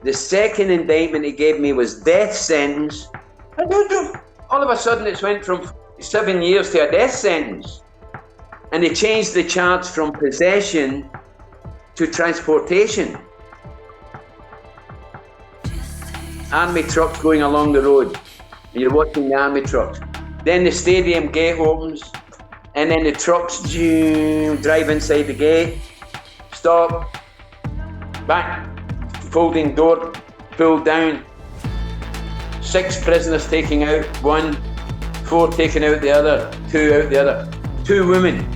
The second indictment he gave me was death sentence. All of a sudden it's went from 7 years to a death sentence. And they changed the charge from possession to transportation. Army trucks going along the road, and you're watching the army trucks. Then the stadium gate opens, and then the trucks drive inside the gate, stop, back, folding door, pulled down, 6 prisoners taking out one, 4 taking out the other, 2 out the other, 2 women.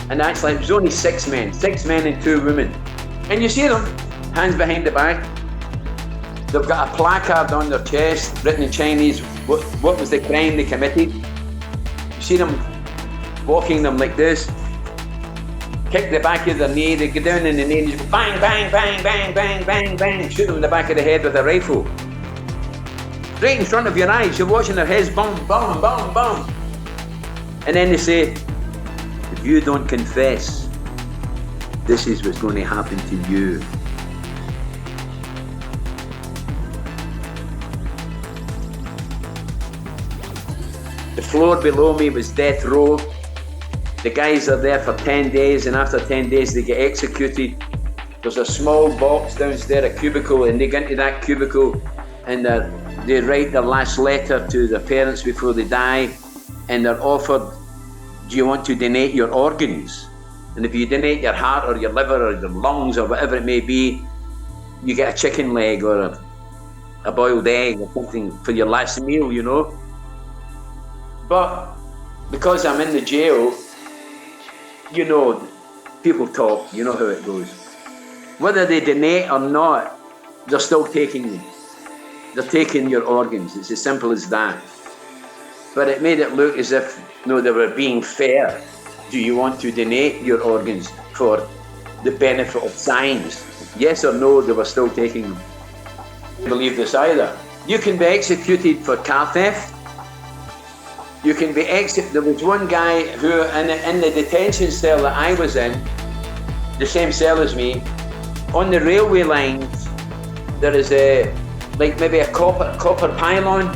And actually it was only 6 men and 2 women. And you see them, hands behind the back. They've got a placard on their chest, written in Chinese, what was the crime they committed. You see them walking them like this, kick the back of their knee, they go down in the knee, and just go bang, bang, bang, bang, bang, bang, bang, shoot them in the back of the head with a rifle. Right in front of your eyes, you're watching their heads, boom, boom, boom, boom. And then they say, if you don't confess, this is what's going to happen to you. The floor below me was death row. The guys are there for 10 days, and after 10 days they get executed. There's a small box downstairs, a cubicle, and they get into that cubicle and they write their last letter to their parents before they die, and they're offered, do you want to donate your organs? And if you donate your heart or your liver or your lungs or whatever it may be, you get a chicken leg or a boiled egg or something for your last meal, you know. But because I'm in the jail, you know, people talk, you know how it goes. Whether they donate or not, they're still taking them. They're taking your organs. It's as simple as that. But it made it look as if, no, they were being fair. Do you want to donate your organs for the benefit of science? Yes or no, they were still taking them. I don't believe this either. You can be executed for car theft. You can be executed. There was one guy who, in the detention cell that I was in, the same cell as me, on the railway lines, there is like maybe a copper pylon,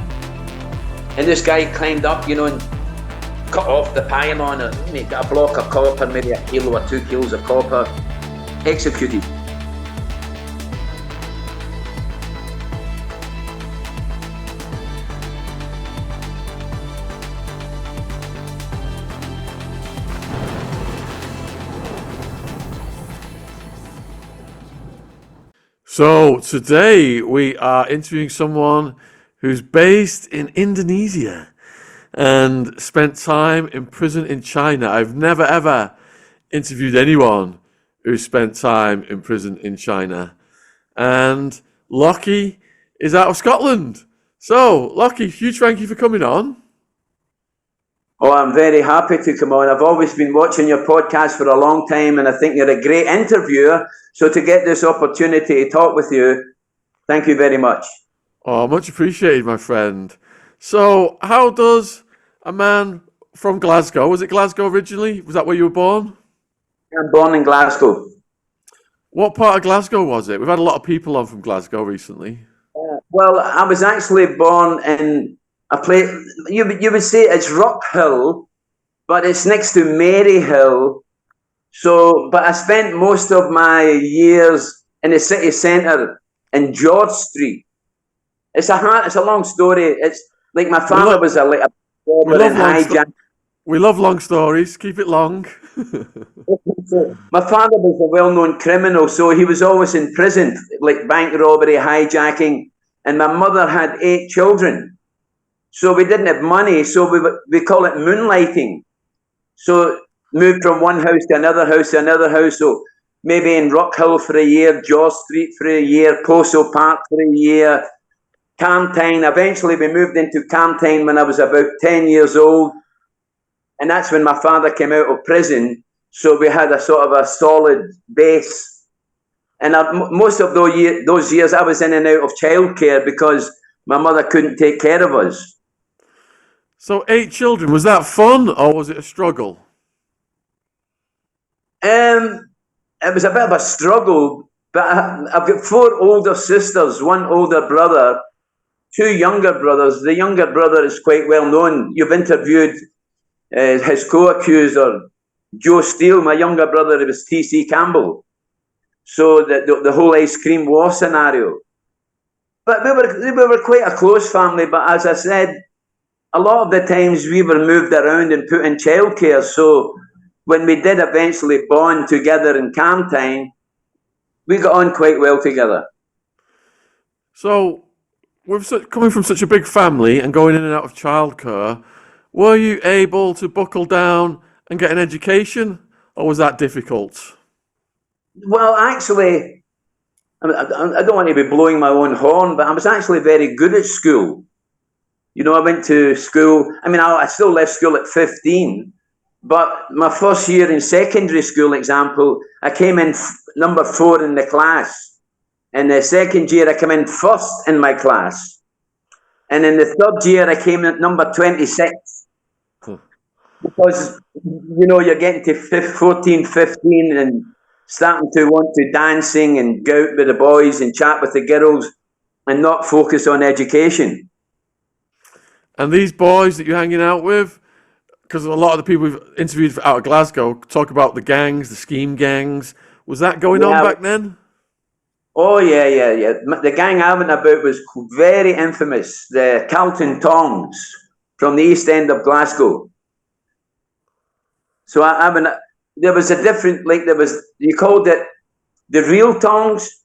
and this guy climbed up, you know, and cut off the pylon, or made a block of copper, maybe 1 kilo or 2 kilos of copper, executed. So today we are interviewing someone who's based in Indonesia and spent time in prison in China. I've never ever interviewed anyone who spent time in prison in China. And Lockie is out of Scotland. So Lockie, huge thank you for coming on. Oh, I'm very happy to come on. I've always been watching your podcast for a long time, and I think you're a great interviewer. So to get this opportunity to talk with you, thank you very much. Oh, much appreciated, my friend. So how does a man from Glasgow, was it Glasgow originally? Was that where you were born? I'm born in Glasgow. What part of Glasgow was it? We've had a lot of people on from Glasgow recently. Well, I was actually born in a place, you would say it's Rockhill, but it's next to Maryhill. So, but I spent most of my years in the city centre in George Street. It's a long story. It's like my father was a robber and hijacker. We love long stories. Keep it long. My father was a well-known criminal, so he was always in prison, like bank robbery, hijacking. And my mother had 8 children. So we didn't have money, so we call it moonlighting. So moved from one house to another house to another house. So maybe in Rockhill for a year, George Street for a year, Postal Park for a year, Camtine. Eventually we moved into Camtine when I was about 10 years old. And that's when my father came out of prison. So we had a sort of a solid base. And most of those years I was in and out of childcare because my mother couldn't take care of us. So 8 children, was that fun or was it a struggle? It was a bit of a struggle But I've got 4 older sisters, 1 older brother, 2 younger brothers. The younger brother is quite well known. You've interviewed his co-accuser, Joe Steele. My younger brother, it was T.C. Campbell. So the whole ice cream war scenario. But we were quite a close family. But as I said, a lot of the times we were moved around and put in childcare. So when we did eventually bond together in calm time, we got on quite well together. So, coming from such a big family and going in and out of childcare, were you able to buckle down and get an education, or was that difficult? Well, actually, I don't want to be blowing my own horn, but I was actually very good at school. You know, I went to school. I mean, I still left school at 15, but my first year in secondary school, example, I came in number 4 in the class. In the second year, I came in first in my class. And in the third year, I came in at number 26. Because, you know, you're getting to 14, 15 and starting to want to dancing and go out with the boys and chat with the girls and not focus on education. And these boys that you're hanging out with, because a lot of the people we've interviewed out of Glasgow talk about the gangs, the scheme gangs. Was that going on back then? Oh, yeah. The gang I went about was very infamous. The Carlton Tongs from the east end of Glasgow. So there was a different, you called it the real tongs,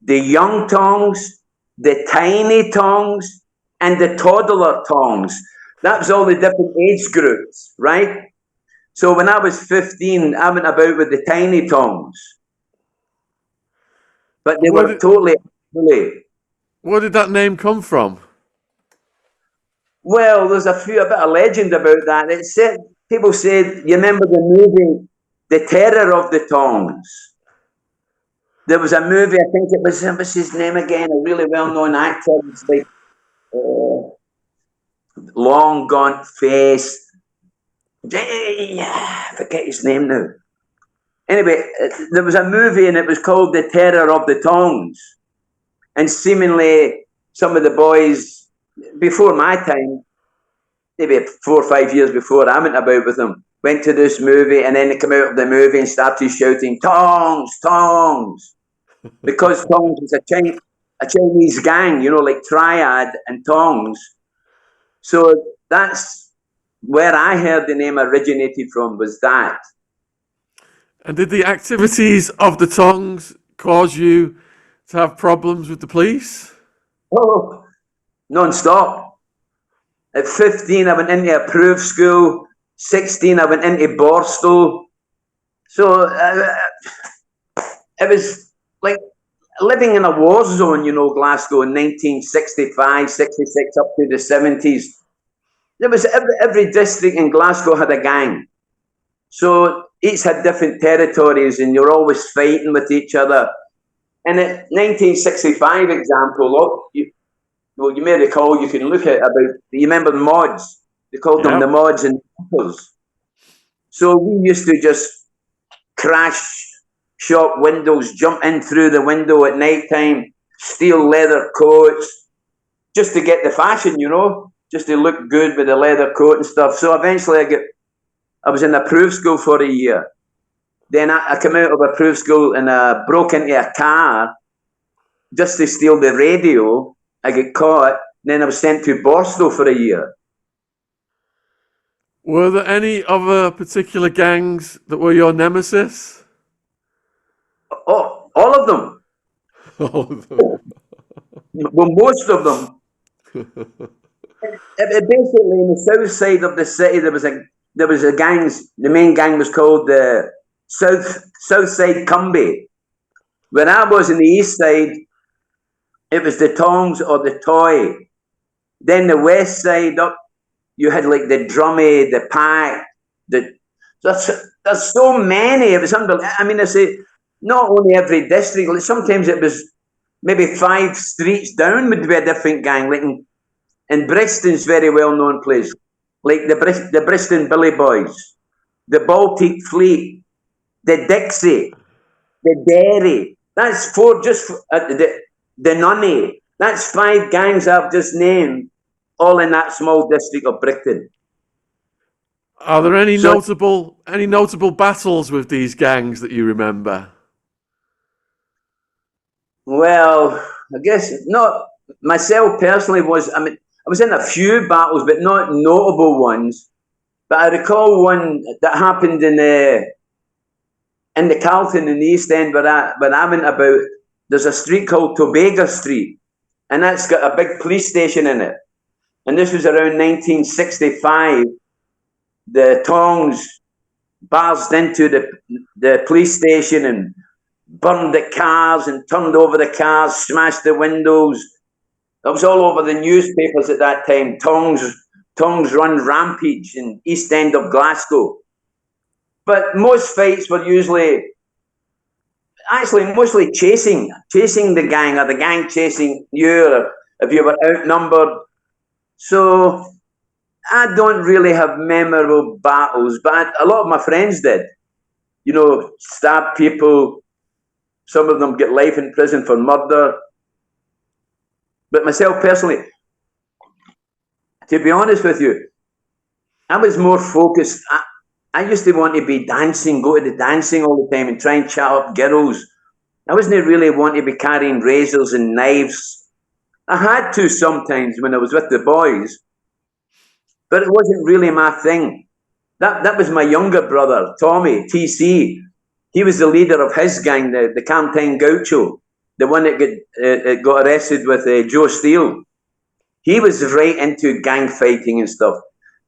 the young tongs, the tiny tongs, and the toddler tongs. That was all the different age groups, right? So when I was 15, I went about with the tiny tongs. But they were totally. Where did that name come from? Well, there's a bit of legend about that. It said, people said, you remember the movie, The Terror of the Tongs? There was a movie, I think it was, what's his name again? A really well-known actor. It's like, long gaunt face. I forget his name now. Anyway, there was a movie and it was called The Terror of the Tongs. And seemingly some of the boys, before my time, maybe 4 or 5 years before I went about with them, went to this movie and then they came out of the movie and started shouting, "Tongs, Tongs!" Because Tongs is a Chinese gang, you know, like Triad and Tongs. So that's where I heard the name originated from, was that. And did the activities of the Tongs cause you to have problems with the police? Oh, non-stop. At 15, I went into approved school. 16, I went into Borstal. So it was like living in a war zone, you know, Glasgow in 1965, 66, up to the 70s. There was every district in Glasgow had a gang. So each had different territories and you're always fighting with each other. And at 1965 example, you may recall, you can look at you remember the mods? They called them the mods and hoppers. So we used to just crash shop windows, jump in through the window at night time, steal leather coats, just to get the fashion, you know, just to look good with the leather coat and stuff. So eventually I was in approved school for a year. Then I came out of approved school and I broke into a car just to steal the radio. I got caught. Then I was sent to Borstal for a year. Were there any other particular gangs that were your nemesis? Oh, all of them. All of them. Well, most of them. Basically, in the south side of the city, there was a gangs. The main gang was called the South Side Cumbie. When I was in the east side, it was the Tongs or the Toy. Then the west side up, you had like the Drummy, the Pack. There's so many. It was unbelievable. I mean, I say, not only every district. Like sometimes it was maybe 5 streets down would be a different gang. Like in Bristol's very well known place, like the Bristol Billy Boys, the Baltic Fleet, the Dixie, the Derry. That's four, just the Nunny. That's 5 gangs I've just named, all in that small district of Brighton. Are there any So, notable battles with these gangs that you remember? well, I guess not. Myself personally I was in a few battles, but not notable ones. But I recall one that happened in the Carlton in the East End where I went about. There's a street called Tobago Street, and that's got a big police station in it. And this was around 1965. The Tongs barged into the police station and burned the cars and turned over the cars, smashed the windows. It was all over the newspapers at that time. Tongs run rampage in East End of Glasgow. But most fights were mostly chasing the gang, or the gang chasing you, or if you were outnumbered. So I don't really have memorable battles, but a lot of my friends did. You know, stab people. Some of them get life in prison for murder. But myself personally, to be honest with you, I was more focused. I used to want to be dancing, go to the dancing all the time and try and chat up girls. I wasn't really wanting to be carrying razors and knives. I had to sometimes when I was with the boys, but it wasn't really my thing. That was my younger brother, Tommy, TC. He was the leader of his gang, the Campbell Gaucho, the one that got arrested with Joe Steele. He was right into gang fighting and stuff.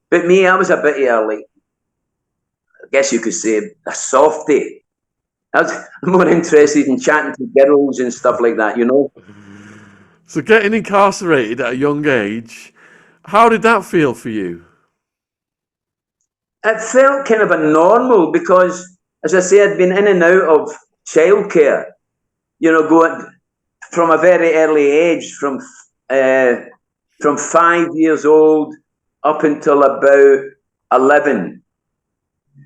But me, I was a bit I guess you could say, a softie. I was more interested in chatting to girls and stuff like that, you know. So getting incarcerated at a young age, how did that feel for you? It felt kind of a normal because, as I say, I'd been in and out of childcare, you know, going from a very early age, from 5 years old up until about 11.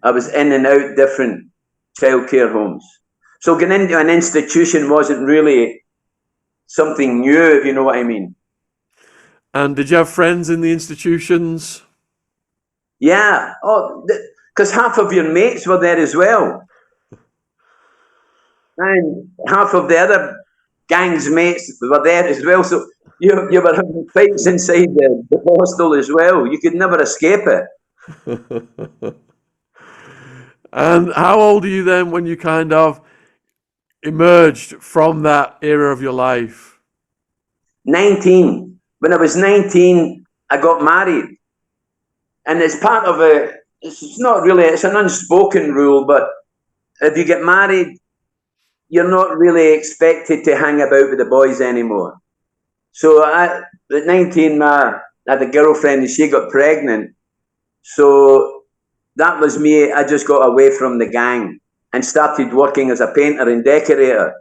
I was in and out different childcare homes. So getting into an institution wasn't really something new, if you know what I mean. And did you have friends in the institutions? Yeah. Oh, because half of your mates were there as well. And half of the other gang's mates were there as well. So you were having fights inside the hostel as well. You could never escape it. And how old are you then when you kind of emerged from that era of your life? 19. When I was 19, I got married. And it's part of it's an unspoken rule, but if you get married, you're not really expected to hang about with the boys anymore. So at 19, I had a girlfriend and she got pregnant. So that was me. I just got away from the gang and started working as a painter and decorator.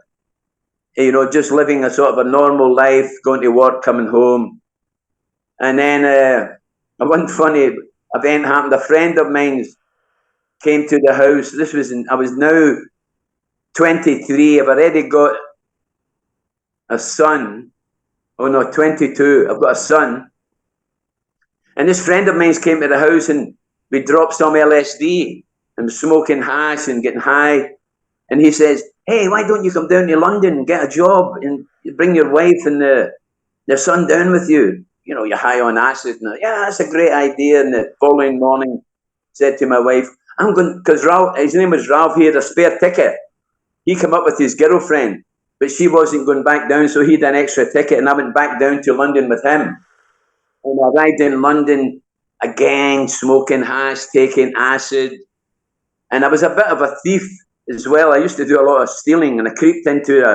You know, just living a sort of a normal life, going to work, coming home. And then one funny event happened. A friend of mine came to the house. I was now 23. I've already got a son. Oh no, 22. I've got a son. And this friend of mine came to the house and we dropped some LSD and smoking hash and getting high. And he says, "Hey, why don't you come down to London and get a job and bring your wife and their son down with you? You know, you're high on acid." And yeah, that's a great idea. And the following morning, said to my wife, "I'm going," because Ralph, his name was Ralph, he had a spare ticket. He came up with his girlfriend, but she wasn't going back down, so he had an extra ticket, and I went back down to London with him. And I arrived in London again, smoking hash, taking acid. And I was a bit of a thief as well. I used to do a lot of stealing, and I creeped into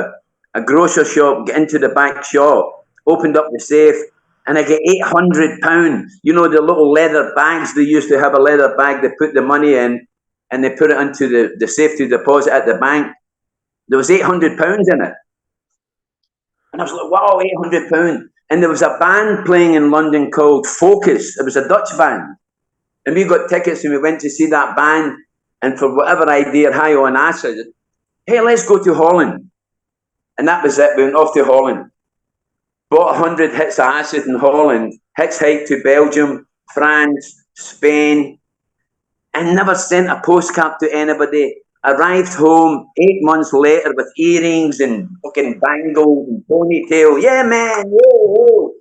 a grocer shop, get into the back shop, opened up the safe, and I get £800. You know, the little leather bags, they used to have a leather bag, they put the money in, and they put it into the safety deposit at the bank. There was £800 in it. And I was like, wow, £800. And there was a band playing in London called Focus. It was a Dutch band. And we got tickets and we went to see that band. And for whatever idea, high on acid, hey, let's go to Holland. And that was it. We went off to Holland. Bought 100 hits of acid in Holland. Hitchhiked to Belgium, France, Spain, and never sent a postcard to anybody. Arrived home 8 months later with earrings and fucking bangles and ponytail. Yeah, man. Whoa, whoa.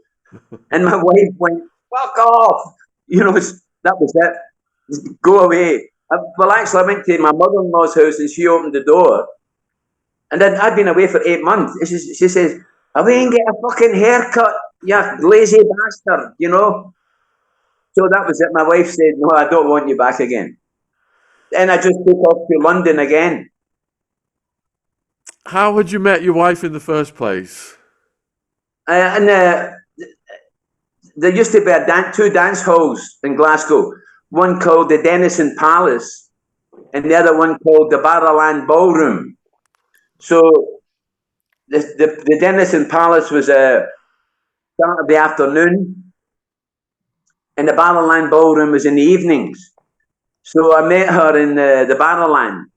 And my wife went, fuck off. You know, that was it. Just go away. Well, actually, I went to my mother-in-law's house and she opened the door. And then I'd been away for 8 months. She says, I went get a fucking haircut, you lazy bastard, you know. So that was it. My wife said, no, I don't want you back again. And I just took off to London again. How had you met your wife in the first place? There used to be two dance halls in Glasgow. One called the Denison Palace and the other one called the Barrowland Ballroom. So the Denison Palace was a start of the afternoon and the Barrowland Ballroom was in the evenings. So I met her in the Barrowland,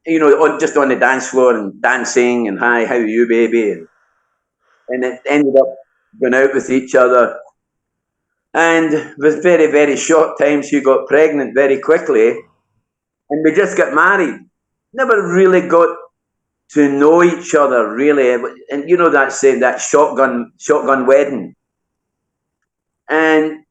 you know, just on the dance floor and dancing and hi, how are you, baby? And it ended up going out with each other. And with very, very short time, she got pregnant very quickly. And we just got married. Never really got to know each other, really. And you know that saying, that shotgun wedding. And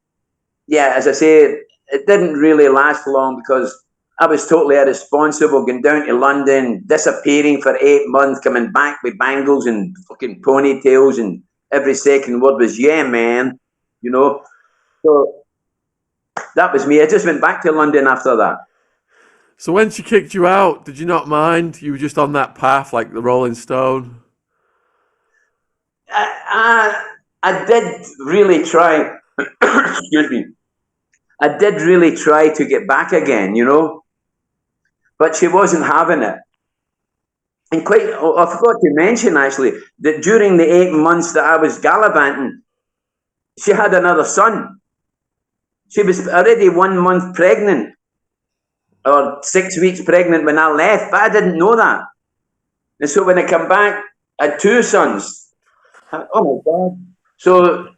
yeah, as I say, it didn't really last long because I was totally irresponsible, going down to London, disappearing for 8 months, coming back with bangles and fucking ponytails, and every second word was, yeah, man, you know. So that was me. I just went back to London after that. So when she kicked you out, did you not mind? You were just on that path like the Rolling Stone? I did really try, excuse me, I did really try to get back again, you know, but she wasn't having it. And I forgot to mention actually that during the 8 months that I was gallivanting, she had another son. She was already 1 month pregnant or 6 weeks pregnant when I left, but I didn't know that. And so when I come back, I had 2 sons. Oh my God. So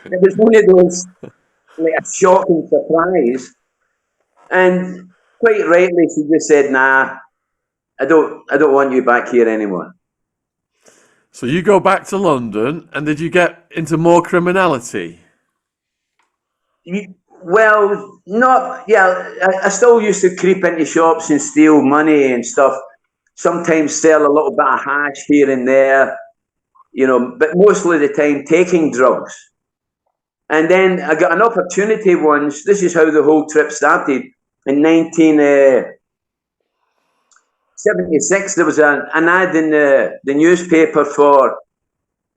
it was one of those, like a shocking surprise. And quite rightly, she just said, nah, I don't want you back here anymore. So you go back to London, and did you get into more criminality? Well, not, yeah, I still used to creep into shops and steal money and stuff. Sometimes sell a little bit of hash here and there, you know, but mostly the time taking drugs. And then I got an opportunity once. This is how the whole trip started. In 1976, there was an ad in the newspaper for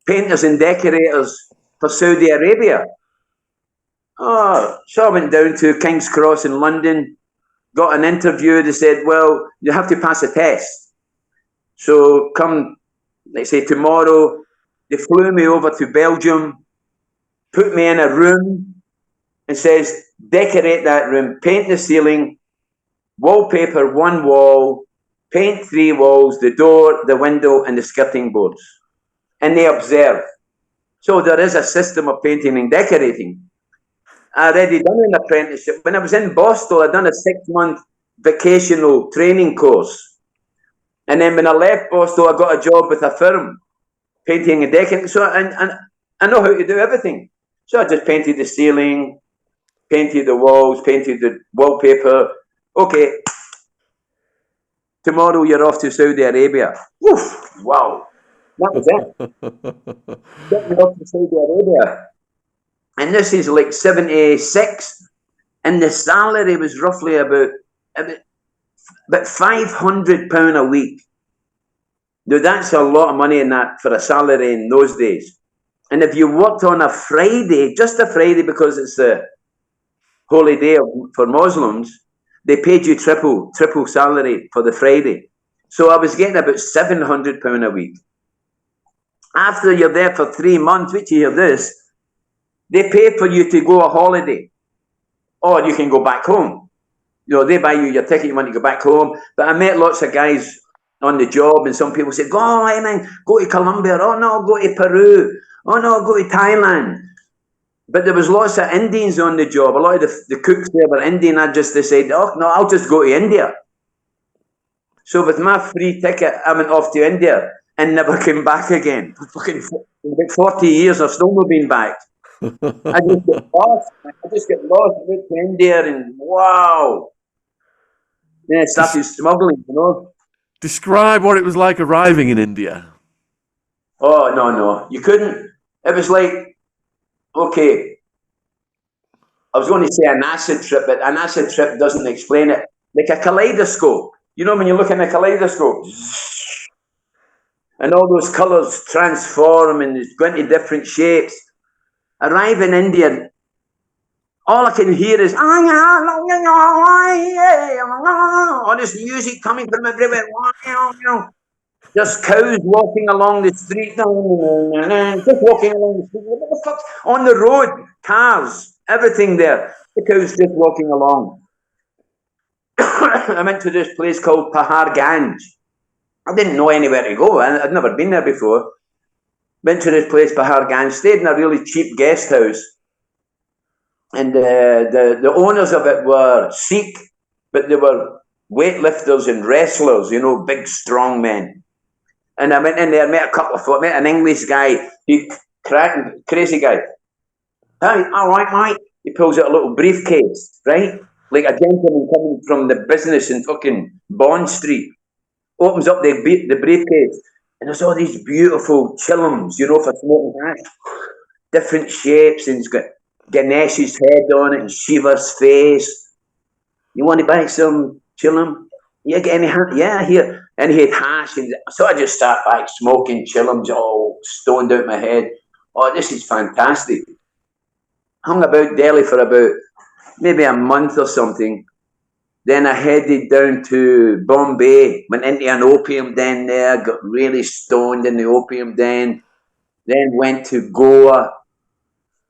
painters and decorators for Saudi Arabia. Oh, so I went down to King's Cross in London, got an interview. They said, well, you have to pass a test. So come, let's say tomorrow, they flew me over to Belgium, put me in a room and says, decorate that room, paint the ceiling, wallpaper 1 wall, paint 3 walls, the door, the window, and the skirting boards. And they observe. So there is a system of painting and decorating. I already done an apprenticeship. When I was in Boston, I'd done a 6-month vocational training course. And then when I left Boston, I got a job with a firm, painting and decorating. So I know how to do everything. So I just painted the ceiling, painted the walls, painted the wallpaper. Okay, tomorrow you're off to Saudi Arabia. Woof, wow, that was it. Get me off to Saudi Arabia. And this is like 76. And the salary was roughly about £500 a week. Now that's a lot of money in that for a salary in those days. And if you worked on a Friday, just a Friday because it's the holy day for Muslims, they paid you triple salary for the Friday. So I was getting about £700 a week. After you're there for 3 months, which you hear this, they pay for you to go on holiday. Or you can go back home. You know, they buy you your ticket, you want to go back home. But I met lots of guys on the job, and some people said, "Go, I mean, go to Colombia. Oh no, go to Peru. Oh no, go to Thailand." But there was lots of Indians on the job. A lot of the cooks there were Indian. I just decided, oh no, I'll just go to India. So with my free ticket, I went off to India and never came back again. Fucking about 40 years, I've still not been back. I just get lost. I just get lost. I went to India and wow. Then I started smuggling, you know. Describe what it was like arriving in India. Oh, no. You couldn't. It was like, okay, I was going to say an acid trip, but an acid trip doesn't explain it. Like a kaleidoscope. You know when you look in a kaleidoscope and all those colours transform and go into different shapes. Arrive in India, all I can hear is all this music coming from everywhere. There's cows walking along the street, just walking along the street. What the fuck's on the road? Cars, everything there. The cows just walking along. I went to this place called Paharganj. I didn't know anywhere to go. I'd never been there before. Went to this place, Paharganj, stayed in a really cheap guest house. And the owners of it were Sikh, but they were weightlifters and wrestlers, you know, big, strong men. And I went in there, met an English guy, crazy guy. Hey, all right, mate. He pulls out a little briefcase, right? Like a gentleman coming from the business in fucking Bond Street. Opens up the briefcase, and there's all these beautiful chillums, you know, for smoking hash. Different shapes, and it's got Ganesh's head on it and Shiva's face. You want to buy some chillum? You get any? Yeah, here. And he had hash, and so I just start back smoking chillums, all stoned out my head. Oh, this is fantastic. Hung about Delhi for about maybe a month or something. Then I headed down to Bombay, went into an opium den there, got really stoned in the opium den. Then went to Goa,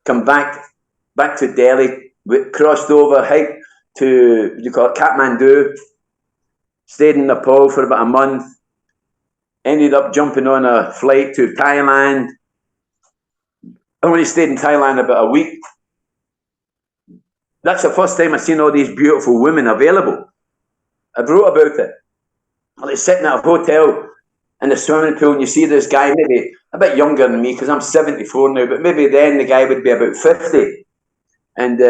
come back to Delhi, crossed over, hiked to, what do you call it, Kathmandu, stayed in Nepal for about a month, ended up jumping on a flight to Thailand. I only stayed in Thailand about a week. That's the first time I've seen all these beautiful women available. I wrote about it. I was sitting at a hotel in the swimming pool, and you see this guy, maybe a bit younger than me, because I'm 74 now, but maybe then the guy would be about 50. And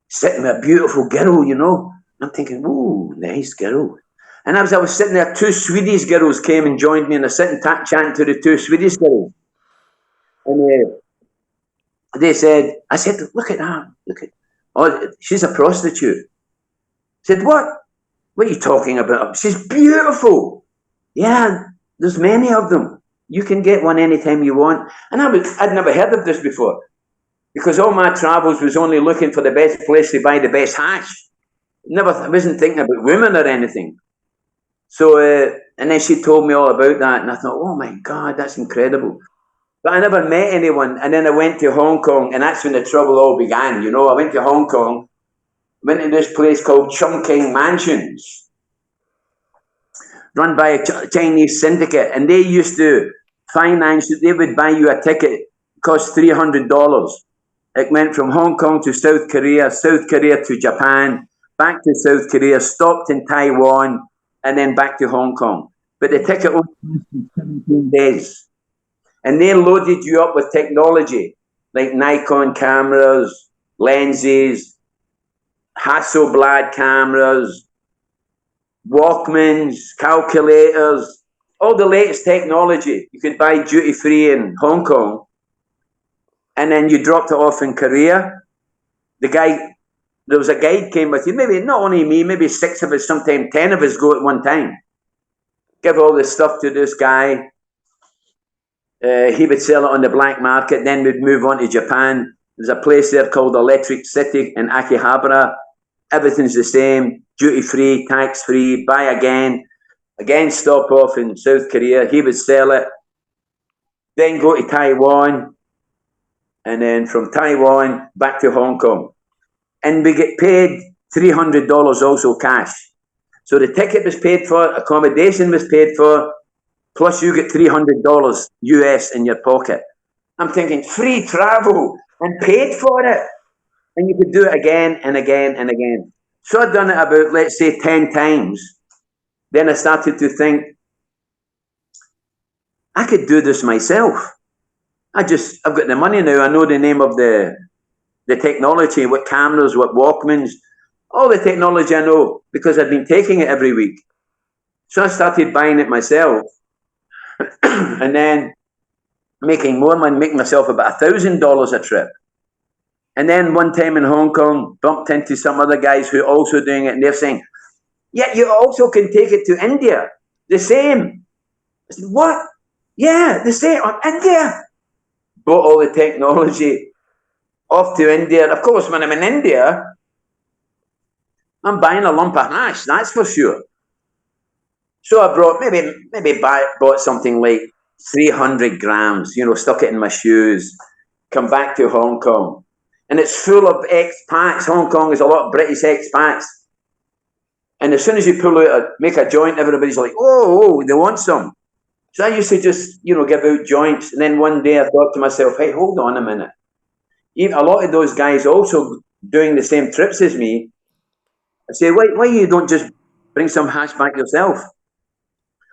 sitting with a beautiful girl, you know. I'm thinking, ooh, nice girl. And as I was sitting there, two Swedish girls came and joined me, and I was sitting chatting to the two Swedish girls. And they said, I said, look at that, look at, oh, she's a prostitute. I said, what? What are you talking about? She's beautiful. Yeah, there's many of them. You can get one anytime you want. And I'd never heard of this before, because all my travels was only looking for the best place to buy the best hash. I wasn't thinking about women or anything. So, and then she told me all about that, and I thought, oh my God, that's incredible. But I never met anyone. And then I went to Hong Kong, and that's when the trouble all began. You know, I went to Hong Kong, went to this place called Chungking Mansions, run by a Chinese syndicate, and they used to finance it. They would buy you a ticket, it cost $300. It went from Hong Kong to South Korea to Japan, back to South Korea, stopped in Taiwan, and then back to Hong Kong. But the ticket only lasted 17 days. And they loaded you up with technology, like Nikon cameras, lenses, Hasselblad cameras, Walkmans, calculators, all the latest technology you could buy duty-free in Hong Kong. And then you dropped it off in Korea. There was a guide came with you, maybe not only me, maybe 6 of us, sometimes 10 of us go at one time. Give all this stuff to this guy. He would sell it on the black market, then we'd move on to Japan. There's a place there called Electric City in Akihabara. Everything's the same, duty-free, tax-free, buy again stop off in South Korea. He would sell it, then go to Taiwan, and then from Taiwan back to Hong Kong. And we get paid $300 also cash. So the ticket was paid for, accommodation was paid for, plus you get $300 US in your pocket. I'm thinking, free travel and paid for it. And you could do it again and again and again. So I'd done it about, let's say, 10 times. Then I started to think, I could do this myself. I've got the money now. I know the name of the technology, what cameras, what Walkmans, all the technology I know because I've been taking it every week. So I started buying it myself and then making more money, making myself about $1,000 a trip. And then one time in Hong Kong, bumped into some other guys who are also doing it, and they're saying, yeah, you also can take it to India. The same. I said, what? Yeah, the same. India. Bought all the technology off to India. Of course, when I'm in India, I'm buying a lump of hash, that's for sure. So I bought something like 300 grams, stuck it in my shoes, come back to Hong Kong. And it's full of expats. Hong Kong is a lot of British expats. And as soon as you make a joint, everybody's like, oh, they want some. So I used to just, give out joints. And then one day I thought to myself, hey, hold on a minute. Even a lot of those guys also doing the same trips as me. I say, why you don't just bring some hash back yourself?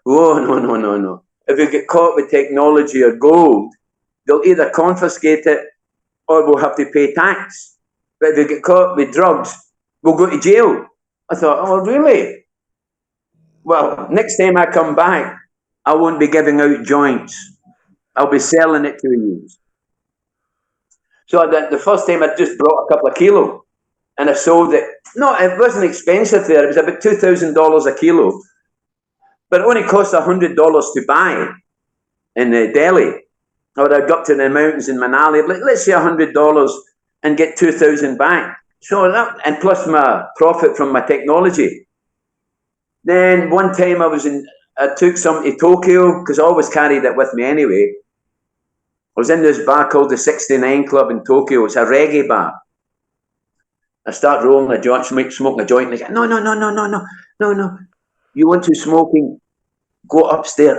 Oh, no. If you get caught with technology or gold, they'll either confiscate it or we'll have to pay tax. But if you get caught with drugs, we'll go to jail. I thought, oh, really? Well, next time I come back, I won't be giving out joints. I'll be selling it to you. So the first time I just brought a couple of kilo and I sold it. No, it wasn't expensive there. It was about $2,000 a kilo. But it only cost $100 to buy in Delhi. Or I'd go up to the mountains in Manali, let's say $100 and get 2,000 back. So and plus my profit from my technology. Then one time I took some to Tokyo because I always carried it with me anyway. I was in this bar called the 69 Club in Tokyo. It's a reggae bar. I start rolling a joint, smoking a joint, and they go, no. You want to smoking? Go upstairs.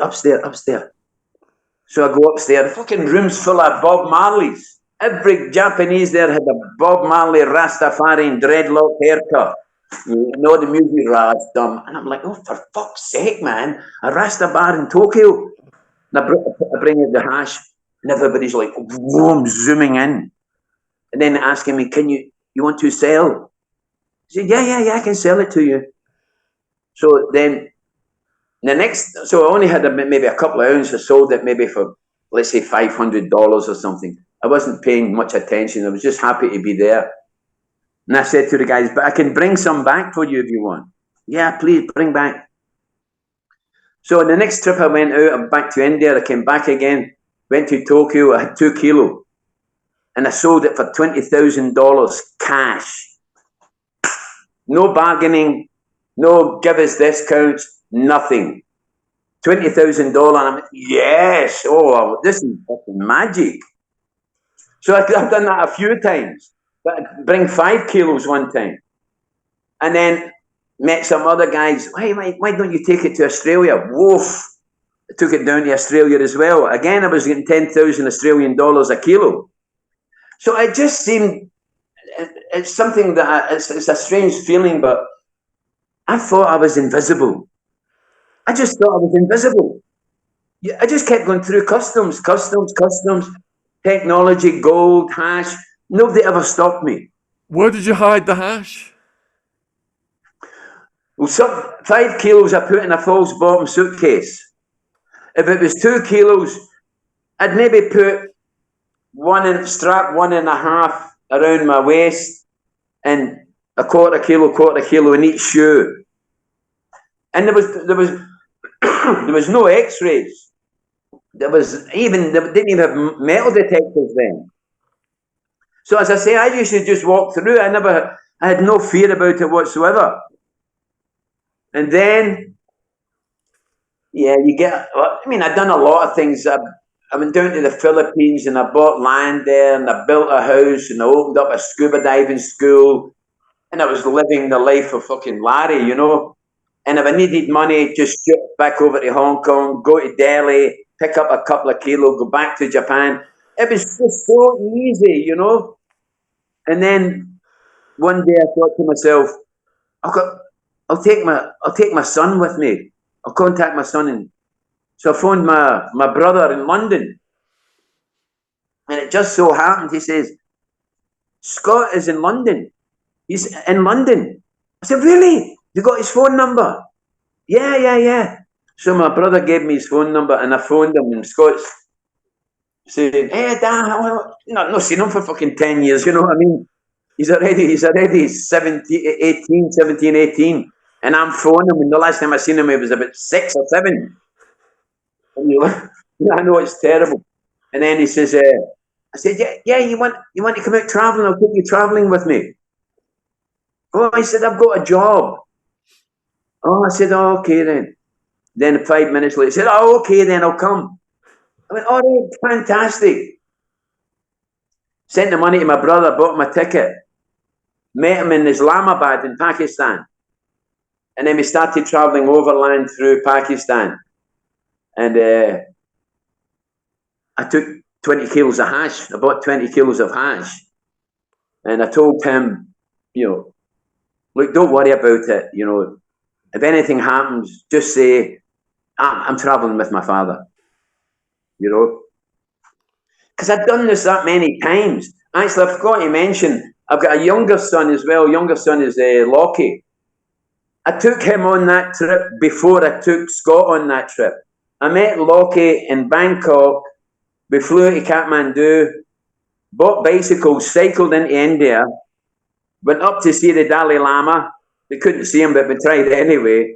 So I go upstairs. The fucking room's full of Bob Marleys. Every Japanese there had a Bob Marley Rastafarian dreadlock haircut. The music Rastam. And I'm like, oh, for fuck's sake, man. A Rasta bar in Tokyo. And I bring out the hash. And everybody's like, whoa, zooming in. And then asking me, you want to sell? I said, yeah, I can sell it to you. So then so I only had maybe a couple of ounces. I sold it maybe for, let's say, $500 or something. I wasn't paying much attention. I was just happy to be there. And I said to the guys, but I can bring some back for you if you want. Yeah, please bring back. So the next trip I went out, back to India. I came back again, went to Tokyo. I had 2 kilo. And I sold it for $20,000 cash. No bargaining, no give us discounts, nothing. $20,000. I'm like, yes. Oh, this is fucking magic. So I've done that a few times. But I'd bring 5 kilos one time. And then met some other guys. Hey, why don't you take it to Australia? Woof. I took it down to Australia as well. Again, I was getting 10,000 Australian dollars a kilo. So it just seemed, it's something that, it's a strange feeling, but I thought I was invisible. I just thought I was invisible. I just kept going through customs, technology, gold, hash. Nobody ever stopped me. Where did you hide the hash? Well, 5 kilos I put in a false bottom suitcase. If it was 2 kilos, I'd maybe put strap 1.5 around my waist and a quarter kilo in each shoe. And there was no x-rays. They didn't even have metal detectors then. So as I say, I used to just walk through. I had no fear about it whatsoever. And then, I've done a lot of things. I went down to the Philippines and I bought land there and I built a house and I opened up a scuba diving school and I was living the life of fucking Larry, And if I needed money, just ship back over to Hong Kong, go to Delhi, pick up a couple of kilos, go back to Japan. It was just so easy, you know. And then one day I thought to myself, I'll take my son with me. I'll contact my son. And so I phoned my brother in London. And it just so happened, he says, Scott is in London. He's in London. I said, really? You got his phone number? Yeah. So my brother gave me his phone number and I phoned him, and Scott's saying, hey, Dad, not seen him for fucking 10 years, you know what I mean? He's already 17, 18. And I'm phoning him, and the last time I seen him, he was about 6 or 7. And I know it's terrible. And then he says, I said, yeah, you want to come out traveling? I'll take you traveling with me. Oh, I said, I've got a job. Oh, I said, oh, okay then. Then 5 minutes later, he said, oh, okay then, I'll come. I went, all right, fantastic. Sent the money to my brother, bought him a ticket. Met him in Islamabad in Pakistan. And then we started traveling overland through Pakistan. And I took 20 kilos of hash. I bought 20 kilos of hash. And I told him, you know, look, don't worry about it. You know, if anything happens, just say, I'm traveling with my father. You know, because I've done this that many times. Actually, I forgot to mention, I've got a younger son as well. Younger son is Lockie. I took him on that trip before I took Scott on that trip. I met Lockie in Bangkok. We flew to Kathmandu, bought bicycles, cycled into India, went up to see the Dalai Lama. We couldn't see him, but we tried anyway.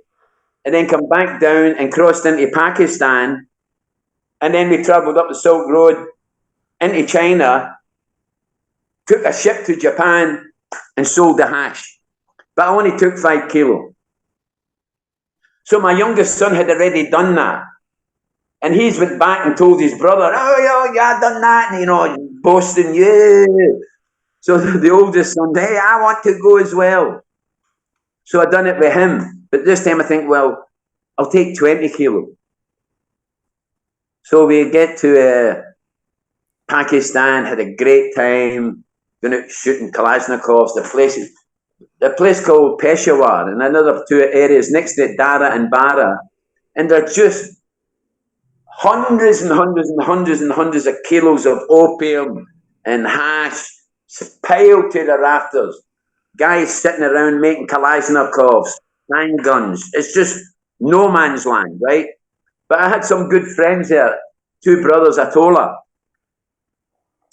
And then come back down and crossed into Pakistan. And then we travelled up the Silk Road into China, took a ship to Japan and sold the hash. But I only took 5 kilos. So my youngest son had already done that. And he's went back and told his brother, oh, yeah, I done that. And, you know, boasting, yeah. So the oldest son, hey, I want to go as well. So I done it with him. But this time I think, well, I'll take 20 kilos. So we get to Pakistan, had a great time, going out shooting Kalashnikovs. The place called Peshawar, and another 2 areas next to it, Dara and Bara. And they're just hundreds and hundreds and hundreds and hundreds of kilos of opium and hash piled to the rafters. Guys sitting around making Kalashnikovs, handguns. It's just no man's land, right? But I had some good friends there, 2 brothers, Atola.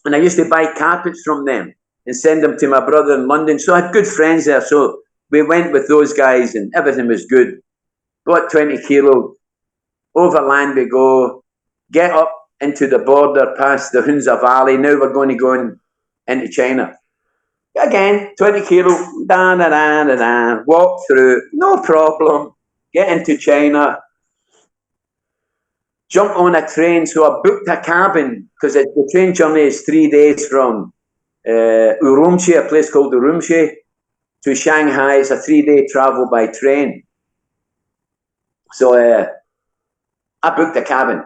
And I used to buy carpets from them and send them to my brother in London. So I had good friends there. So we went with those guys and everything was good. Bought 20 kilos. Overland we go. Get up into the border past the Hunza Valley. Now we're going to go into China. Again, 20 kilos. Walk through. No problem. Get into China. Jump on a train. So I booked a cabin because the train journey is 3 days from Urumqi, a place called Urumqi, to Shanghai. It's a 3-day travel by train. So I booked a cabin.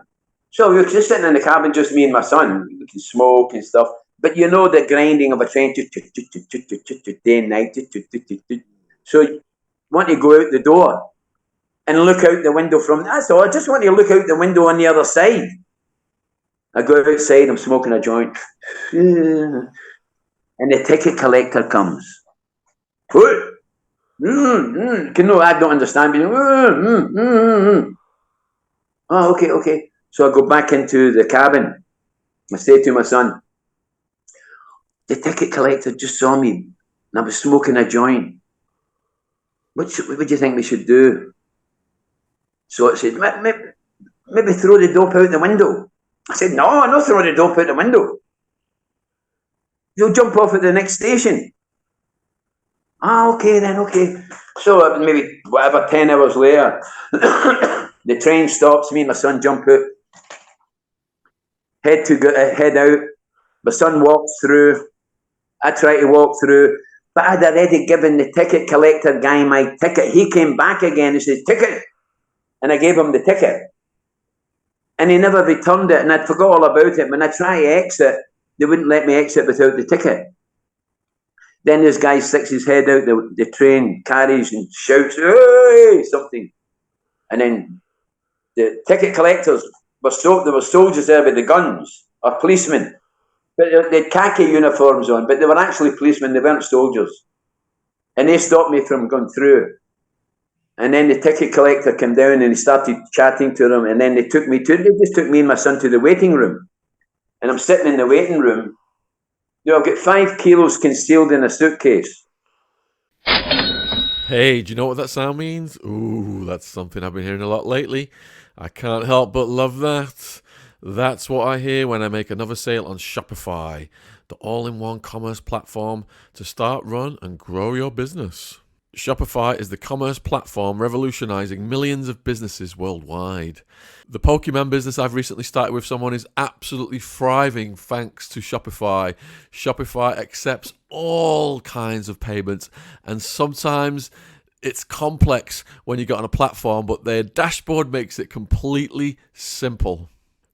So we were just sitting in the cabin, just me and my son. We can smoke and stuff. But you know the grinding of a train, day and night. So you want to go out the door and look out the window from, that's all. I just want to look out the window on the other side. I go outside, I'm smoking a joint. And the ticket collector comes. What? No, I don't understand. Oh, okay. So I go back into the cabin. I say to my son, the ticket collector just saw me and I was smoking a joint. What do you think we should do? So I said, maybe throw the dope out the window. I said, no throw the dope out the window. You'll jump off at the next station. Okay then, okay. So maybe whatever, 10 hours later, the train stops, me and my son jump out, head out. My son walks through. I try to walk through. But I'd already given the ticket collector guy my ticket. He came back again and said, ticket. And I gave him the ticket. And he never returned it. And I'd forgot all about it. When I tried to exit, they wouldn't let me exit without the ticket. Then this guy sticks his head out the train carriage and shouts, hey, something. And then the ticket collectors there were soldiers there with the guns, or policemen. But they had khaki uniforms on, but they were actually policemen, they weren't soldiers. And they stopped me from going through. And then the ticket collector came down and he started chatting to them. And then they just took me and my son to the waiting room. And I'm sitting in the waiting room. I've got 5 kilos concealed in a suitcase. Hey, do you know what that sound means? Ooh, that's something I've been hearing a lot lately. I can't help but love that. That's what I hear when I make another sale on Shopify, the all-in-one commerce platform to start, run, and grow your business. Shopify is the commerce platform revolutionizing millions of businesses worldwide. The Pokemon business I've recently started with someone is absolutely thriving thanks to Shopify. Shopify accepts all kinds of payments, and sometimes it's complex when you get on a platform, but their dashboard makes it completely simple.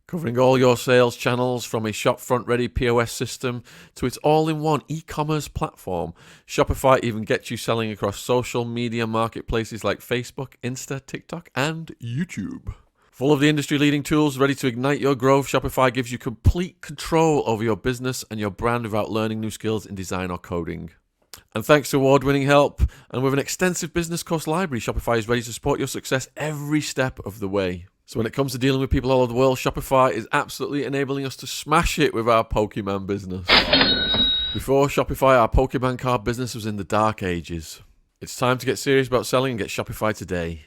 Covering all your sales channels from a shopfront-ready POS system to its all-in-one e-commerce platform, Shopify even gets you selling across social media marketplaces like Facebook, Insta, TikTok, and YouTube. Full of the industry-leading tools ready to ignite your growth, Shopify gives you complete control over your business and your brand without learning new skills in design or coding. And thanks to award-winning help and with an extensive business course library, Shopify is ready to support your success every step of the way. So when it comes to dealing with people all over the world, Shopify is absolutely enabling us to smash it with our Pokemon business. Before Shopify, our Pokemon card business was in the dark ages. It's time to get serious about selling and get Shopify today.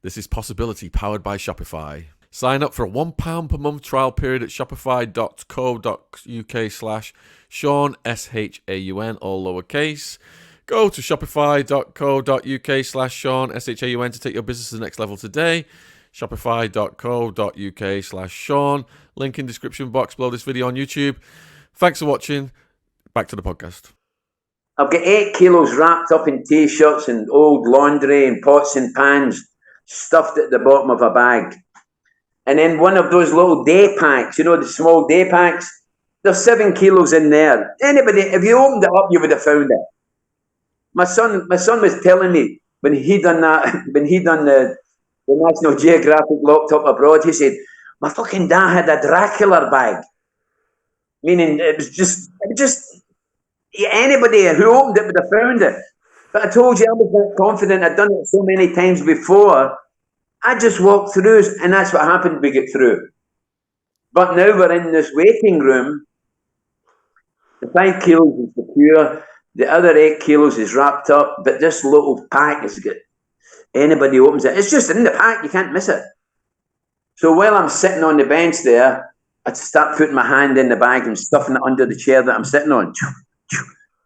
This is Possibility powered by Shopify. Sign up for a £1 per month trial period at shopify.co.uk/Sean, SHAUN, all lowercase. Go to shopify.co.uk/Sean, SHAUN to take your business to the next level today. Shopify.co.uk/Sean. Link in description box below this video on YouTube. Thanks for watching. Back to the podcast. I've got 8 kilos wrapped up in t-shirts and old laundry and pots and pans stuffed at the bottom of a bag. And then one of those little day packs, the small day packs, there's 7 kilos in there. Anybody, if you opened it up, you would have found it. My son was telling me when he done the National Geographic Locked Up Abroad, he said, my fucking dad had a Dracula bag. Meaning it was just anybody who opened it would have found it. But I told you I was that confident. I'd done it so many times before. I just walked through, and that's what happened. We get through. But now we're in this waiting room. The 5 kilos is secure. The other 8 kilos is wrapped up. But this little pack is good. Anybody opens it, it's just in the pack, you can't miss it. So while I'm sitting on the bench there, I start putting my hand in the bag and stuffing it under the chair that I'm sitting on.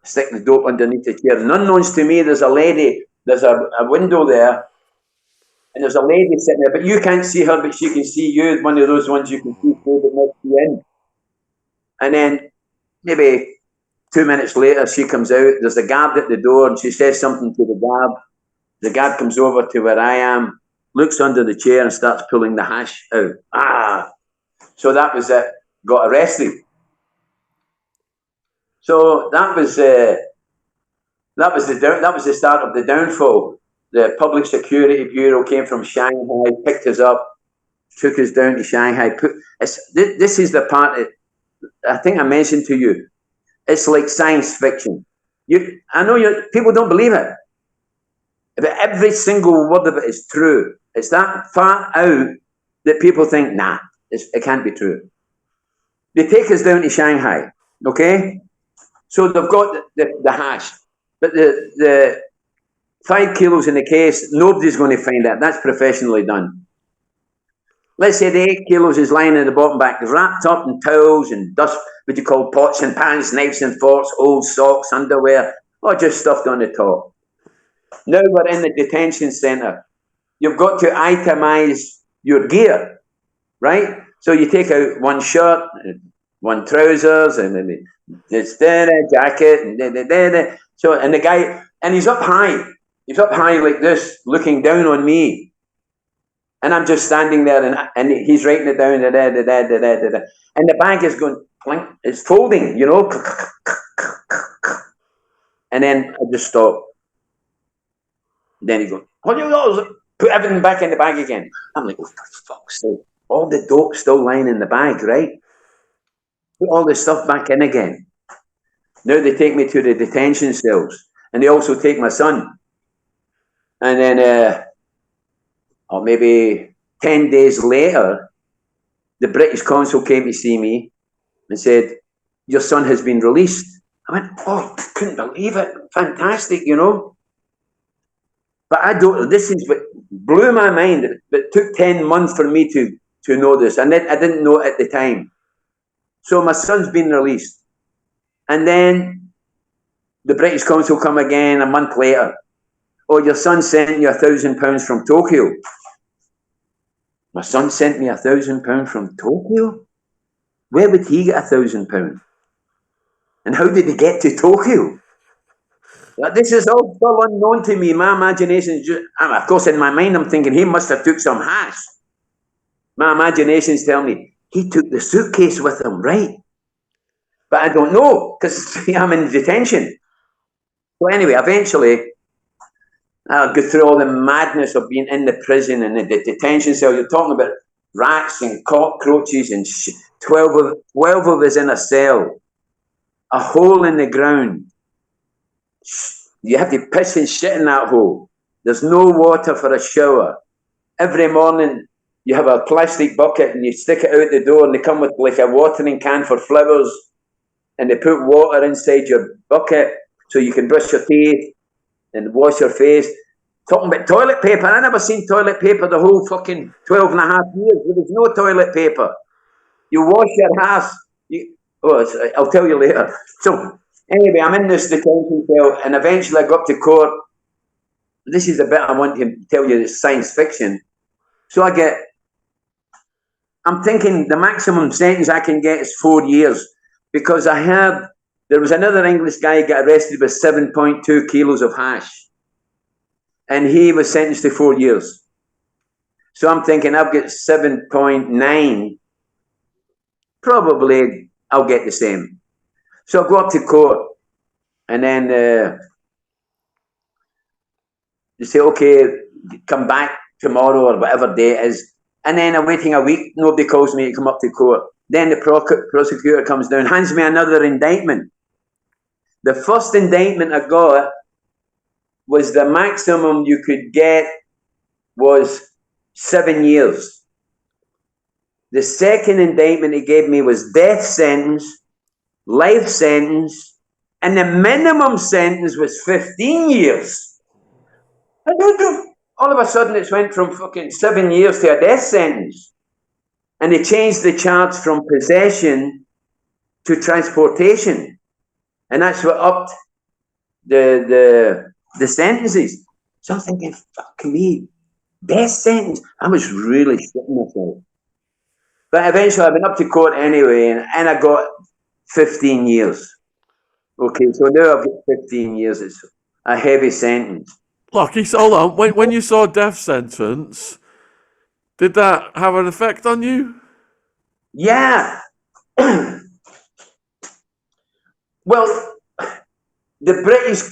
Stick the dope underneath the chair. And unknowns to me, there's a lady, there's a window there, and there's a lady sitting there, but you can't see her, but she can see you, one of those ones you can see through the next in. And then maybe 2 minutes later, she comes out, there's a guard at the door, and she says something to the guard. The guard comes over to where I am, looks under the chair and starts pulling the hash out. So that was it. Got arrested. So that was the start of the downfall. The Public Security Bureau came from Shanghai, picked us up, took us down to Shanghai. This is the part that I think I mentioned to you. It's like science fiction. I know people don't believe it. But every single word of it is true. It's that far out that people think, nah, it can't be true. They take us down to Shanghai, okay? So they've got the hash, but the 5 kilos in the case, nobody's going to find that. That's professionally done. Let's say the 8 kilos is lying in the bottom back, wrapped up in towels and dust, what you call pots and pans, knives and forks, old socks, underwear, or just stuffed on the top. Now we're in the detention centre. You've got to itemize your gear, right? So you take out one shirt, one trousers, and then it's a jacket, and So, and the guy, and he's up high like this, looking down on me. And I'm just standing there, and he's writing it down, and the bag is going, clink, it's folding, you know. And then I just stop. Then he goes, put everything back in the bag again. I'm like, oh, for fuck's sake. All the dope still lying in the bag, right? Put all the stuff back in again. Now they take me to the detention cells, and they also take my son. And then, or maybe 10 days later, the British consul came to see me and said, your son has been released. I went, oh, I couldn't believe it. Fantastic, you know. But I don't, this is what blew my mind. It took 10 months for me to know this. And then I didn't know it at the time. So my son's been released. And then the British consul come again a month later. Oh, your son sent you £1,000 from Tokyo. My son sent me £1,000 from Tokyo? Where would he get £1,000? And how did he get to Tokyo? This is all still unknown to me. My imagination is just, of course, in my mind, I'm thinking he must have took some hash. My imagination's telling me he took the suitcase with him, right? But I don't know because I'm in detention. So anyway, eventually, I'll go through all the madness of being in the prison and the detention cell. You're talking about rats and cockroaches and 12 of us in a cell, a hole in the ground. You have to piss and shit in that hole. There's no water for a shower. Every morning you have a plastic bucket and you stick it out the door, and they come with like a watering can for flowers, and they put water inside your bucket so you can brush your teeth and wash your face. Talking about toilet paper, I never seen toilet paper the whole fucking 12 and a half years. There was no toilet paper. You wash your ass. I'll tell you later. So anyway, I'm in this detention cell, and eventually I go up to court. This is the bit I want to tell you, it's science fiction. So I'm thinking the maximum sentence I can get is 4 years, because I heard there was another English guy who got arrested with 7.2 kilos of hash, and he was sentenced to 4 years. So I'm thinking I've got 7.9, probably I'll get the same. So I go up to court, and then they say, okay, come back tomorrow or whatever day it is. And then I'm waiting a week, nobody calls me to come up to court. Then the prosecutor comes down, hands me another indictment. The first indictment I got was the maximum you could get was 7 years. The second indictment he gave me was death sentence, life sentence, and the minimum sentence was 15 years. All of a sudden it's went from fucking 7 years to a death sentence. And they changed the charge from possession to transportation. And that's what upped the sentences. So I'm thinking, fuck me, death sentence. I was really shitting myself. But eventually I went up to court anyway, and I got 15 years. Okay, so now I've got 15 years. It's a heavy sentence. Lockie, hold on. When you saw death sentence, did that have an effect on you? Yeah. Well, the British,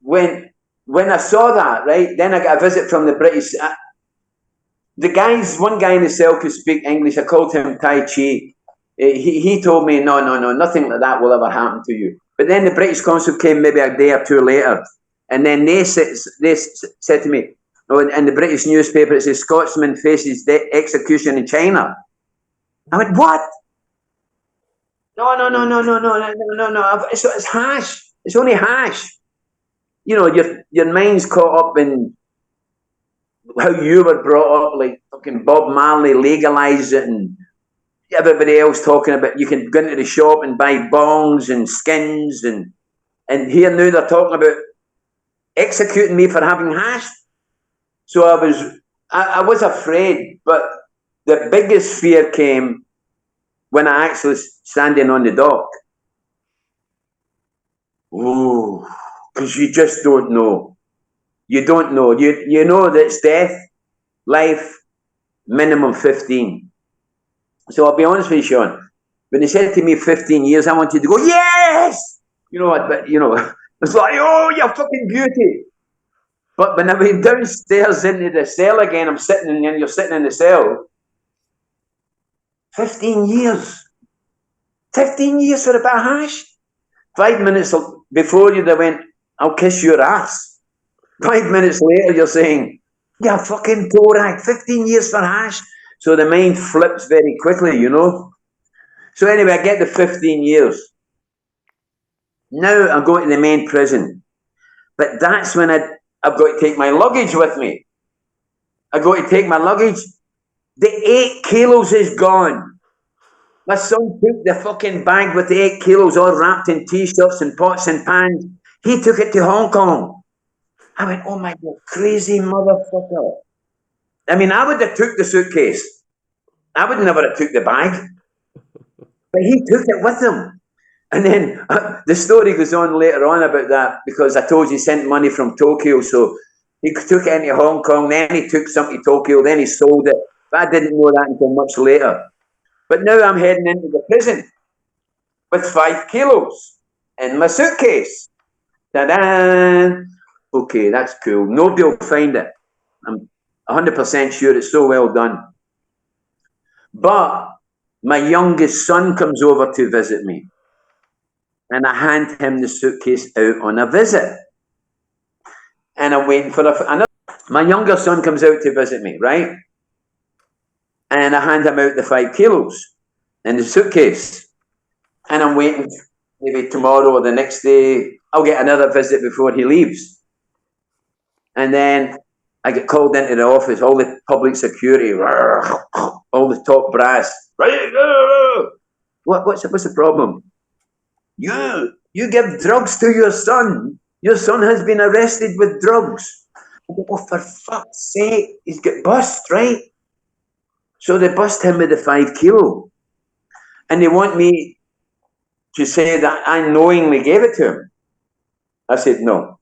when I saw that, right, then I got a visit from the British. One guy in the cell could speak English. I called him Tai Chi. He told me, no, nothing like that will ever happen to you. But then the British consul came maybe a day or two later, and then they said to me, in the British newspaper, it says, Scotsman faces execution in China. I went, what? No. It's hash. It's only hash. You know, your mind's caught up in how you were brought up, like fucking Bob Marley legalized it, and everybody else talking about you can go into the shop and buy bongs and skins, and here now they're talking about executing me for having hash. So I was afraid, but the biggest fear came when I actually standing on the dock. Ooh, because you just don't know. You don't know. You know that it's death, life, minimum 15. So I'll be honest with you, Sean. When they said to me 15 years, I wanted to go, yes! You know what? But, you know, it's like, oh, you fucking beauty. But when I went downstairs into the cell again, I'm sitting in, and you're sitting in the cell. 15 years. 15 years for a bit of hash. 5 minutes before you, they went, I'll kiss your ass. 5 minutes later, you're saying, yeah, fucking Torak, 15 years for hash. So the mind flips very quickly, you know. So anyway, I get the 15 years. Now I'm going to the main prison. But that's when I've got to take my luggage with me. I got to take my luggage. The 8 kilos is gone. My son took the fucking bag with the 8 kilos all wrapped in t-shirts and pots and pans. He took it to Hong Kong. I went, oh my God, crazy motherfucker. I mean, I would have took the suitcase. I would never have took the bag. But he took it with him. And then the story goes on later on about that, because I told you he sent money from Tokyo. So he took it into Hong Kong, then he took something to Tokyo, then he sold it. But I didn't know that until much later. But now I'm heading into the prison with 5 kilos in my suitcase. Ta-da! Okay, that's cool. Nobody will find it. I'm 100% sure it's so well done. But my youngest son comes over to visit me. And I hand him the suitcase out on a visit. And I'm waiting for another. My younger son comes out to visit me, right? And I hand him out the 5 kilos in the suitcase. And I'm waiting, maybe tomorrow or the next day, I'll get another visit before he leaves. And then I get called into the office, all the public security, all the top brass. What's the problem? You give drugs to your son. Your son has been arrested with drugs. Oh, for fuck's sake, he's got bust, right? So they bust him with the 5 kilo. And they want me to say that I knowingly gave it to him. I said, no.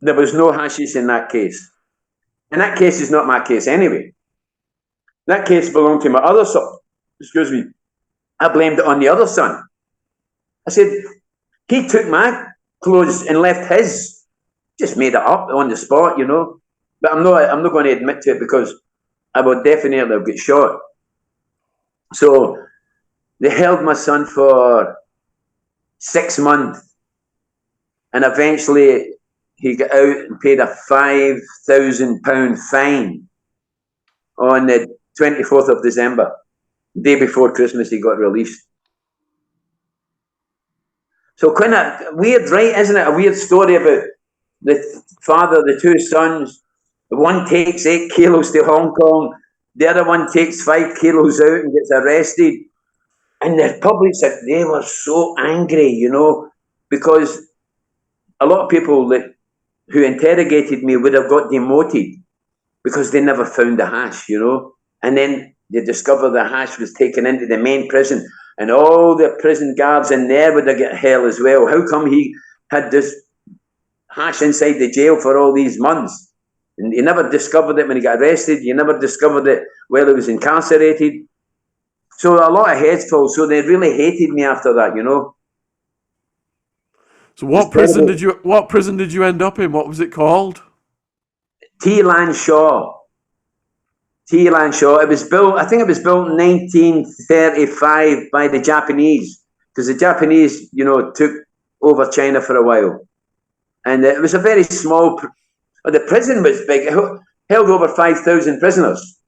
There was no hashish in that case. And that case is not my case anyway. That case belonged to my other son. Excuse me. I blamed it on the other son. I said, he took my clothes and left his. Just made it up on the spot, you know. But I'm not going to admit to it, because I would definitely have got shot. So they held my son for 6 months. And eventually he got out and paid a £5,000 fine on the 24th of December. The day before Christmas, he got released. So kind of weird, right? Isn't it a weird story about the father, the 2 sons? The one takes 8 kilos to Hong Kong. The other one takes 5 kilos out and gets arrested. And the public said they were so angry, you know, because a lot of people who interrogated me would have got demoted because they never found the hash, you know. And then they discovered the hash was taken into the main prison, and all the prison guards in there would have got hell as well. How come he had this hash inside the jail for all these months? And he never discovered it when he got arrested. You never discovered it while he was incarcerated. So a lot of heads full. So they really hated me after that, you know. So what prison did you end up in? What was it called? Teelan Shaw. It was built, I think it was built in 1935 by the Japanese, because the Japanese, you know, took over China for a while. And it was a very small, the prison was big. It held over 5,000 prisoners.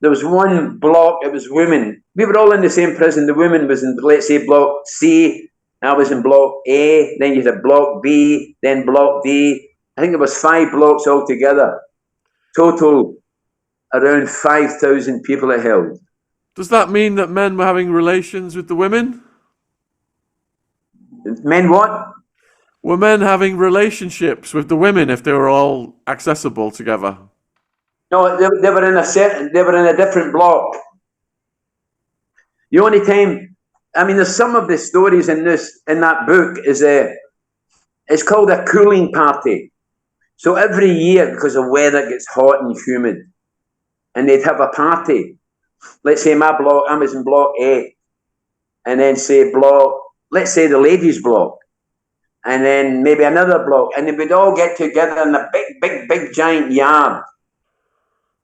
There was one block, it was women. We were all in the same prison. The women was in, let's say, block C. I was in block A. Then you had block B, then block D. I think there was 5 blocks altogether. Total around 5,000 people it held. Does that mean that men were having relations with the women? Men what? Were men having relationships with the women if they were all accessible together? No, they were in a different block. The only time, I mean, there's some of the stories in that book is It's called a cooling party. So every year, because the weather gets hot and humid, and they'd have a party. Let's say my block, I was in block A, and then say let's say the ladies' block, and then maybe another block, and then we'd all get together in a big giant yard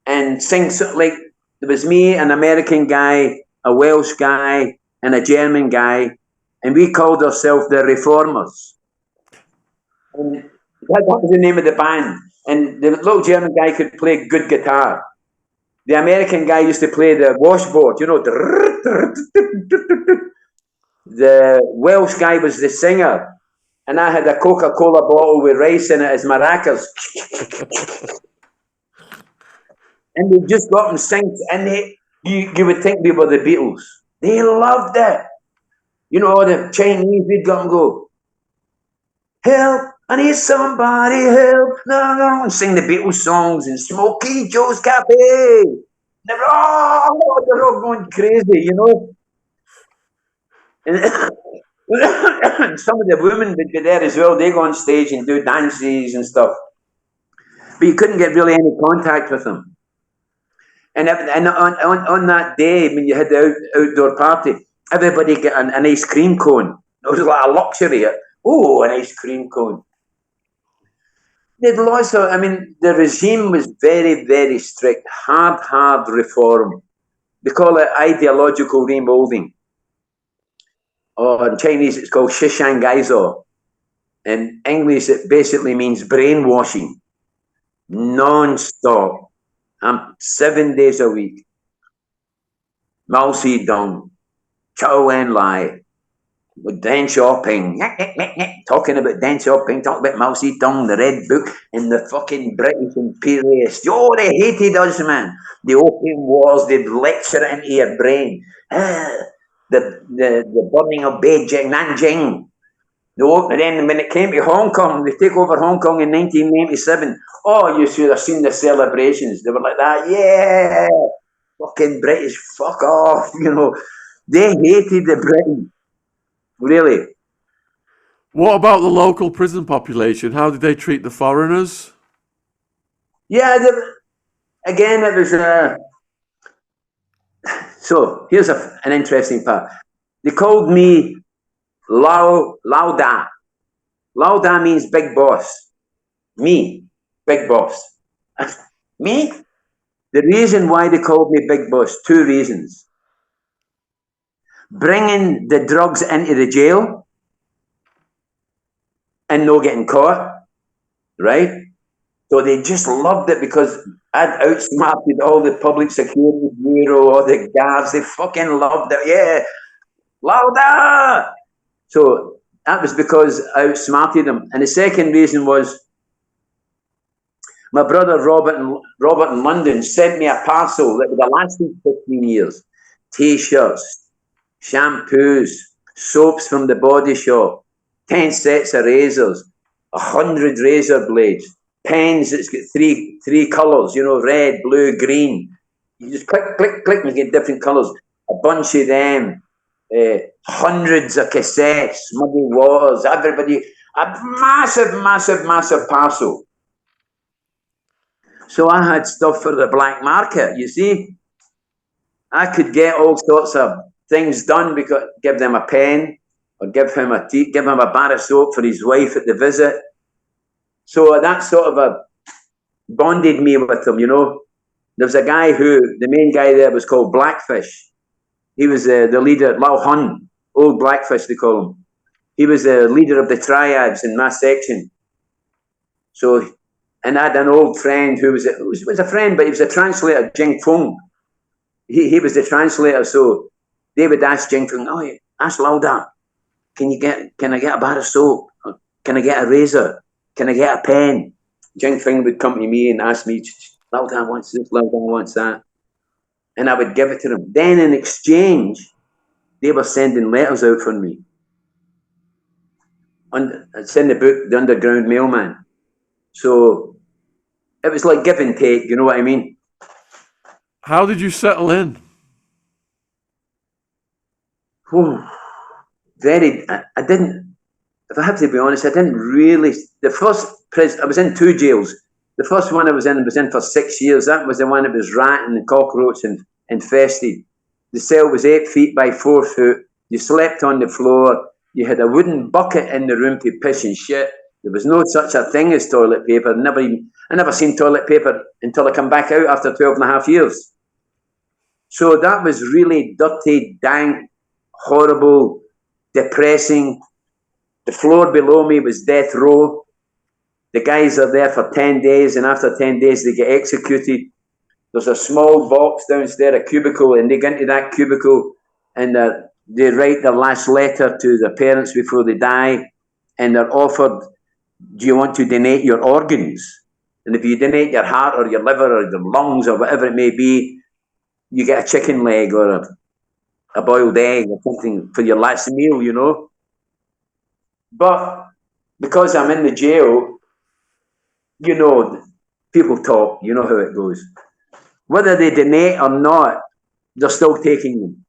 and sing. Like, there was me, an American guy, a Welsh guy, and a German guy, and we called ourselves the Reformers. And that was the name of the band. And the little German guy could play good guitar. The American guy used to play the washboard, you know. The Welsh guy was the singer, and I had a Coca-Cola bottle with rice in it as maracas. And they just got them sing, and you would think we were the Beatles. They loved it. You know, the Chinese, we'd go and go, help, I need somebody, help, no, and sing the Beatles songs and Smokey Joe's Cafe. They're all going crazy, you know. And some of the women would be there as well. They go on stage and do dances and stuff. But you couldn't get really any contact with them. And on that day, when you had the outdoor party, everybody get an ice cream cone. It was like a luxury. Oh, an ice cream cone. They had lots of, the regime was very, very strict, hard reform. They call it ideological remolding. Or in Chinese, it's called Shishangaizo. In English, it basically means brainwashing. Non-stop. 7 days a week. Mao Zedong, Chow En Lai, Deng Xiaoping, talking about Deng Xiaoping, talking about Mao Zedong, the Red Book, and the fucking British imperialists. Oh, they hated us, man. The Opium Wars, they'd lecture it into your brain. The burning of Beijing, Nanjing. And then when it came to Hong Kong, they take over Hong Kong in 1997. Oh, you should have seen the celebrations. They were like that, yeah, fucking British, fuck off, you know. They hated the Britain, really. What about the local prison population? How did they treat the foreigners? Yeah, again, it was... So, here's an interesting part. They called me Lao Da. Lao Da means big boss. Me, big boss. Me? The reason why they called me big boss, 2 reasons. Bringing the drugs into the jail and no getting caught, right? So they just loved it because I'd outsmarted all the public security bureau, all the guards. They fucking loved it. Yeah, Lauda! So that was because I outsmarted them. And the second reason was my brother Robert in London sent me a parcel that would have lasted 15 years. T-shirts, shampoos, soaps from the Body Shop, 10 sets of razors, 100 razor blades, pens that's got three colours, you know, red, blue, green. You just click, and you get different colours. A bunch of them, hundreds of cassettes, Muddy Waters, everybody, a massive parcel. So I had stuff for the black market, you see. I could get all sorts of things done because give them a pen or give him a bar of soap for his wife at the visit. So that sort of bonded me with him, you know. There was a guy the main guy there was called Blackfish. He was the leader, Lao Hun, old Blackfish they call him. He was the leader of the triads in my section. So, and I had an old friend who was a friend, but he was a translator, Jing Feng. He was the translator, so they would ask Jing Feng, oh, ask Lao Da, can I get a bar of soap? Or can I get a razor? Can I get a pen? Jing Feng would come to me and ask me, Lao Da wants this, Lao Da wants that. And I would give it to them. Then in exchange, they were sending letters out for me. It's in the book, The Underground Mailman. So it was like give and take, you know what I mean? How did you settle in? I didn't. if I have to be honest, I didn't really. The first prison, I was in 2 jails. The first one I was in for 6 years. That was the one that was rat and cockroach and infested. The cell was 8 feet by 4 foot. You slept on the floor. You had a wooden bucket in the room to piss and shit. There was no such a thing as toilet paper. I never seen toilet paper until I come back out after 12 and a half years. So that was really dirty, dank, horrible, depressing. The floor below me was death row. The guys are there for 10 days, and after 10 days they get executed. There's a small box downstairs, a cubicle, and they get into that cubicle and they write their last letter to their parents before they die, and they're offered, do you want to donate your organs? And if you donate your heart or your liver or your lungs or whatever it may be, you get a chicken leg or a boiled egg or something for your last meal, you know. But because I'm in the jail, you know, people talk, you know how it goes. Whether they donate or not, they're still taking them.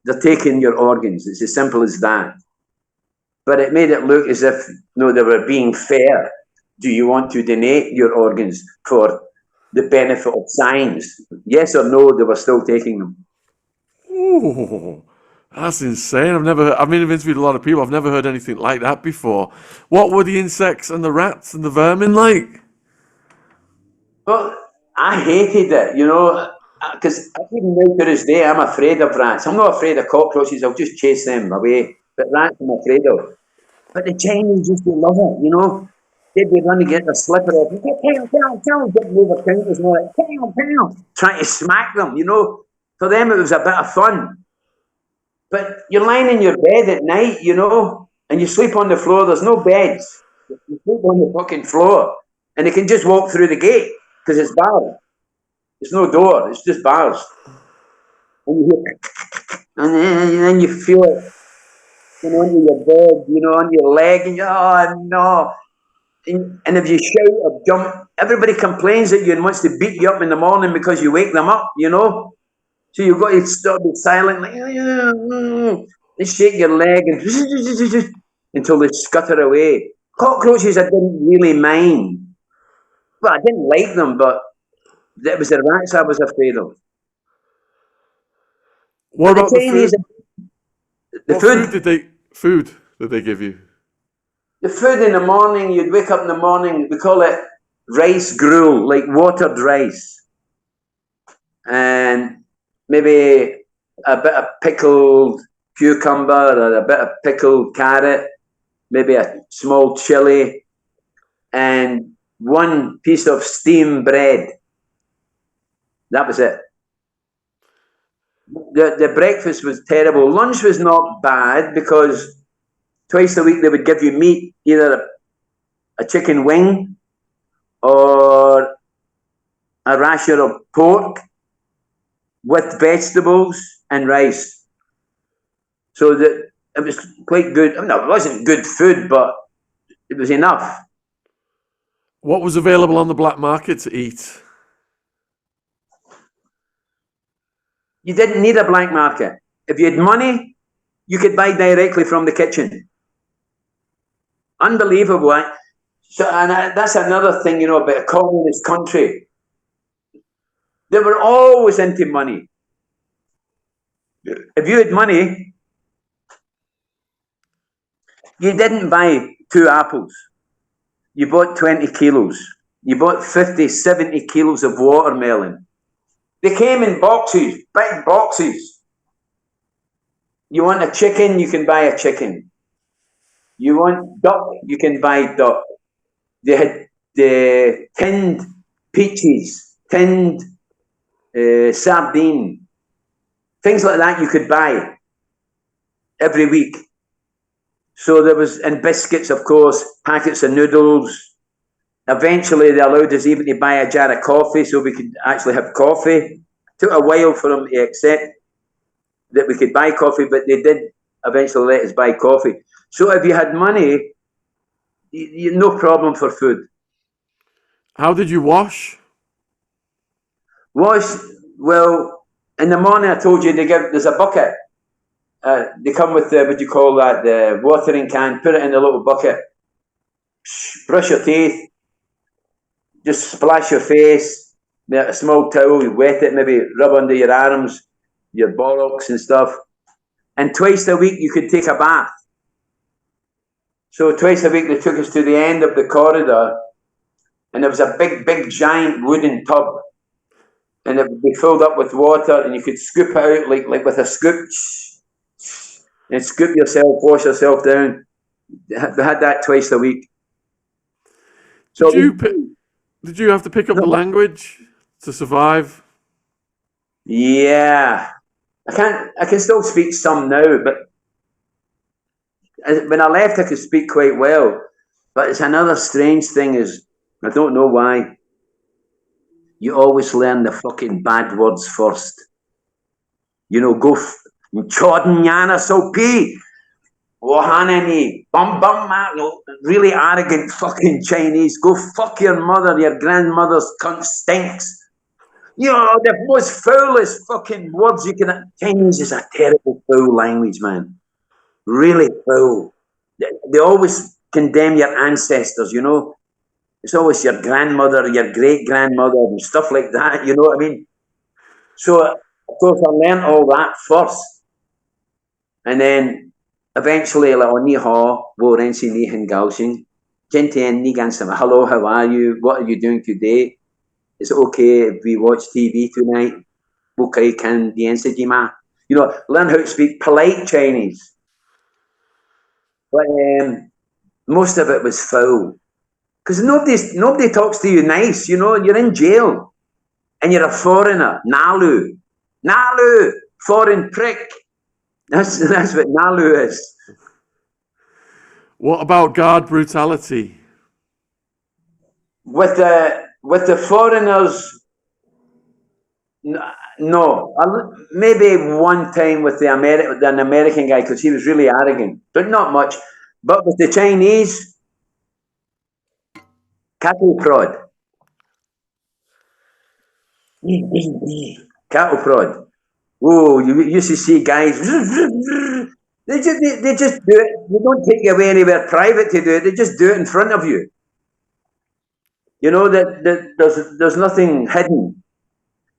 They're taking your organs. It's as simple as that. But it made it look as if, no, they were being fair. Do you want to donate your organs for the benefit of science? Yes or no, they were still taking them. Ooh, that's insane. I've interviewed a lot of people. I've never heard anything like that before. What were the insects and the rats and the vermin like? Well, I hated it, you know, because even now to this day, I'm afraid of rats. I'm not afraid of cockroaches. I'll just chase them away. But rats, I'm afraid of. But the Chinese used to love it, you know. They'd be running to get their slipper off. Getting over counters and all that. Trying to smack them, you know. For them, it was a bit of fun. But you're lying in your bed at night, you know, and you sleep on the floor. There's no beds. You sleep on the fucking floor. And they can just walk through the gate because it's barred. There's no door. It's just bars. And you hear, and then you feel it, you know, under your bed, you know, on your leg, and you're, oh no. And if you shout or jump, everybody complains at you and wants to beat you up in the morning because you wake them up, you know. So you've got to stop it silently, and shake your leg and until they scutter away. Cockroaches I didn't really mind. Well, I didn't like them, but it was the rats I was afraid of. What But about the Chinese, the food did they give you? The food in the morning, you'd wake up in the morning, we call it rice gruel, like watered rice. And maybe a bit of pickled cucumber or a bit of pickled carrot, maybe a small chili, and one piece of steamed bread. That was it. The breakfast was terrible. Lunch was not bad because twice a week they would give you meat, either a chicken wing or a rasher of pork with vegetables and rice. So that it was quite good. I mean, it wasn't good food, but it was enough. What was available on the black market to eat? You didn't need a black market. If you had money, you could buy directly from the kitchen. Unbelievable. Eh? So, and that's another thing, you know, about a communist country. They were always into money. If you had money, you didn't buy 2 apples. You bought 20 kilos. You bought 50, 70 kilos of watermelon. They came in boxes, big boxes. You want a chicken, you can buy a chicken. You want duck, you can buy duck. They had the tinned peaches, tinned sardine, things like that you could buy every week. So there was, and biscuits, of course, packets of noodles. Eventually, they allowed us even to buy a jar of coffee so we could actually have coffee. It took a while for them to accept that we could buy coffee, but they did eventually let us buy coffee. So if you had money, you no problem for food. How did you wash? Well, in the morning I told you there's a bucket. they come with the, what do you call that, the watering can, put it in a little bucket, brush your teeth, just splash your face, with a small towel, you wet it, maybe rub under your arms, your bollocks and stuff. And twice a week you could take a bath. So twice a week they took us to the end of the corridor, and there was a big giant wooden tub, and it would be filled up with water, and you could scoop it out like with a scoop, and scoop yourself, wash yourself down. They had that twice a week. So did you have to pick up the language to survive? Yeah, I can still speak some now, but when I left, I could speak quite well. But it's another strange thing is, I don't know why, you always learn the fucking bad words first. You know, go chodden yana sopi, wahanani, bum really arrogant fucking Chinese. Go fuck your mother, your grandmother's cunt stinks. You know, the most foulest fucking words you can. Chinese is a terrible foul language, man. Really foul. They always condemn your ancestors, you know. It's always your grandmother, your great-grandmother, and stuff like that, you know what I mean? So, of course, I learned all that first. And then, eventually, like, ni hao, wo ren si ni hen gao xing. Gentian ni gan sama, hello, how are you? What are you doing today? Is it okay if we watch TV tonight? Okay, can the answer ma? You know, learn how to speak polite Chinese. But most of it was foul. Because nobody talks to you nice, you know, you're in jail. And you're a foreigner. Nalu. Nalu! Foreign prick. That's what Nalu is. What about guard brutality? With the foreigners, no. Maybe one time with an American guy, because he was really arrogant, but not much. But with the Chinese, cattle prod. Cattle prod. Oh, you used to see guys. They just do it. They don't take you away anywhere private to do it. They just do it in front of you. You know that there's nothing hidden.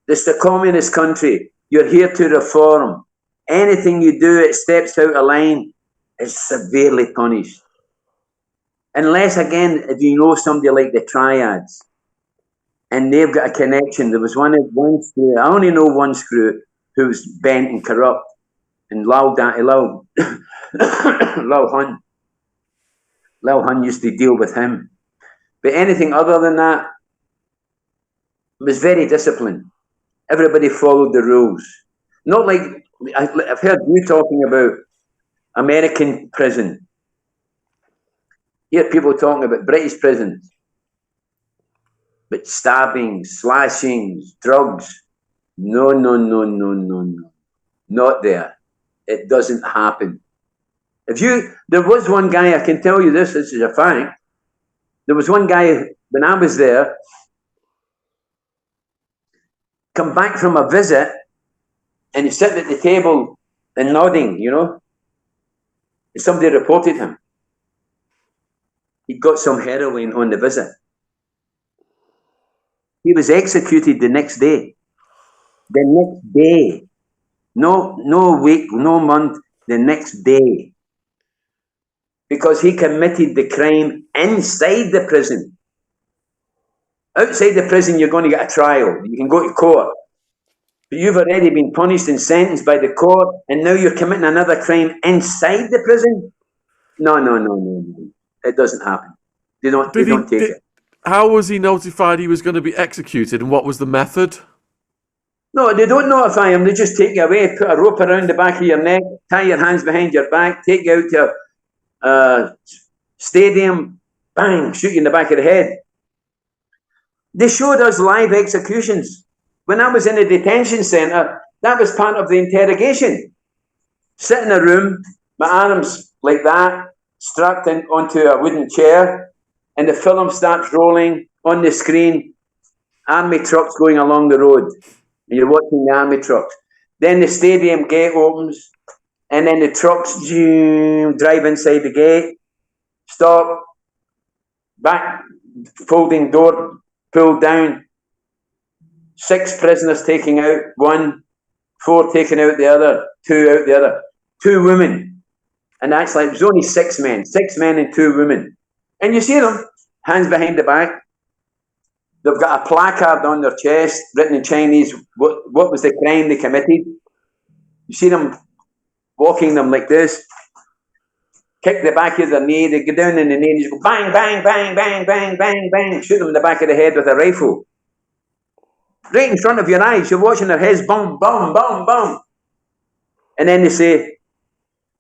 It's the communist country. You're here to reform. Anything you do, it steps out of line, is severely punished. Unless, again, if you know somebody like the Triads, and they've got a connection. There was one screw. I only know one screw who was bent and corrupt, and Lao Hun used to deal with him. But anything other than that, it was very disciplined. Everybody followed the rules. Not like, I've heard you talking about American prison. Hear people talking about British prisons. But stabbings, slashings, drugs, no. Not there. It doesn't happen. There was one guy, I can tell you this is a fact. There was one guy, when I was there, come back from a visit, and he's sitting at the table and nodding, you know. And somebody reported him. He'd got some heroin on the visit. He was executed the next day. The next day. No week, no month, the next day. Because he committed the crime inside the prison. Outside the prison, you're going to get a trial. You can go to court. But you've already been punished and sentenced by the court, and now you're committing another crime inside the prison? No. It doesn't happen. They don't take it. How was he notified he was going to be executed, and what was the method? No, they don't notify him. They just take you away, put a rope around the back of your neck, tie your hands behind your back, take you out to a stadium, bang, shoot you in the back of the head. They showed us live executions. When I was in a detention centre, that was part of the interrogation. Sit in a room, my arms like that, strapped onto a wooden chair, and the film starts rolling on the screen, army trucks going along the road, and you're watching the army trucks. Then the stadium gate opens, and then the trucks drive inside the gate, stop, back, folding door pulled down, 6 prisoners taking out one, 4 taking out the other, 2 out the other, 2 women. And that's like, there's only 6 men and 2 women. And you see them, hands behind the back. They've got a placard on their chest, written in Chinese, what was the crime they committed. You see them walking them like this, kick the back of their knee, they go down in the knee and just go bang, bang, bang, bang, bang, bang, bang, shoot them in the back of the head with a rifle. Right in front of your eyes, you're watching their heads, boom, boom, boom, boom. And then they say,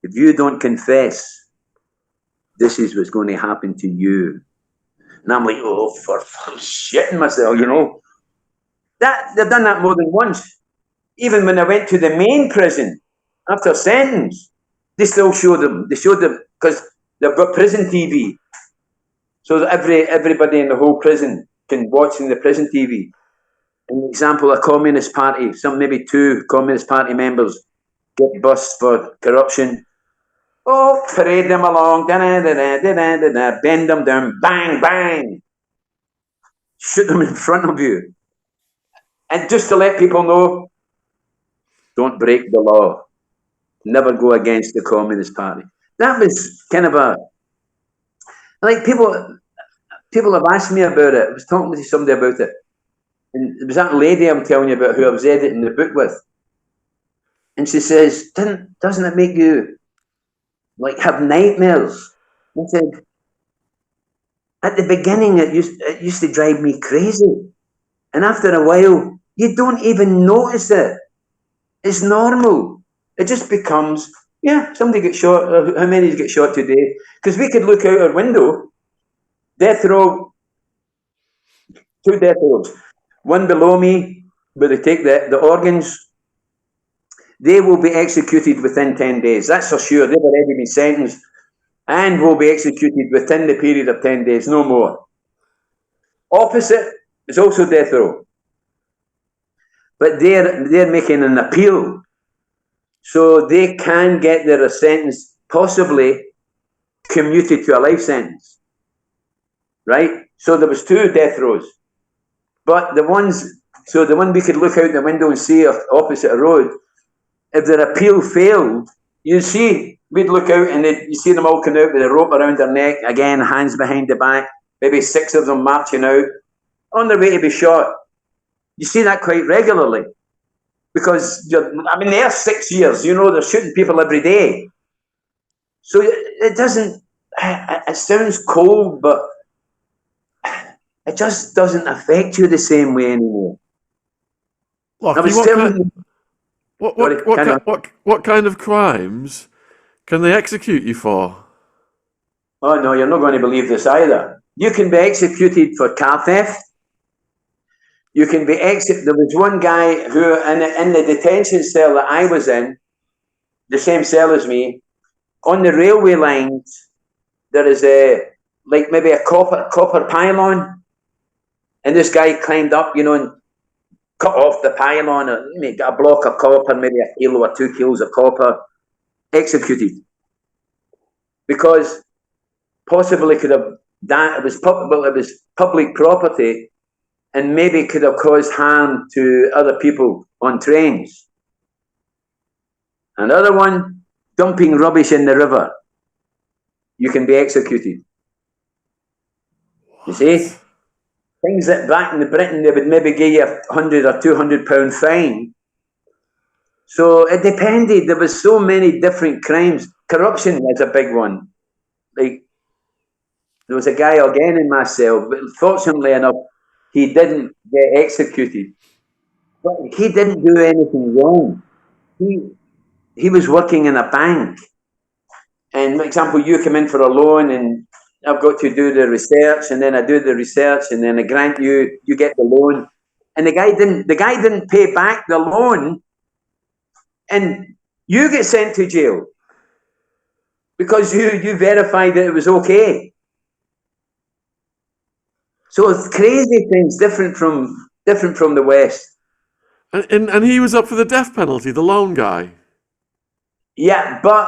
if you don't confess, this is what's going to happen to you. And I'm like, oh, for shitting myself, you know. They've done that more than once. Even when I went to the main prison, after sentence, they still showed them. They showed them, because they've got prison TV. So that everybody in the whole prison can watch in the prison TV. An example, a Communist Party, maybe 2 Communist Party members get busted for corruption. Oh, parade them along, bend them down, bang, bang. Shoot them in front of you. And just to let people know, don't break the law. Never go against the Communist Party. That was kind of like people have asked me about it. I was talking to somebody about it. And there was that lady I'm telling you about who I was editing the book with. And she says, doesn't it make you like have nightmares? I said, at the beginning it used to drive me crazy. And after a while, you don't even notice it. It's normal. It just becomes, somebody gets shot. How many get shot today? Because we could look out our window, death row, 2 death rows. One below me, where they take the organs, they will be executed within 10 days. That's for sure. They've already been sentenced and will be executed within the period of 10 days, no more. Opposite is also death row. But they're making an appeal. So they can get their sentence possibly commuted to a life sentence. Right? So there was 2 death rows. But the one we could look out the window and see opposite a road, if their appeal failed, we'd look out and you see them all coming out with a rope around their neck, again, hands behind the back, maybe 6 of them marching out, on their way to be shot. You see that quite regularly. Because, they're 6 years, they're shooting people every day. So it sounds cold, but it just doesn't affect you the same way anymore. Lockie, what kind of crimes can they execute you for? Oh no, you're not going to believe this either. You can be executed for car theft. You can be executed. There was one guy who, in the detention cell that I was in, the same cell as me, on the railway lines, there is maybe a copper pylon. And this guy climbed up, and cut off the pylon, and got a block of copper, maybe 1 kilo or 2 kilos of copper, executed. Because possibly could have done, it was public property, and maybe could have caused harm to other people on trains. Another one, dumping rubbish in the river. You can be executed. You see? Things that back in Britain, they would maybe give you £100 or £200 fine. So it depended. There was so many different crimes. Corruption is a big one. Like, there was a guy again in my cell, but fortunately enough, he didn't get executed. But he didn't do anything wrong. He was working in a bank. And for example, you come in for a loan and I've got to do the research, and then I do the research, and then I grant you get the loan. And the guy didn't pay back the loan, and you get sent to jail because you verified that it was okay. So it's crazy things, different from the West. And he was up for the death penalty, the lone guy. Yeah, but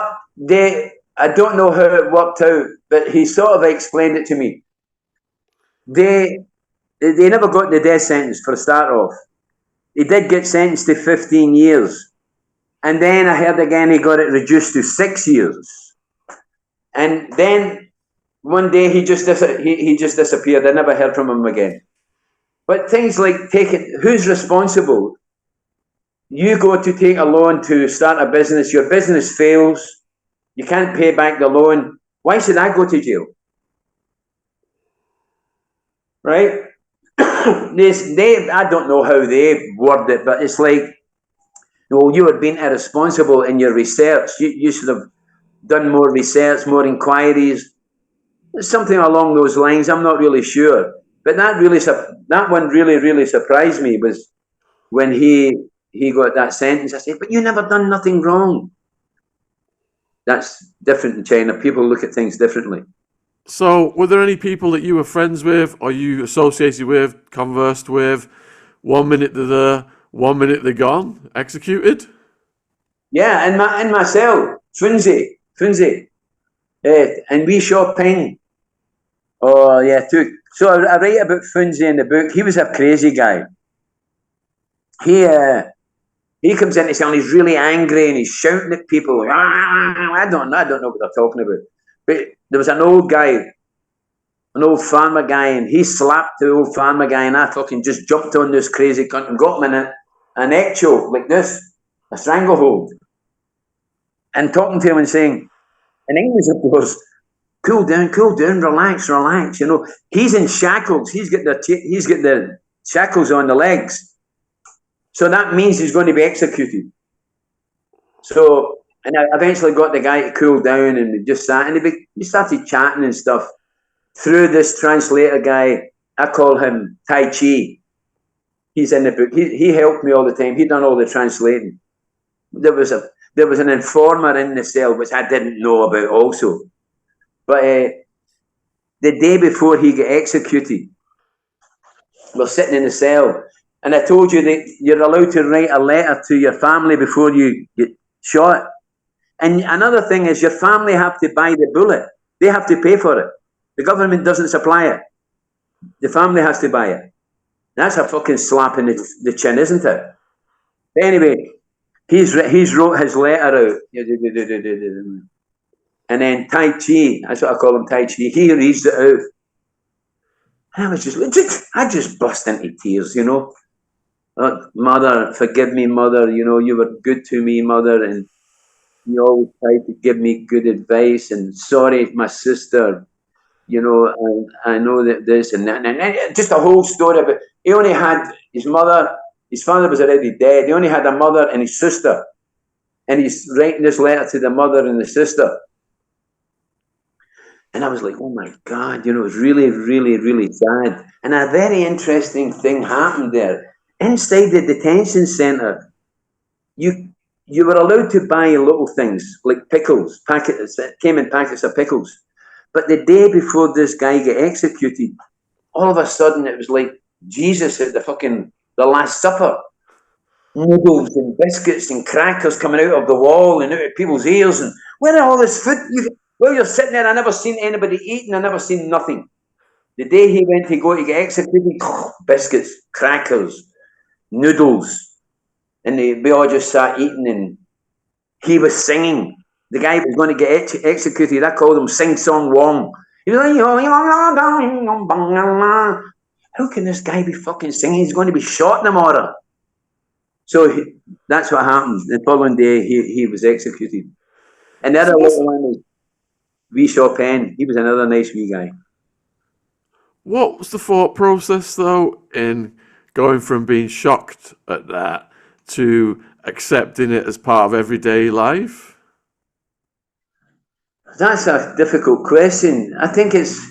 I don't know how it worked out, but he sort of explained it to me. They never got the death sentence for a start off. He did get sentenced to 15 years. And then I heard again he got it reduced to 6 years. And then one day he just disappeared. I never heard from him again. But things like who's responsible? You go to take a loan to start a business, your business fails, you can't pay back the loan. Why should I go to jail? Right? I don't know how they word it, but it's like, well, you were being irresponsible in your research. You should have done more research, more inquiries, something along those lines. I'm not really sure, but that one really surprised me was when he got that sentence. I said, but you never done nothing wrong. That's different in China. People look at things differently. So, were there any people that you were friends with, or you associated with, conversed with? 1 minute they're there, 1 minute they're gone, executed. Yeah, in my cell, Funzi, and we shopping. Oh yeah, too. So I write about Funzi in the book. He was a crazy guy. He comes into cell and he's really angry and he's shouting at people. I don't know what they're talking about. But there was an old guy, an old farmer guy, and he slapped the old farmer guy, and I fucking just jumped on this crazy cunt and got him in an neck choke like this, a stranglehold, and talking to him and saying, in English of course, cool down, relax. You know, he's in shackles. He's got the shackles on the legs. So that means he's going to be executed. So, and I eventually got the guy to cool down, and we just sat, and we started chatting and stuff through this translator guy. I call him Tai Chi. He's in the book. He helped me all the time. He done all the translating. There was an informer in the cell which I didn't know about also. But the day before he got executed, we're sitting in the cell, and I told you that you're allowed to write a letter to your family before you get shot. And another thing is your family have to buy the bullet. They have to pay for it. The government doesn't supply it. The family has to buy it. That's a fucking slap in the chin, isn't it? But anyway, he's wrote his letter out. And then Tai Chi, that's what I call him, Tai Chi, he reads it out. And I just burst into tears, you know. Mother, forgive me, mother, you know, you were good to me, mother, and you always tried to give me good advice, and sorry, my sister, you know, I know that this and that, and just a whole story about, he only had his mother, his father was already dead, he only had a mother and his sister, and he's writing this letter to the mother and the sister. And I was like, oh my God, you know, it's really sad. And a very interesting thing happened there. Inside the detention centre, you were allowed to buy little things like pickles, packets that came in packets of pickles. But the day before this guy got executed, all of a sudden it was like Jesus at the Last Supper. Noodles and biscuits and crackers coming out of the wall and out of people's ears. And where are all this food? You're sitting there, I never seen anybody eating, I never seen nothing. The day he went to go to get executed, biscuits, crackers, noodles, and we all just sat eating, and he was singing. The guy was going to get executed, I called him Sing Song Wong. He was like, how can this guy be fucking singing? He's going to be shot tomorrow. So that's what happened. The following day, he was executed. And the other little one was Wee Chopin. He was another nice wee guy. What was the thought process, though, in going from being shocked at that to accepting it as part of everyday life? That's a difficult question. I think it's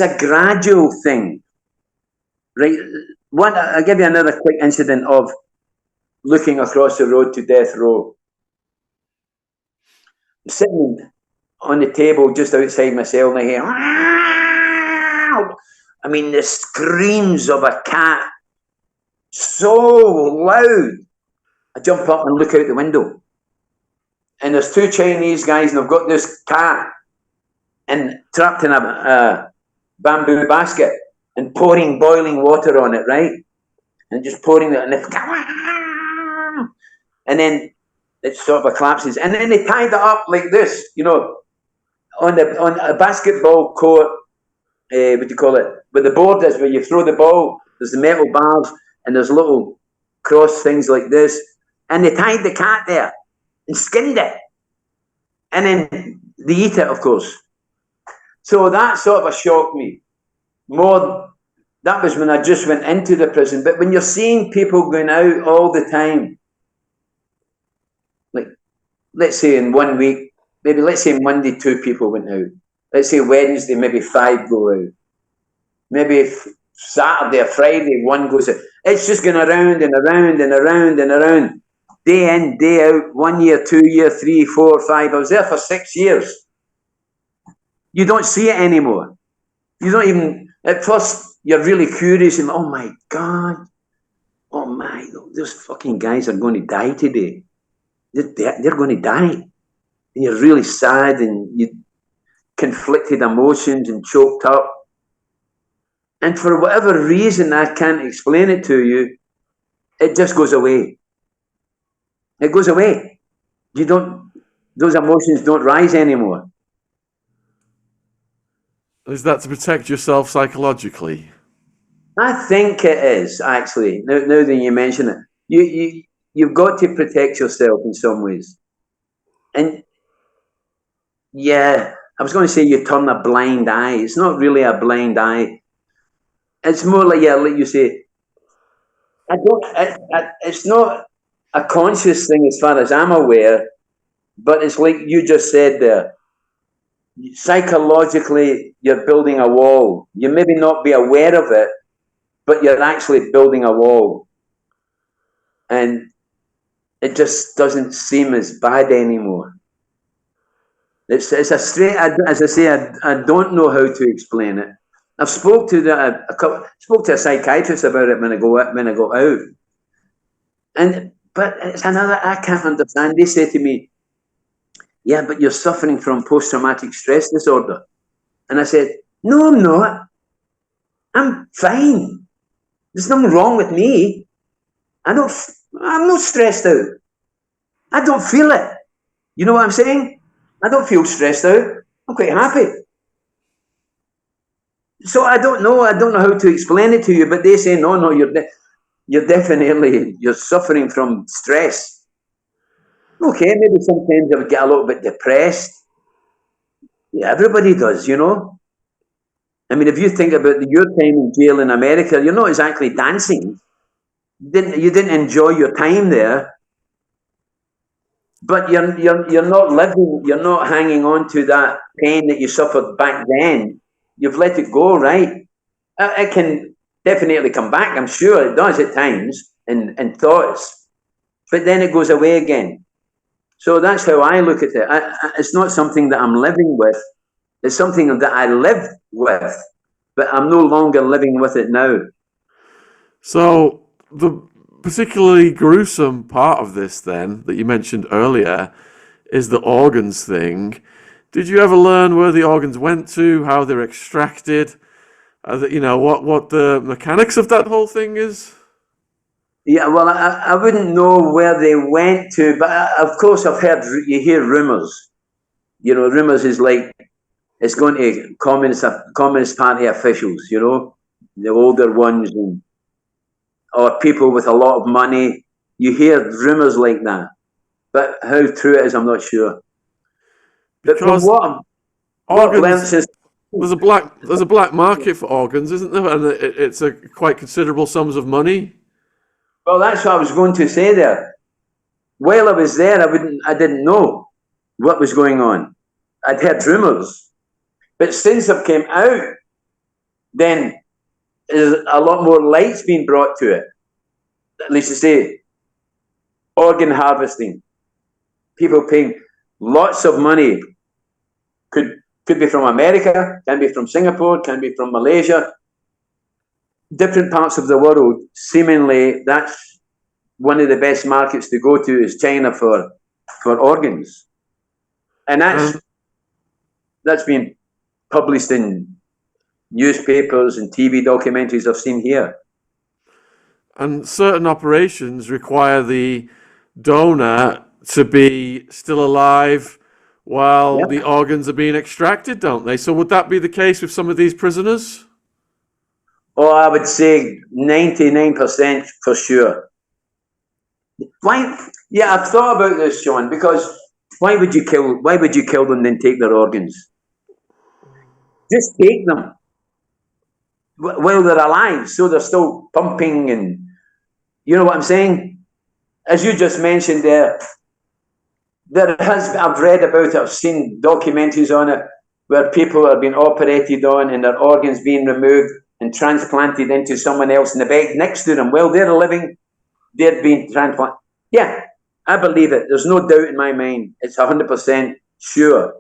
a gradual thing, right? I'll give you another quick incident of looking across the road to death row. I'm sitting on the table just outside my cell, and I hear, I mean, the screams of a cat, so loud. I jump up and look out the window. and there's two Chinese guys, and they've got this cat and trapped in a bamboo basket and pouring boiling water on it, right? And just pouring it, and then it sort of collapses. And then they tied it up like this, on a basketball court. What do you call it? But the board is where you throw the ball. There's the metal bars and there's little cross things like this. And they tied the cat there and skinned it. And then they eat it, of course. So that sort of shocked me more. That was when I just went into the prison. But when you're seeing people going out all the time, like, let's say in 1 week, maybe let's say Monday 2 people went out. Let's say Wednesday maybe 5 go out. Maybe if Saturday or Friday 1 goes out. It's just going around and around and around and around. Day in, day out, 1 year, 2 year, 3, 4, 5. I was there for 6 years. You don't see it anymore. You don't even, at first, you're really curious and, oh my God, oh my, those fucking guys are going to die today. They're going to die. And you're really sad and you conflicted emotions and choked up. And for whatever reason, I can't explain it to you, it just goes away. It goes away. Those emotions don't rise anymore. Is that to protect yourself psychologically? I think it is, actually. Now that you mention it, you've got to protect yourself in some ways. And yeah, I was going to say you turn a blind eye. It's not really a blind eye. It's more like, yeah, like you say, it's not a conscious thing as far as I'm aware, but it's like you just said there. Psychologically, you're building a wall. You maybe not be aware of it, but you're actually building a wall. And it just doesn't seem as bad anymore. It's a straight, as I say, I don't know how to explain it. I've spoke to a psychiatrist about it when I go out. But it's another, I can't understand. They say to me, yeah, but you're suffering from post-traumatic stress disorder. And I said, no, I'm not. I'm fine. There's nothing wrong with me. I'm not stressed out. I don't feel it. You know what I'm saying? I don't feel stressed out. I'm quite happy. So I don't know how to explain it to you, but they say, no, you're definitely suffering from stress. Okay, maybe sometimes I would get a little bit depressed. Yeah, everybody does, I mean, if you think about your time in jail in America, you're not exactly dancing. You didn't enjoy your time there, but you're not living. You're not hanging on to that pain that you suffered back then. You've let it go, right? It can definitely come back. I'm sure it does at times in thoughts, but then it goes away again. So that's how I look at it. It's not something that I'm living with. It's something that I lived with, but I'm no longer living with it now. So the particularly gruesome part of this then that you mentioned earlier is the organs thing. Did you ever learn where the organs went to, how they're extracted? What the mechanics of that whole thing is? Yeah, well, I wouldn't know where they went to, but of course you hear rumors. Rumors is like it's going to Communist Party officials, the older ones, or people with a lot of money. You hear rumors like that, but how true it is, I'm not sure. But because from organs, there's a black market for organs, isn't there? And it's a quite considerable sums of money. Well, that's what I was going to say there. While I was there, I didn't know what was going on. I'd heard rumors, but since I've came out, then there's a lot more light's been brought to it. At least to say, organ harvesting, people paying lots of money. Could be from America, can be from Singapore, can be from Malaysia. Different parts of the world, seemingly that's one of the best markets to go to is China for organs. And And that's been published in newspapers and TV documentaries I've seen here. and certain operations require the donor to be still alive while the Yeah. organs are being extracted, don't they? So would that be the case with some of these prisoners? Oh, I would say 99% for sure. Why? Yeah, I've thought about this, Sean, because why would you kill them and then take their organs? Just take them while they're alive, so they're still pumping, and you know what I'm saying? As you just mentioned I've read about it, I've seen documentaries on it where people are being operated on and their organs being removed and transplanted into someone else in the bed next to them. While they're living, they're being transplanted. Yeah, I believe it. There's no doubt in my mind. It's 100% sure.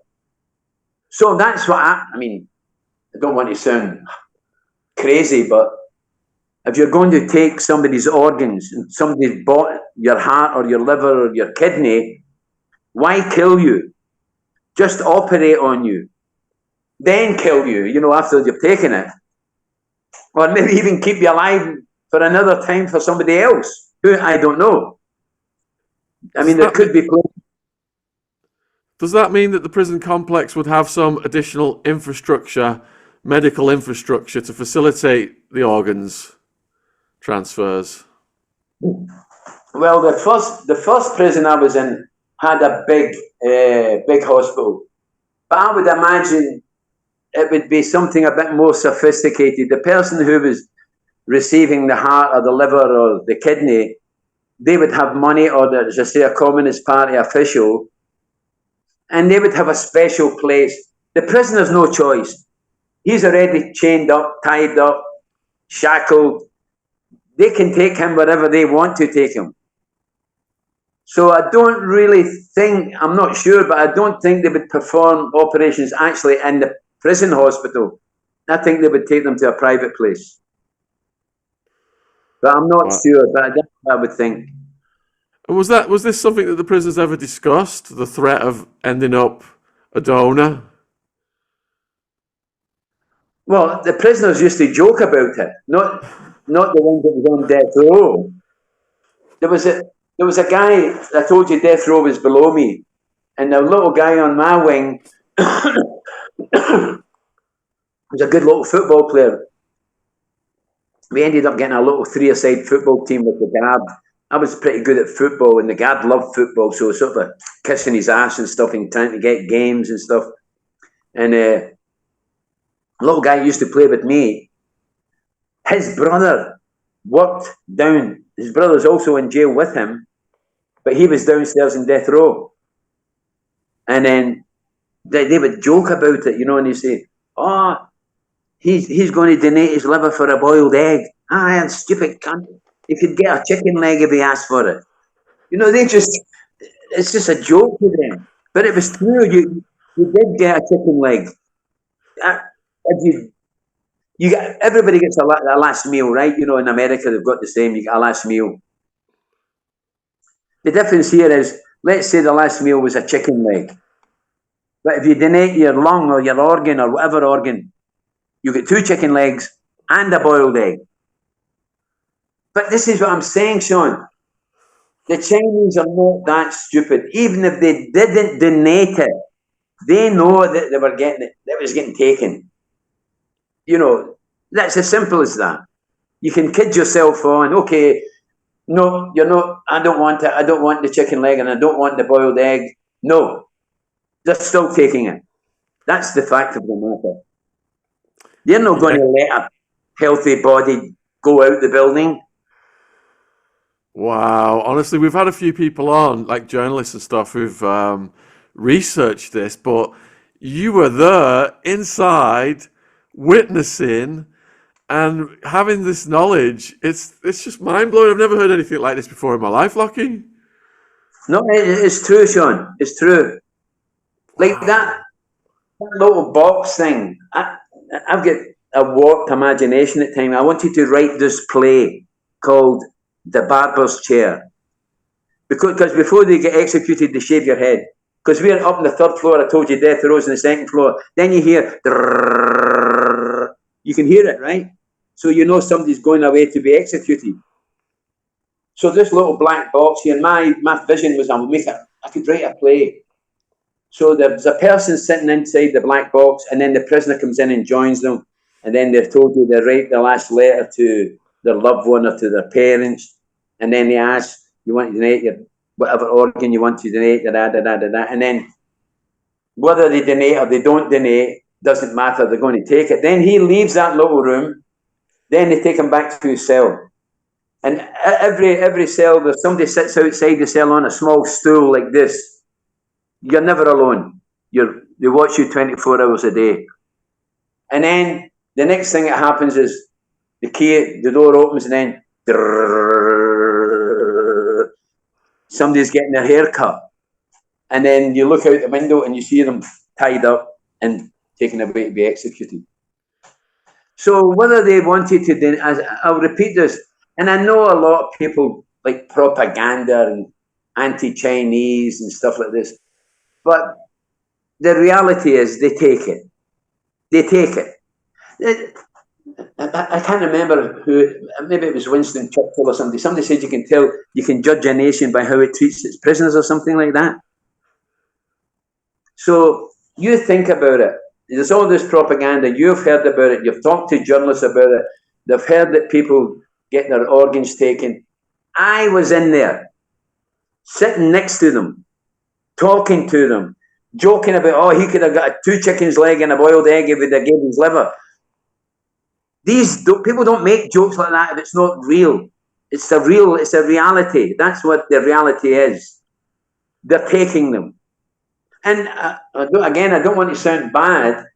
So that's what I mean, I don't want to sound crazy, but if you're going to take somebody's organs and somebody's bought your heart or your liver or your kidney, why kill you? Just operate on you, then kill you, after you've taken it. Or maybe even keep you alive for another time for somebody else, who I don't know. I mean, there could be... Does that mean that the prison complex would have some additional infrastructure, medical infrastructure, to facilitate the organs transfers? Well, the first prison I was in had a big hospital, but I would imagine it would be something a bit more sophisticated. The person who was receiving the heart or the liver or the kidney, they would have money, or as I say, a Communist Party official, and they would have a special place. The prisoner's no choice. He's already chained up, tied up, shackled. They can take him wherever they want to take him. So I don't really think, I'm not sure, but I don't think they would perform operations actually in the prison hospital. I think they would take them to a private place. But I'm not sure, but that's what I would think. And was this something that the prisoners ever discussed, the threat of ending up a donor? Well, the prisoners used to joke about it, not the ones that was on death row. There was a guy, I told you death row was below me, and the little guy on my wing was a good little football player. We ended up getting a little three-a-side football team with the Gab. I was pretty good at football, and the Gab loved football, so sort of kissing his ass and stuff and trying to get games and stuff. And a little guy used to play with me. His brother worked down. His brother's also in jail with him, but he was downstairs in death row. And then they would joke about it, and they say, "Oh, he's going to donate his liver for a boiled egg. Ah, stupid cunt. He could get a chicken leg if he asked for it." It's just a joke to them. But it was true. You did get a chicken leg. Everybody gets a last meal, right? In America they've got the same. You get a last meal. The difference here is, let's say the last meal was a chicken leg, but if you donate your lung or your organ or whatever organ, you get 2 chicken legs and a boiled egg. But this is what I'm saying, Sean. The Chinese are not that stupid. Even if they didn't donate it, they know that they were getting it. That was getting taken. That's as simple as that. You can kid yourself on, okay, no, you're not, I don't want it. I don't want the chicken leg and I don't want the boiled egg. No, they're still taking it. That's the fact of the matter. They're not going to let a healthy body go out the building. Wow. Honestly, we've had a few people on, like journalists and stuff, who've researched this, but you were there inside, witnessing and having this knowledge. It's just mind-blowing. I've never heard anything like this before in my life, Lockie. No, it's true, Sean. It's true. Like that little box thing. I've got a warped imagination at times. I wanted to write this play called The Barber's Chair. Because before they get executed, they shave your head. Because we're up on the third floor. I told you death rows on the second floor. Then you hear, you can hear it, right? So you know somebody's going away to be executed. So this little black box here, my vision was I could write a play. So there's a person sitting inside the black box, and then the prisoner comes in and joins them, and then they've told you they write the last letter to their loved one or to their parents, and then they ask, you want to donate your whatever organ you want to donate, and then whether they donate or they don't donate, doesn't matter, they're going to take it. Then he leaves that little room, then they take him back to his cell. And every cell, there's somebody sits outside the cell on a small stool like this. You're never alone. They watch you 24 hours a day. And then the next thing that happens is the door opens, and then somebody's getting their hair cut. And then you look out the window and you see them tied up and taken away to be executed. So whether they wanted to, I'll repeat this, and I know a lot of people like propaganda and anti-Chinese and stuff like this. But the reality is they take it. They take it. I can't remember who, maybe it was Winston Churchill or somebody. Somebody said you can judge a nation by how it treats its prisoners or something like that. So you think about it. There's all this propaganda. You've heard about it. You've talked to journalists about it. They've heard that people get their organs taken. I was in there, sitting next to them, talking to them, joking about, he could have got a 2 chickens leg and a boiled egg if they'd have given his liver. People don't make jokes like that if it's not real. It's a reality. That's what the reality is. They're taking them. And again, I don't want to sound bad,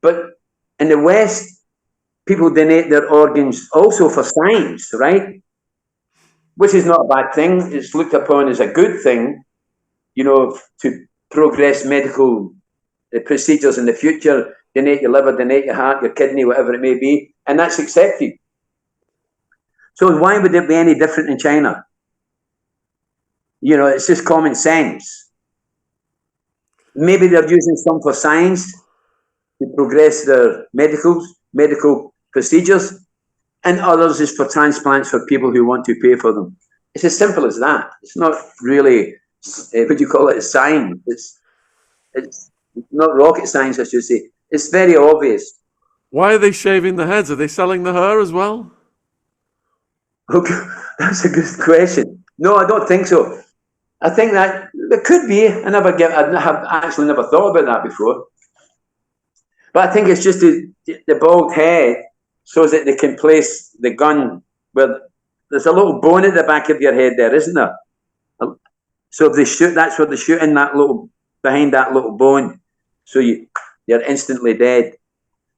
but in the West, people donate their organs also for science, right? Which is not a bad thing. It's looked upon as a good thing, to progress medical procedures in the future. Donate your liver, donate your heart, your kidney, whatever it may be, and that's accepted. So why would it be any different in China? It's just common sense. Maybe they're using some for science to progress their medical procedures, and others is for transplants for people who want to pay for them. It's as simple as that. It's not really, what do you call it, science. It's not rocket science, I should say. It's very obvious. Why are they shaving the heads? Are they selling the hair as well? Okay, that's a good question. No, I don't think so. I think that there could be. I have actually never thought about that before. But I think it's just the bald head so that they can place the gun where there's a little bone at the back of your head there, isn't there? So if they shoot, that's where they shoot in behind that little bone. So you're instantly dead.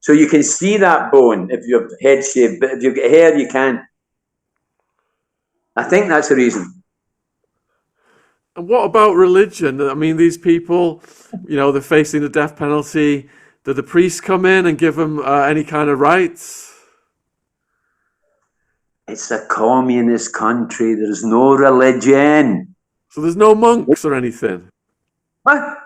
So you can see that bone if your head's shaved, but if you get hair, you can't. I think that's the reason. And what about religion? I mean, these people, they're facing the death penalty. Do the priests come in and give them any kind of rights? It's a communist country. There's no religion. So there's no monks or anything? What?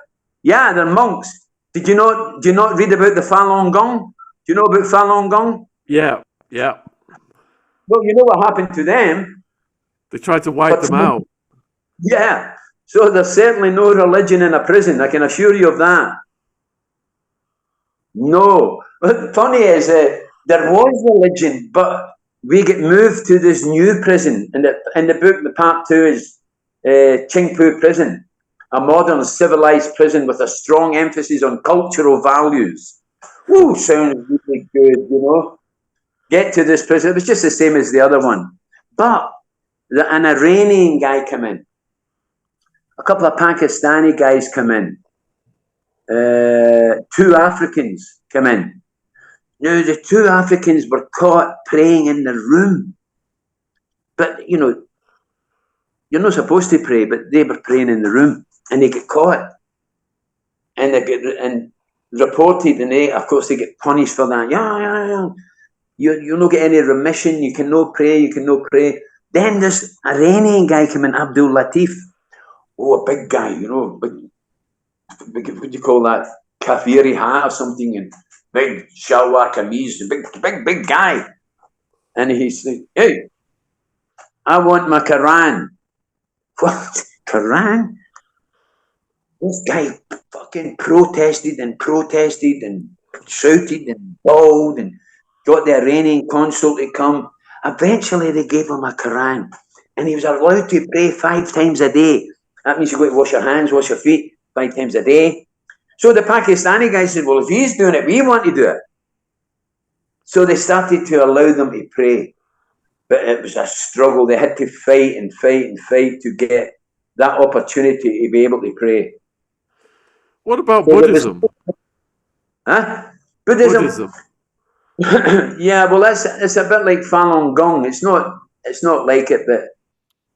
Yeah, they're monks. Do you not read about the Falun Gong? Do you know about Falun Gong? Yeah. Well, you know what happened to them? They tried to wipe them out. Yeah. So there's certainly no religion in a prison. I can assure you of that. No. But funny is there was religion, but we get moved to this new prison. In the book, the part 2 is Qingpu Prison, a modern civilized prison with a strong emphasis on cultural values. Woo, sounds really good, Get to this prison. It was just the same as the other one. But an Iranian guy came in. A couple of Pakistani guys come in. 2 Africans come in. Now, the 2 Africans were caught praying in the room. But, you're not supposed to pray, but they were praying in the room. And they get caught. And they get reported, and of course, they get punished for that. Yeah. You don't get any remission. You can no pray. Then this Iranian guy came in, Abdul Latif. Oh, a big guy, big what do you call that, kafiri hat or something, and big shalwar kameez, big guy. And he said, hey, I want my Quran. What? Quran? This guy fucking protested and shouted and bawled and got the Iranian consul to come. Eventually they gave him a Quran, and he was allowed to pray 5 times a day. That means you got to wash your hands, wash your feet 5 times a day. So the Pakistani guy said, well, if he's doing it, we want to do it. So they started to allow them to pray. But it was a struggle. They had to fight and fight and fight to get that opportunity to be able to pray. What about Buddhism? Buddhism. Yeah, well, it's a bit like Falun Gong. It's not like it, but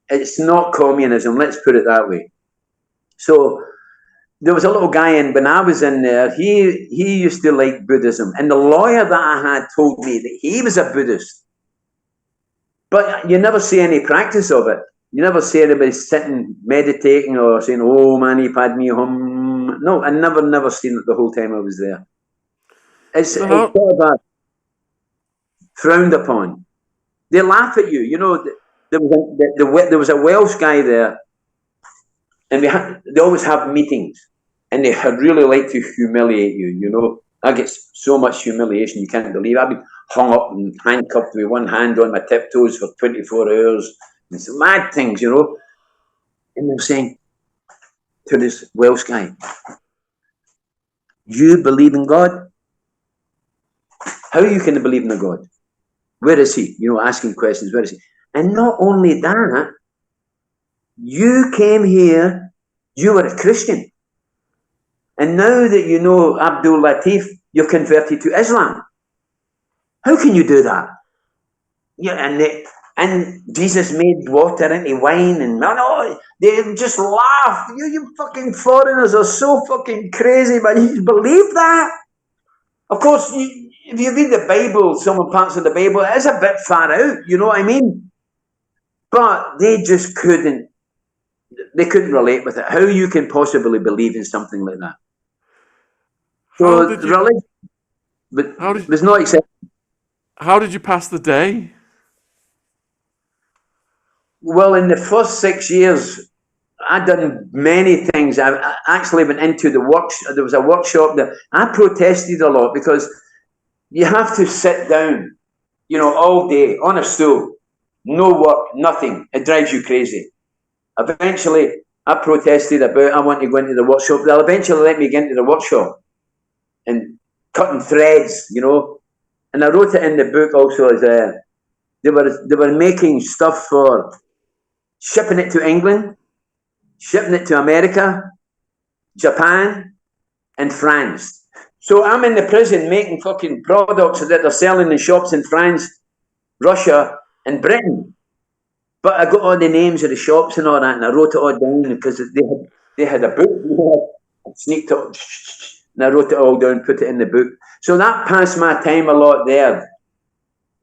it's not communism. Let's put it that way. So there was a little guy when I was in there. He used to like Buddhism, and the lawyer that I had told me that he was a Buddhist. But you never see any practice of it. You never see anybody sitting, meditating, or saying, oh, mani padme hum. No, I never seen it the whole time I was there. It's sort of frowned upon. They laugh at you. You know, there was a Welsh guy there, and they always have meetings, and they really like to humiliate you, you know. I get so much humiliation you can't believe. I've been hung up and handcuffed with one hand on my tiptoes for 24 hours. It's mad things, you know. And they're saying to this Welsh guy, you believe in God? How you can believe in a God? Where is he? You know, asking questions, where is he? And not only that, you came here, you were a Christian. And now that you know Abdul Latif, you're converted to Islam. How can you do that? Yeah, and Jesus made water into wine, and no, they just laugh. You fucking foreigners are so fucking crazy, but you believe that? Of course, if you read the Bible, some parts of the Bible, it is a bit far out, you know what I mean? But they just couldn't relate with it. How you can possibly believe in something like that? So religion was not accepted. How did you pass the day? Well, in the first 6 years, I'd done many things. I actually went into the workshop. There was a workshop that I protested a lot because you have to sit down, you know, all day on a stool, no work, nothing. It drives you crazy. Eventually, I protested about I want to go into the workshop. They'll eventually let me get into the workshop and cutting threads, you know. And I wrote it in the book also as they were making stuff for shipping it to England, shipping it to America, Japan, and France. So I'm in the prison making fucking products that they're selling in shops in France, Russia, and Britain. But I got all the names of the shops and all that, and I wrote it all down because they had a book. I sneaked up, and I wrote it all down, put it in the book. So that passed my time a lot there.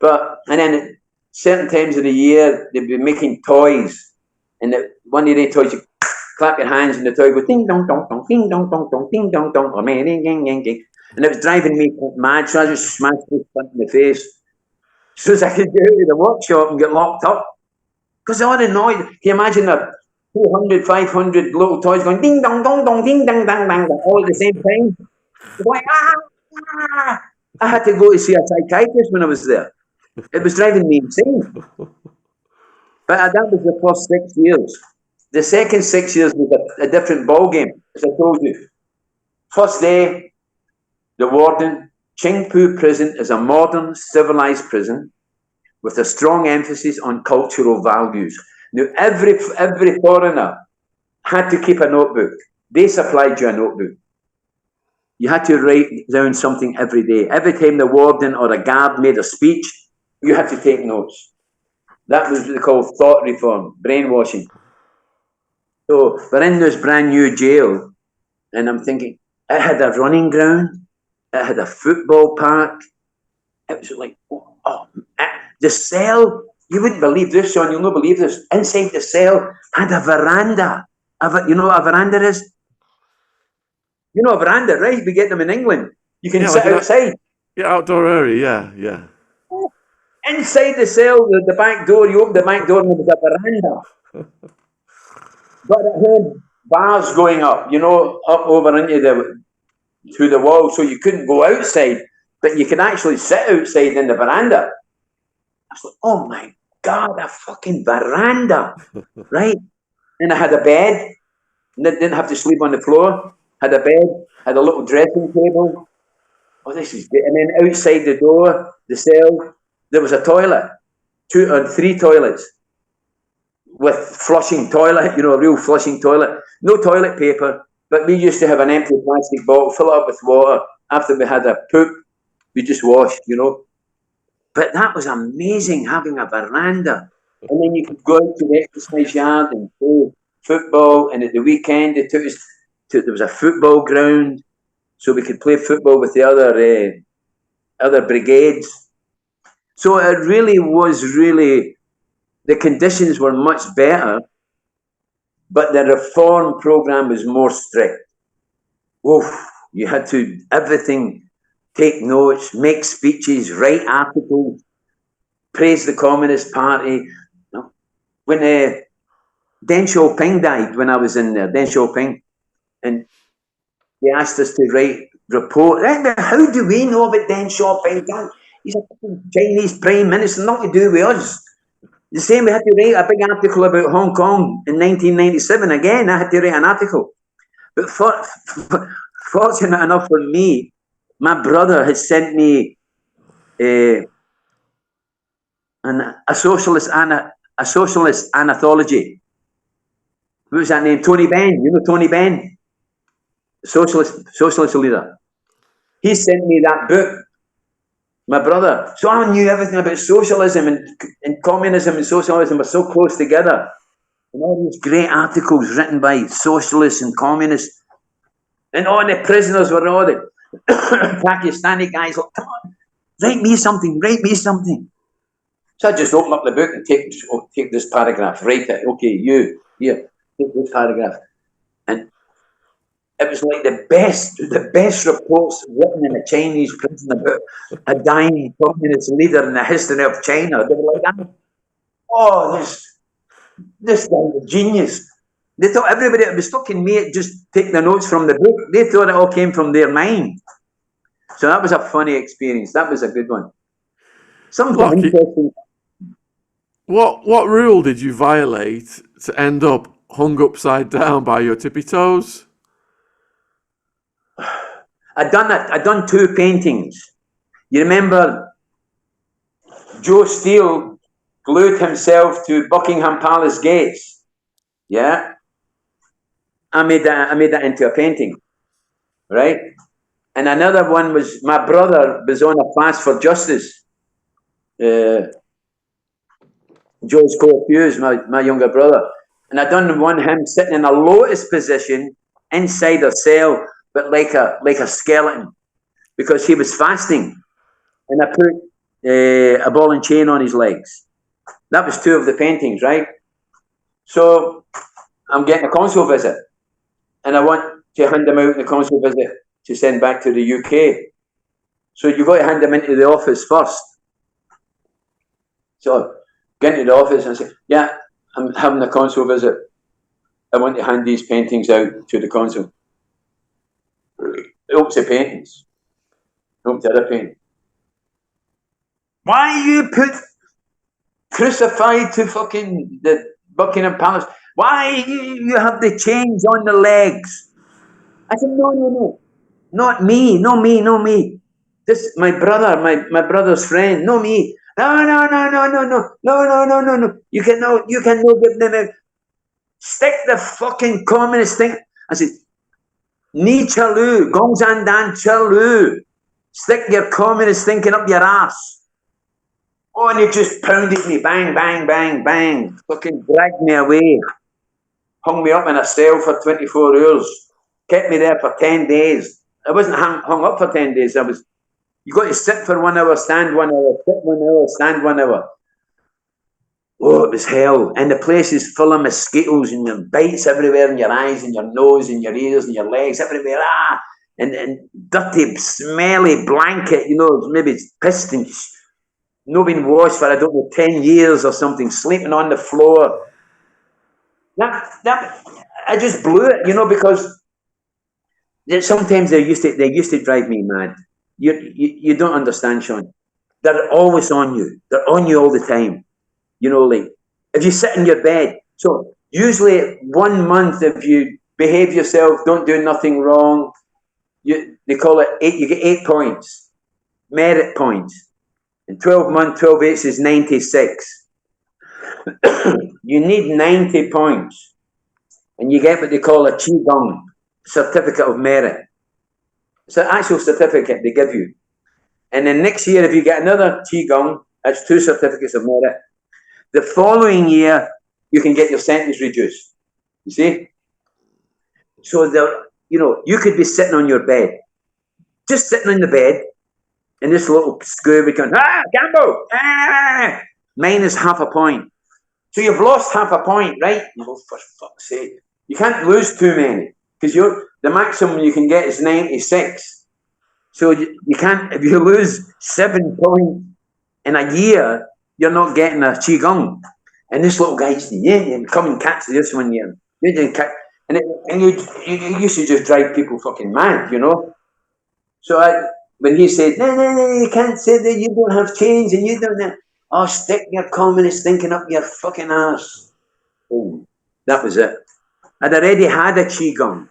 And then at certain times of the year, they'd be making toys, and one of the toys, you clap your hands, and the toy goes ding dong dong dong, ding dong dong dong, ding dong dong, or ding ding ding ding, and it was driving me mad. So I just smashed this in the face, so as I could go to the workshop and get locked up. Because all the noise, can you imagine the 200, 500 little toys going ding dong dong dong, ding dong dong dong, all at the same time? Like, I had to go to see a psychiatrist when I was there. It was driving me insane. But that was the first 6 years. The second 6 years was a different ball game, as I told you. First day, the warden, Chingpu Prison is a modern, civilized prison with a strong emphasis on cultural values. Now, every foreigner had to keep a notebook. They supplied you a notebook. You had to write down something every day. Every time the warden or a guard made a speech, you had to take notes. That was what they call thought reform, brainwashing. So we're in this brand new jail, and I'm thinking, it had a running ground, it had a football park. It was like, the cell, you wouldn't believe this, Sean, you'll not believe this. Inside the cell had a veranda. You know what a veranda is? You know a veranda, right? We get them in England. You can Yeah, sit outside. outdoor area. Yeah. Inside the cell, the back door, you open the back door and there was a veranda. But it had bars going up, up over through the wall, so you couldn't go outside, but you could actually sit outside in the veranda. I was like, oh my God, a fucking veranda, right? And I had a bed, and I didn't have to sleep on the floor. Had a bed, had a little dressing table. Oh, this is good. And then outside the door, the cell, there was a toilet, 2 or 3 toilets with flushing toilet, a real flushing toilet. No toilet paper, but we used to have an empty plastic bottle, fill it up with water. After we had a poop, we just washed, But that was amazing, having a veranda. And then you could go out to the exercise yard and play football. And at the weekend, they took us there was a football ground, so we could play football with the other brigades. So it really was the conditions were much better, but the reform program was more strict. Oof, you had to everything, take notes, make speeches, write articles, praise the Communist Party. When Deng Xiaoping died, when I was in there, Deng Xiaoping, and they asked us to write report. How do we know about Deng Xiaoping? He's a Chinese prime minister, nothing to do with us. The same, we had to write a big article about Hong Kong in 1997. Again, I had to write an article. But fortunate enough for me, my brother had sent me a socialist anthology. What was that name? Tony Benn. You know Tony Benn? Socialist leader. He sent me that book, my brother. So I knew everything about socialism and communism and socialism were so close together. And all these great articles written by socialists and communists. And all the prisoners were all the Pakistani guys. Like, come on, write me something. So I just open up the book and take this paragraph, write it. Okay, you, here, take this paragraph. And it was like the best reports written in a Chinese prison about a dying communist leader in the history of China. They were like, oh, this guy's a genius. They thought everybody that was stuck in me just take the notes from the book. They thought it all came from their mind. So that was a funny experience. That was a good one. Something Lockie, interesting. What rule did you violate to end up hung upside down by your tippy toes? I'd done 2 paintings. You remember Joe Steele glued himself to Buckingham Palace gates? Yeah. I made that into a painting, right? And another one was my brother was on a fast for justice. George Hughes, my younger brother, and I done him sitting in a lotus position inside a cell, but like a skeleton, because he was fasting, and I put a ball and chain on his legs. That was 2 of the paintings, right? So I'm getting a consul visit, and I want to hand them out in the consul visit to send back to the UK. So you've got to hand them into the office first. So get into the office and say, yeah, I'm having a consul visit. I want to hand these paintings out to the consul. Opens the paintings. Opens the other painting. Why you put crucified to fucking the Buckingham Palace? Why you have the chains on the legs? I said, no. Not me. This my brother, my brother's friend, no me. No. You cannot give them a stick the fucking communist thing. I said, Ni chalu, Gongzan Dan chalu. Stick your communist thinking up your ass. Oh, and he just pounded me, bang, bang. Fucking dragged me away. Hung me up in a cell for 24 hours. Kept me there for 10 days. I wasn't hung up for 10 days. You got to sit for 1 hour, stand 1 hour, sit 1 hour, stand 1 hour. Oh, it was hell. And the place is full of mosquitoes and your bites everywhere in your eyes and your nose and your ears and your legs, everywhere. And dirty, smelly blanket, maybe it's pissed and not been washed for, I don't know, 10 years or something, sleeping on the floor. That I just blew it, because sometimes they used to drive me mad. You don't understand, Sean. They're always on you. They're on you all the time. Like if you sit in your bed. So usually 1 month, if you behave yourself, don't do nothing wrong, they call it 8. You get 8 points, merit points. And 12 months, 12 eighths is 96. You need 90 points, and you get what they call a Qigong certificate of merit. It's an actual certificate they give you. And then next year, if you get another Qigong, that's 2 certificates of merit. The following year, you can get your sentence reduced. You see? So you could be sitting on your bed, just sitting on the bed, and this little screw becomes, Campbell, minus half a point. So you've lost half a point, right? Oh, for fuck's sake. You can't lose too many, because the maximum you can get is 96. So you can't, if you lose 7 points in a year, you're not getting a Qigong. And this little guy's, come and catch this one year. You didn't catch, and you used to just drive people fucking mad, So when he said, no, you can't say that, you don't have change, and you don't have, stick your communist thinking up your fucking arse. Oh, that was it. I'd already had a Qigong.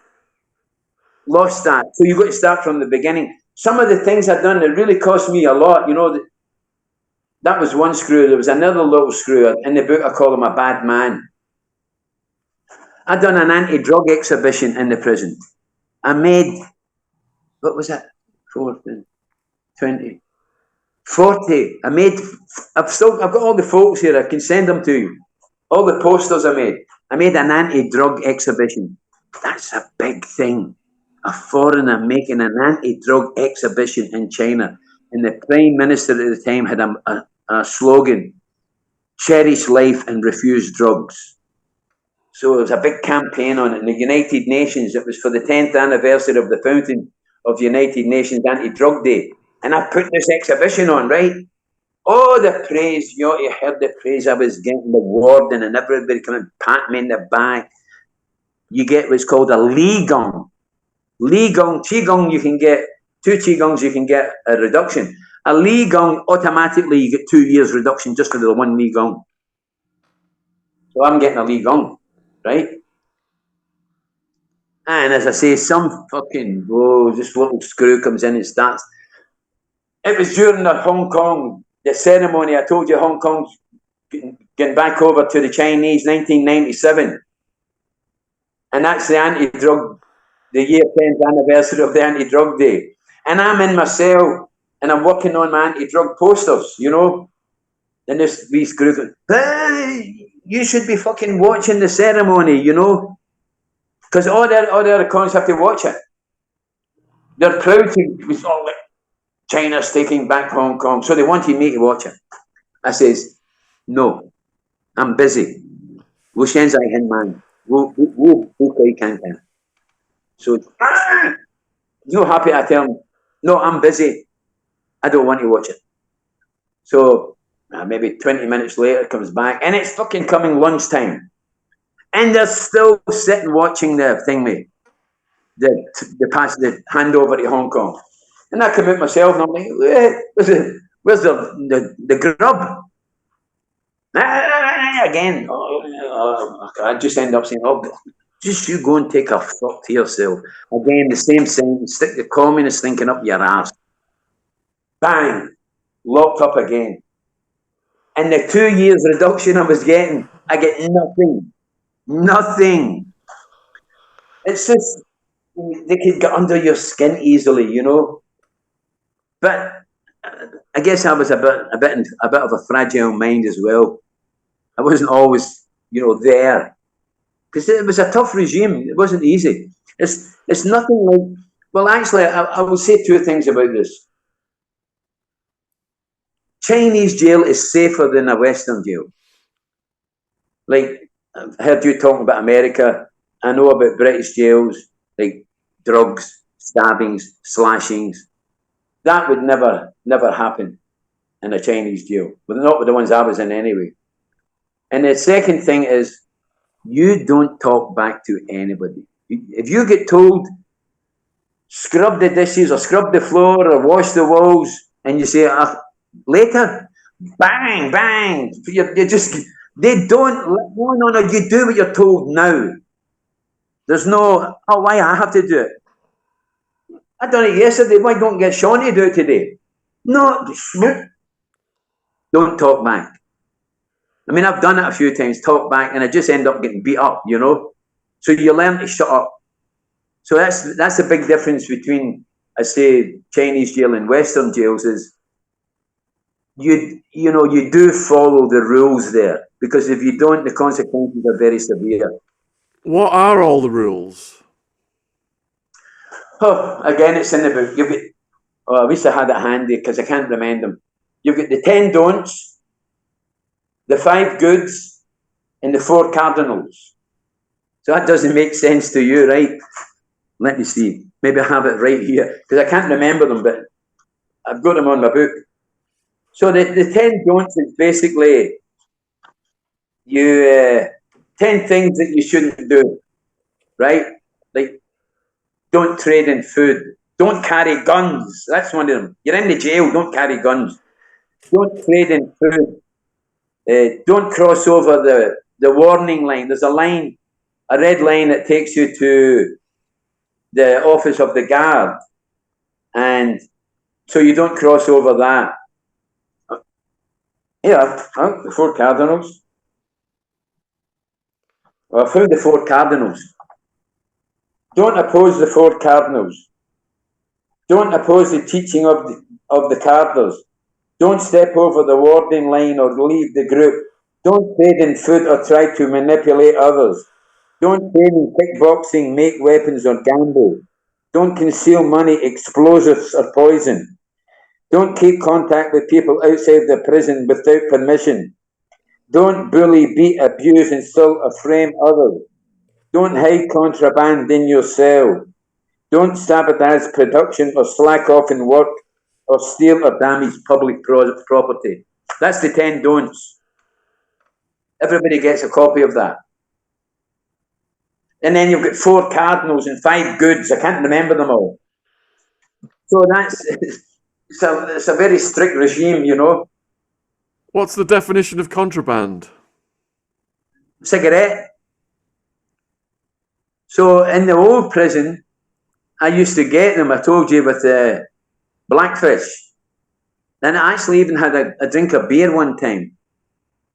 Lost that. So you've got to start from the beginning. Some of the things I'd done, it really cost me a lot, that was one screw. There was another little screw. In the book, I call him a bad man. I'd done an anti-drug exhibition in the prison. I made, what was it? 14, 20, 40. I've got all the photos here. I can send them to you. All the posters I made. I made an anti-drug exhibition. That's a big thing. A foreigner making an anti-drug exhibition in China. And the Prime Minister at the time had a slogan, cherish life and refuse drugs. So there was a big campaign on it. In the United Nations, it was for the 10th anniversary of the founding of the United Nations Anti-Drug Day. And I put this exhibition on, right? Oh, the praise, you heard the praise I was getting, the warden and everybody coming and pat me in the back. You get what's called a Li Gong. Li Gong, Qigong, you can get 2 Qigongs, you can get a reduction. A Li Gong, automatically you get 2 years reduction just for the 1 Li Gong. So I'm getting a Li Gong, right? And as I say, some fucking, this little screw comes in and starts. It was during the Hong Kong, the ceremony. I told you Hong Kong's getting back over to the Chinese, 1997. And that's the anti-drug, the year 10th anniversary of the anti-drug day. And I'm in my cell and I'm working on my anti-drug posters, And this wee screw goes, hey, you should be fucking watching the ceremony, Because all the other cons have to watch it. They're proud to, it's all like China's taking back Hong Kong. So they wanted me to watch it. I says, no, I'm busy. Man. So happy I tell him, no, I'm busy. I don't want to watch it. So maybe 20 minutes later it comes back and it's fucking coming lunchtime. And they're still sitting watching the thing, mate. They pass the handover to Hong Kong. And I come out myself and I'm like, where's the grub? Again, I just end up saying, just you go and take a fuck to yourself. Again, the same sentence, stick the communist thinking up your ass. Bang, locked up again. And the 2 years reduction I was getting, I get nothing. Nothing. It's just, they could get under your skin easily, But I guess I was a bit of a fragile mind as well. I wasn't always, there. Because it was a tough regime. It wasn't easy. It's nothing like, well, actually, I will say 2 things about this. Chinese jail is safer than a Western jail. Like, I've heard you talking about America. I know about British jails, like drugs, stabbings, slashings. That would never happen in a Chinese jail, but not with the ones I was in anyway. And the second thing is, you don't talk back to anybody. If you get told, scrub the dishes or scrub the floor or wash the walls, and you say, later, bang, bang, you just, they don't, no, you do what you're told now. There's no, oh, why I have to do it? I done it yesterday, why don't get Sean to do it today? No, don't talk back. I mean, I've done it a few times, talk back, and I just end up getting beat up, you know? So you learn to shut up. So that's a big difference between, I say, Chinese jail and Western jails is you do follow the rules there, because if you don't, the consequences are very severe. What are all the rules? Oh, again, it's in the book. I wish I had it handy because I can't remember them. You've got the 10 don'ts, the 5 goods, and the 4 cardinals. So that doesn't make sense to you, right? Let me see. Maybe I have it right here because I can't remember them, but I've got them on my book. So the 10 don'ts is basically 10 things that you shouldn't do, right? Like, don't trade in food. Don't carry guns. That's one of them. You're in the jail, don't carry guns. Don't trade in food. Don't cross over the warning line. There's a red line that takes you to the office of the guard. And so you don't cross over that. Yeah, the 4 cardinals. Well, I found the 4 cardinals. Don't oppose the 4 cardinals. Don't oppose the teaching of the cardinals. Don't step over the warning line or leave the group. Don't trade in food or try to manipulate others. Don't train in kickboxing, make weapons, or gamble. Don't conceal money, explosives, or poison. Don't keep contact with people outside the prison without permission. Don't bully, beat, abuse, insult, or frame others. Don't hide contraband in your cell. Don't sabotage production or slack off in work or steal or damage public property. That's the 10 don'ts. Everybody gets a copy of that. And then you've got 4 cardinals and 5 goods. I can't remember them all. So it's a very strict regime, you know. What's the definition of contraband? Cigarette. So in the old prison, I used to get them, I told you, with blackfish. And I actually even had a drink of beer one time.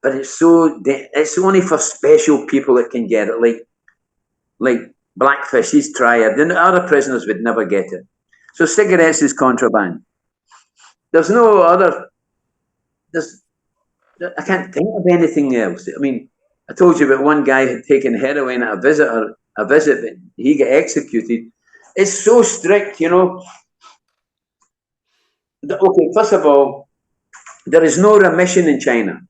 But it's only for special people that can get it, like blackfish, he's triad. The other prisoners would never get it. So cigarettes is contraband. There's no other, I can't think of anything else. I mean, I told you about one guy had taken heroin at a visit, but he got executed. It's so strict, you know. Okay, first of all, there is no remission in China.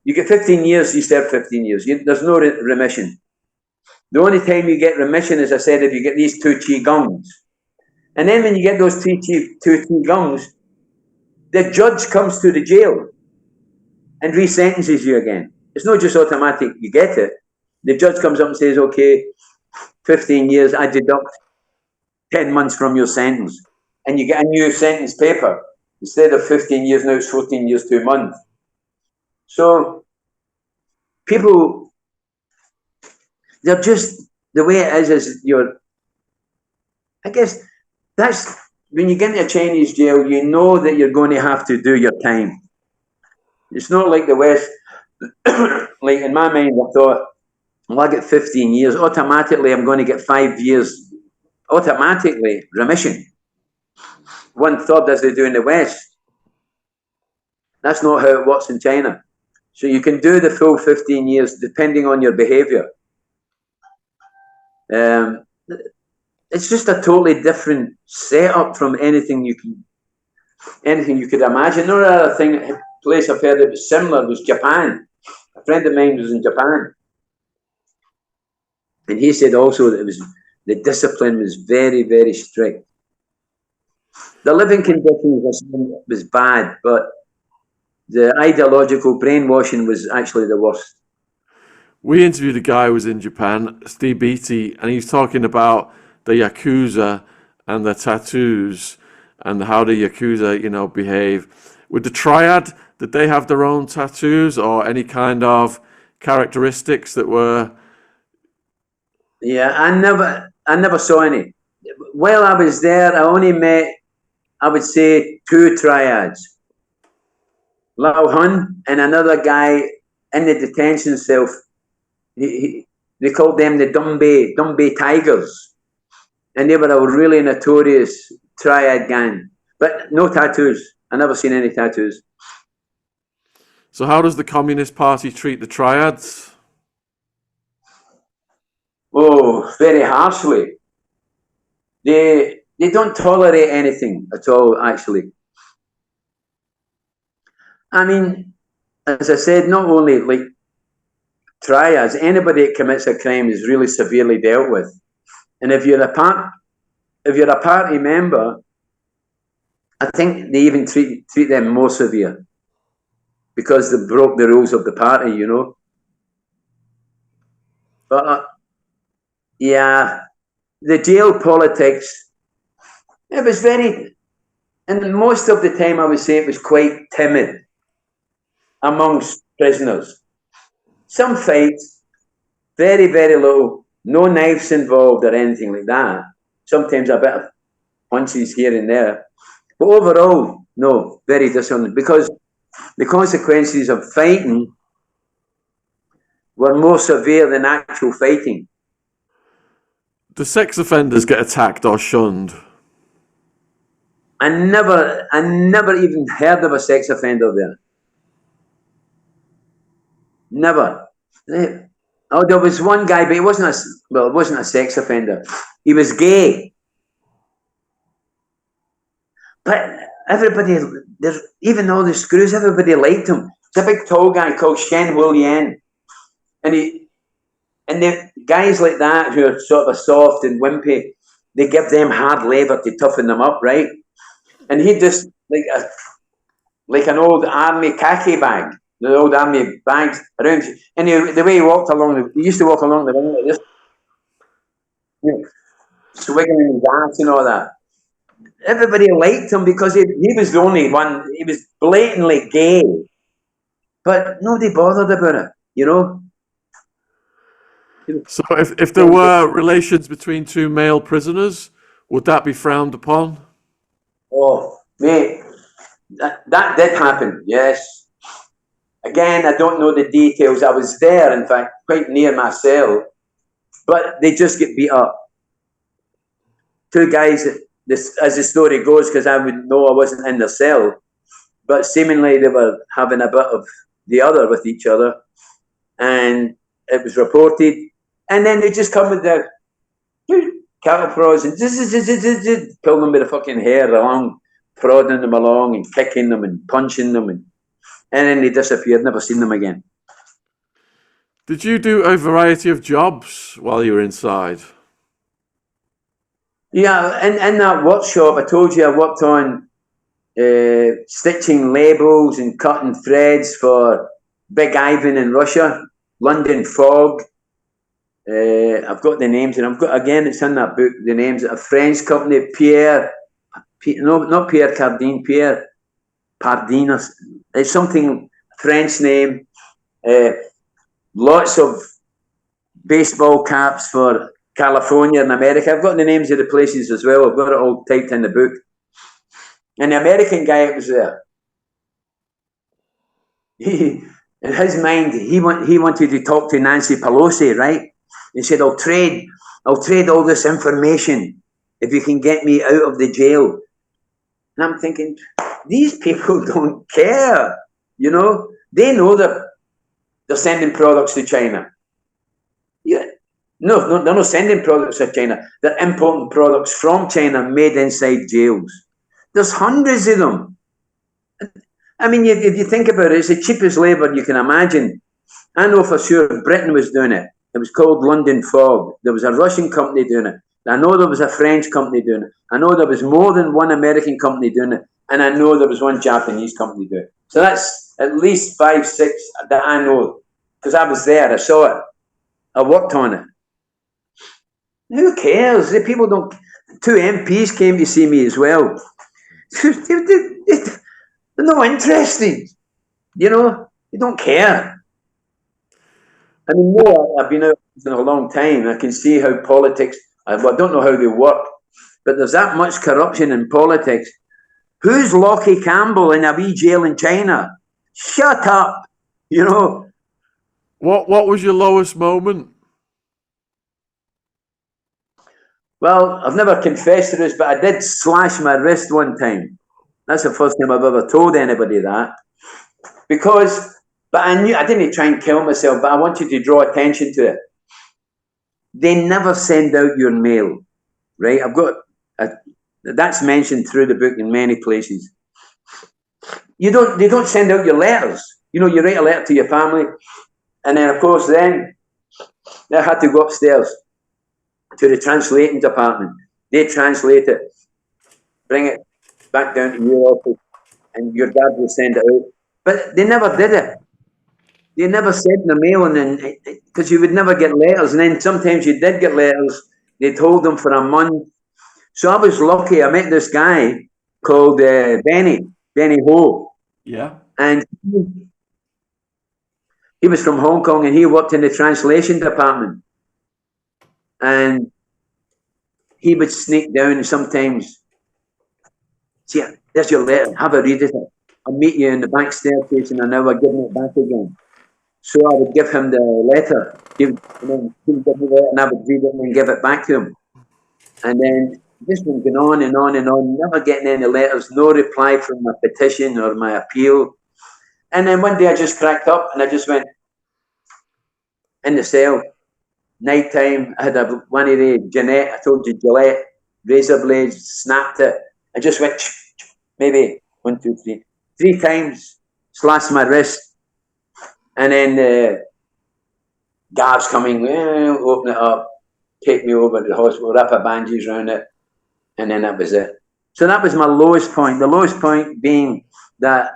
You get 15 years, you serve 15 years. There's no remission. The only time you get remission, as I said, if you get these 2 Qigongs. And then when you get those 2 Qigongs, the judge comes to the jail and resentences you again. It's not just automatic, you get it. The judge comes up and says, okay, 15 years, I deduct 10 months from your sentence. And you get a new sentence paper. Instead of 15 years, now it's 14 years, 2 months. So people, they're just, the way it is I guess that's, when you get into a Chinese jail, you know that you're going to have to do your time. It's not like the West. Like in my mind, I thought, well, I get 15 years, automatically I'm going to get 5 years, automatically remission. 1/3 as they do in the West. That's not how it works in China. So you can do the full 15 years depending on your behavior. It's just a totally different setup from anything you could imagine. Another place I've heard that was similar was Japan. friend of mine was in Japan, and he said also that the discipline was very, very strict. The living conditions was bad, but the ideological brainwashing was actually the worst. We interviewed a guy who was in Japan, Steve Beatty, and he's talking about the Yakuza and the tattoos and how the Yakuza, behave. With the Triad, did they have their own tattoos or any kind of characteristics that were... Yeah, I never saw any. While I was there, I only met, I would say, 2 triads. Lao Hun and another guy in the detention cell. They called them the Dumbe Tigers. And they were a really notorious triad gang. But no tattoos. I never seen any tattoos. So how does the Communist Party treat the Triads? Oh, very harshly. They don't tolerate anything at all, actually. I mean, as I said, not only like triads, anybody that commits a crime is really severely dealt with. And if you're a party member, I think they even treat them more severe because they broke the rules of the party, But yeah, the jail politics, it was very, and most of the time I would say it was quite timid amongst prisoners. Some fights, very, very little, no knives involved or anything like that. Sometimes a bit of punches here and there. But overall, no, very disheartening because the consequences of fighting were more severe than actual fighting. Do sex offenders get attacked or shunned? I never even heard of a sex offender there. Never. Oh, there was one guy, but it wasn't a sex offender. He was gay. But everybody, even all the screws, everybody liked him. It's a big tall guy called Shen Willian. And the guys like that who are sort of soft and wimpy, they give them hard labour to toughen them up, right? And he just, like an old army khaki bag, the old army bags around. And the way he walked along, he used to walk along the ring like this, swiggling his ass and all that. Everybody liked him because he was the only one. He was blatantly gay, but nobody bothered about it, So if there were relations between 2 male prisoners, would that be frowned upon? Oh, mate, that did happen, yes. Again, I don't know the details. I was there, in fact, quite near my cell, but they just get beat up. 2 guys, as the story goes, because I would know I wasn't in the cell, but seemingly they were having a bit of the other with each other, and it was reported. And then they just come with their cattle prods and pull them with the fucking hair along, prodding them along and kicking them and punching them. And then they disappeared, never seen them again. Did you do a variety of jobs while you were inside? Yeah, in that workshop, I told you I worked on stitching labels and cutting threads for Big Ivan in Russia, London Fog. I've got the names, and I've got, again, it's in that book, the names. A French company, not Pierre Cardin, Pierre Pardin. It's something French name. Lots of baseball caps for California and America. I've got the names of the places as well. I've got it all typed in the book. And the American guy that was there, in his mind, he wanted to talk to Nancy Pelosi, right? He said, I'll trade all this information if you can get me out of the jail. And I'm thinking, these people don't care, They know that they're sending products to China. Yeah. No, they're not sending products to China. They're importing products from China made inside jails. There's hundreds of them. I mean, if you think about it, it's the cheapest labour you can imagine. I know for sure Britain was doing it. It was called London Fog. There was a Russian company doing it. I know there was a French company doing it. I know there was more than one American company doing it. And I know there was one Japanese company doing it. So that's at least 5, 6 that I know. Because I was there. I saw it. I worked on it. Who cares? The people don't... 2 MPs came to see me as well. They're not interested. You know? They don't care. I mean, no, I've been out for a long time. I can see how politics, I don't know how they work, but there's that much corruption in politics. Who's Lockie Campbell in a wee jail in China? Shut up, you know. What was your lowest moment? Well, I've never confessed to this, but I did slash my wrist one time. That's the first time I've ever told anybody that. But I knew I didn't try and kill myself, but I wanted to draw attention to it. They never send out your mail, right? That's mentioned through the book in many places. They don't send out your letters. You know, you write a letter to your family, and then of course then I had to go upstairs to the translating department. They translate it, bring it back down to your office, and your dad will send it out. But they never did it. They never sent the mail, and then because you would never get letters, and then sometimes you did get letters. They'd hold them for a month. So I was lucky. I met this guy called Benny Ho. Yeah. And he was from Hong Kong, and he worked in the translation department. And he would sneak down and sometimes, see, there's your letter. Have a read of it. I'll meet you in the back staircase in an hour, giving it back again. So I would give him the letter, he would give me the letter, and I would read it and give it back to him. And then this one going on and on and on, never getting any letters, no reply from my petition or my appeal. And then one day I just cracked up and I just went in the cell. Night time, I had one of the Gillette, I told you Gillette, razor blades, snapped it. I just went maybe 1, 2, 3, 3 times, slashed my wrist. And then the guards coming, open it up, take me over to the hospital, wrap a bandage around it, and then that was it. So that was my lowest point. The lowest point being that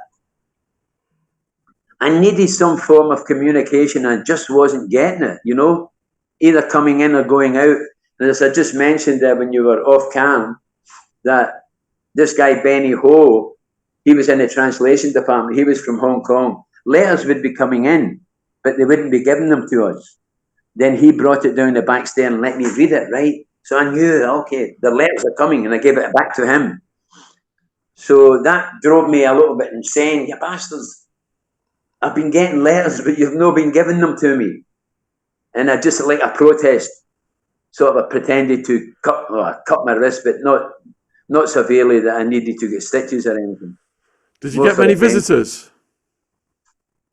I needed some form of communication. I just wasn't getting it, you know, either coming in or going out. And as I just mentioned there when you were off cam, that this guy, Benny Ho, he was in the translation department. He was from Hong Kong. Letters would be coming in, but they wouldn't be giving them to us. Then he brought it down the back stair and let me read it, right? So I knew, okay, the letters are coming, and I gave it back to him. So that drove me a little bit insane. You bastards, I've been getting letters, but you've not been giving them to me. And I just, like a protest, sort of pretended to cut my wrist, but not severely that I needed to get stitches or anything. Did you get many visitors?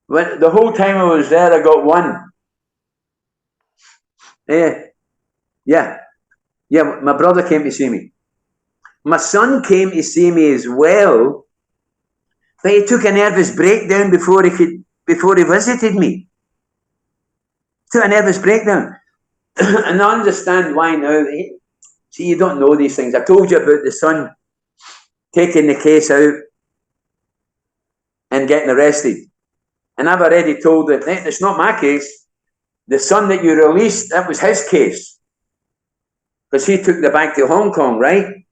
When the whole time I was there, I got one. Yeah. My brother came to see me. My son came to see me as well, but he took a nervous breakdown before he visited me. Took a nervous breakdown, and I understand why now. See, you don't know these things. I told you about the son taking the case out and getting arrested. And I've already told that it's not my case. The son that you released, that was his case. Because he took the bag to Hong Kong, right?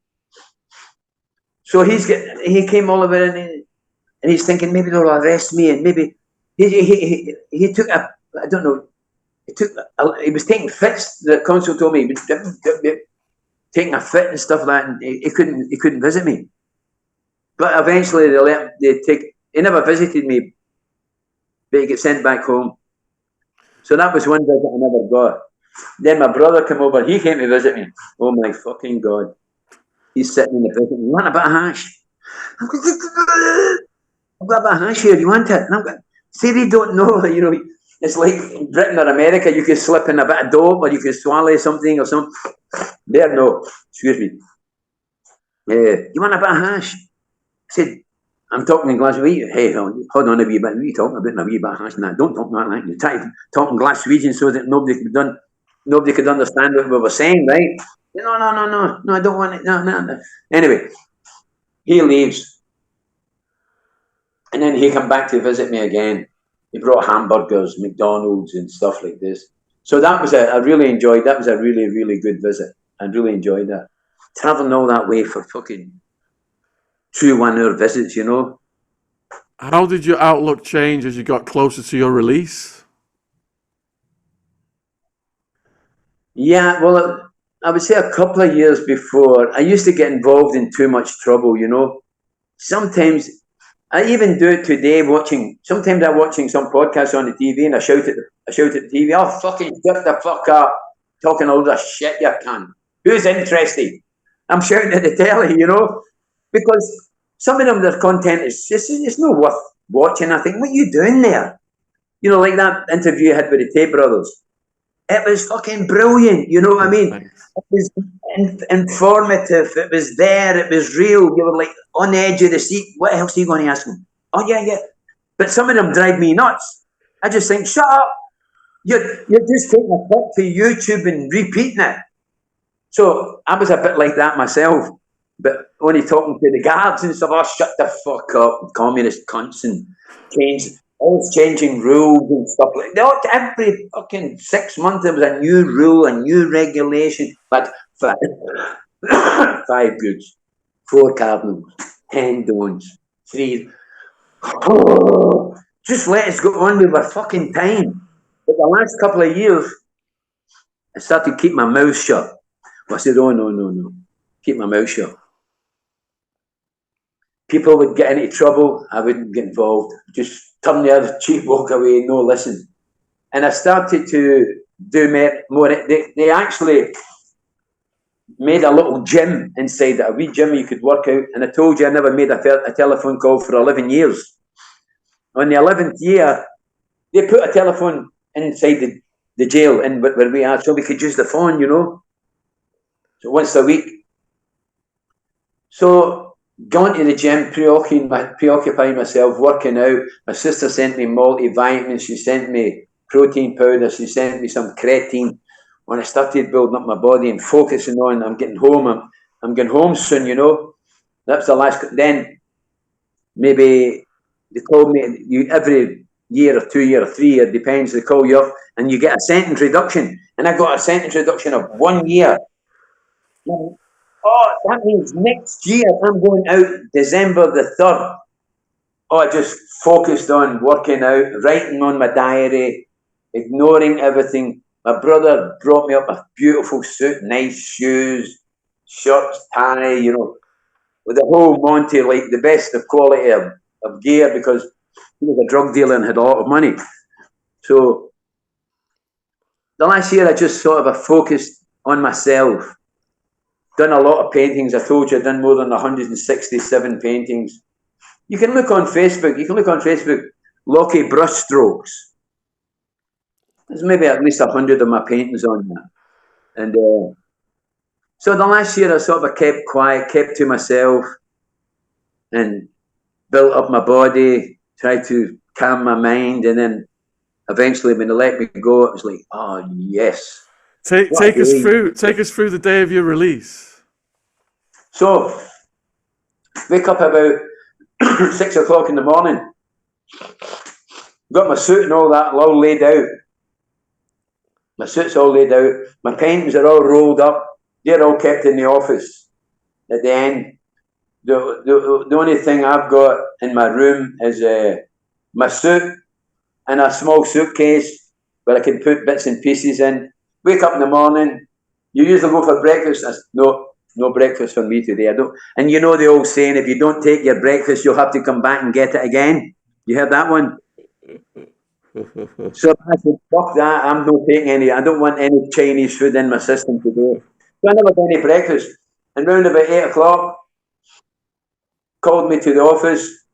So he came all over and he's thinking maybe they'll arrest me, and maybe he took a, I don't know, he was taking fits. The consul told me he was taking a fit and stuff like that, and he couldn't visit me. But eventually he never visited me, but he got sent back home. So that was one visit I never got. Then my brother came over. He came to visit me. Oh my fucking God. He's sitting in the bed. You want a bit of hash? I've got a bit of hash here. You want it? And I'm going, see, they don't know. You know, it's like in Britain or America, you can slip in a bit of dope or you can swallow something or something. There, no. Excuse me. You want a bit of hash? I said, I'm talking in Glasgow. Hey, hold on a wee bit. What are you talking about? A wee bit hash and that. Don't talk like that. You try to talk in Glaswegian so that nobody could understand what we were saying, right? No, I don't want it. No. Anyway, he leaves, and then he come back to visit me again. He brought hamburgers, McDonald's, and stuff like this. So that was I really enjoyed. That was a really, really good visit. I really enjoyed that. Traveling all that way for fucking 2 1-hour visits, you know. How did your outlook change as you got closer to your release? Yeah, well, I would say a couple of years before, I used to get involved in too much trouble, you know. Sometimes, I even do it today sometimes I'm watching some podcast on the TV and I shout at the TV, oh, fucking shut the fuck up, talking all the shit you can. Who's interested? I'm shouting at the telly, you know, because some of them, their content is just, it's not worth watching. I think, what are you doing there? You know, like that interview I had with the Tate brothers. It was fucking brilliant, you know what I mean? Thanks. It was informative, it was there, it was real. You were like on the edge of the seat. What else are you going to ask them? Oh, yeah. But some of them drive me nuts. I just think, shut up. You're just taking a clip to YouTube and repeating it. So I was a bit like that myself, but only talking to the guards and stuff. Oh, shut the fuck up, communist cunts, and always changing rules and stuff like that. Every fucking 6 months there was a new rule, a new regulation. But 5 goods, 4 cardinals, 10 don'ts, 3. Just let us go on with our fucking time. But the last couple of years, I started to keep my mouth shut. I said, oh, no. Keep my mouth shut. People would get into trouble. I wouldn't get involved. Just turn the other cheek, walk away, no listen. And I started to do more. They actually made a little gym inside it, a wee gym you could work out. And I told you I never made a telephone call for 11 years. On the 11th year, they put a telephone inside the jail where we are, so we could use the phone, you know. So once a week. So going to the gym, preoccupying myself, working out. My sister sent me multivitamins. She sent me protein powder. She sent me some creatine. When I started building up my body and focusing on, I'm getting home. I'm getting home soon, you know. That's the last. Then maybe they called me every year or 2 year or 3 year, depends. They call you up and you get a sentence reduction. And I got a sentence reduction of 1 year. Oh, that means next year I'm going out December the 3rd. Oh, I just focused on working out, writing on my diary, ignoring everything. My brother brought me up a beautiful suit, nice shoes, shirts, tie, you know, with the whole Monty, like the best of quality of gear, because he was a drug dealer and had a lot of money. So the last year I just sort of focused on myself. Done a lot of paintings. I told you I've done more than 167 paintings. You can look on Facebook. Lockie brushstrokes. There's maybe at least 100 of my paintings on that. And so the last year I sort of kept quiet, kept to myself, and built up my body, tried to calm my mind, and then eventually when they let me go, it was like, oh yes. Take us through the day of your release. So, wake up about 6 o'clock in the morning. Got my suit and all that all laid out. My suit's all laid out. My paintings are all rolled up. They're all kept in the office. At the end, the only thing I've got in my room is my suit and a small suitcase where I can put bits and pieces in. Wake up in the morning. You usually go for breakfast. No breakfast for me today. I don't. And you know the old saying, if you don't take your breakfast, you'll have to come back and get it again. You heard that one? So I said, fuck that. I'm not taking any. I don't want any Chinese food in my system today. So I never did any breakfast. And round about 8 o'clock, called me to the office.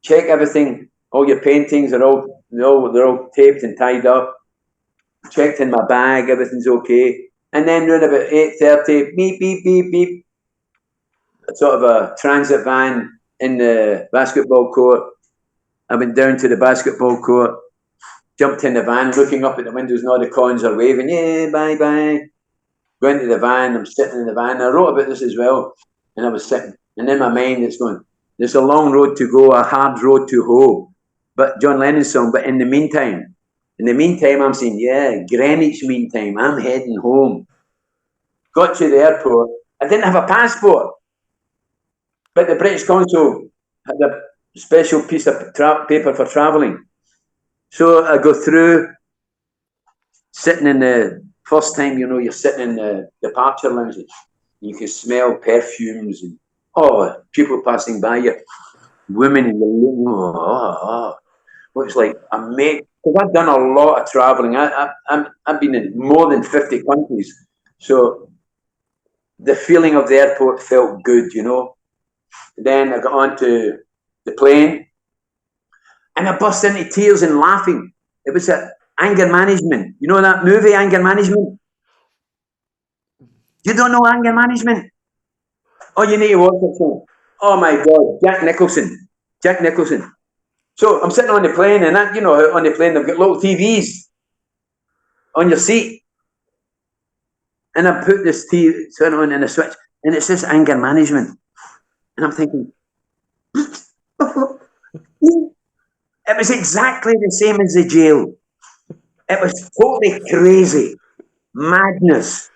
Check everything. All your paintings are they're all taped and tied up. Checked in my bag, everything's okay. And then around about 8:30, beep, beep, beep, beep. A sort of a transit van in the basketball court. I went down to the basketball court, jumped in the van, looking up at the windows, and all the cons are waving, yeah, bye bye. Go into the van, I'm sitting in the van. I wrote about this as well, and I was sitting, and in my mind it's going, there's a long road to go, a hard road to hoe. But John Lennon's song, but in the meantime, I'm saying, yeah, Greenwich mean time, I'm heading home. Got to the airport, I didn't have a passport, but the British consul had a special piece of paper for travelling. So I go through, sitting in the first time, you're sitting in the departure lounges. You can smell perfumes and people passing by you, women, and you're looking, Well, it's like amazing. Because I've done a lot of travelling. I've been in more than 50 countries, so the feeling of the airport felt good, Then I got onto the plane, and I burst into tears and laughing. It was Anger Management. You know that movie, Anger Management? You don't know Anger Management? Oh, you need to watch it. Oh my God, Jack Nicholson. So I'm sitting on the plane, and on the plane they've got little TVs on your seat, and I put this TV on and a switch, and it says Anger Management, and I'm thinking, it was exactly the same as the jail. It was totally crazy, madness,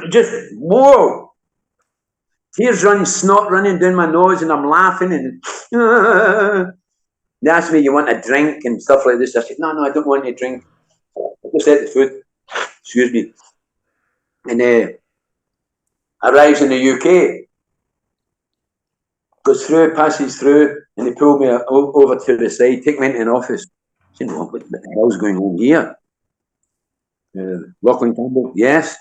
just whoa. Tears running, snot running down my nose, and I'm laughing. And they asked me, "You want a drink?" and stuff like this. I said, "No, I don't want a drink. I just ate the food." Excuse me. And arrives in the UK, passes through, and they pulled me over to the side, take me into an office. I said, "What the hell's going on here?" Lachlan Campbell, yes.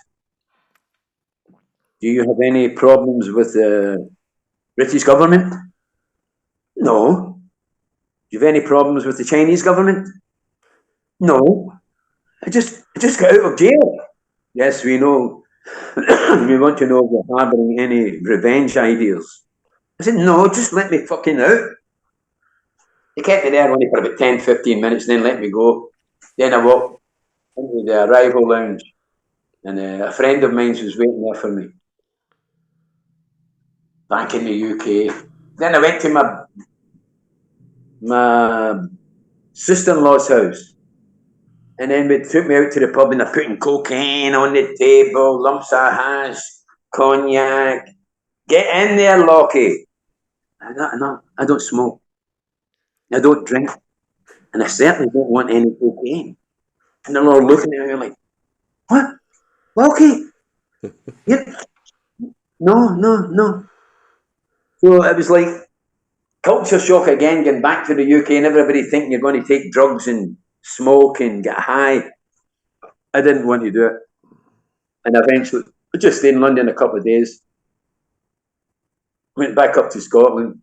Do you have any problems with the British government? No. Do you have any problems with the Chinese government? No. I just got out of jail. Yes, we know. We want to know if you're harbouring any revenge ideas. I said, no, just let me fucking out. They kept me there only for about 10, 15 minutes, and then let me go. Then I walked into the arrival lounge, and a friend of mine was waiting there for me. Back in the UK. Then I went to my sister-in-law's house, and then they took me out to the pub, and they're putting cocaine on the table, lumps of hash, cognac. Get in there, Lockie. I don't smoke. I don't drink, and I certainly don't want any cocaine. And they're all looking at me like, what? Lockie? No. So it was like culture shock again, getting back to the UK, and everybody thinking you're going to take drugs and smoke and get high. I didn't want to do it. And eventually, I just stayed in London a couple of days. Went back up to Scotland.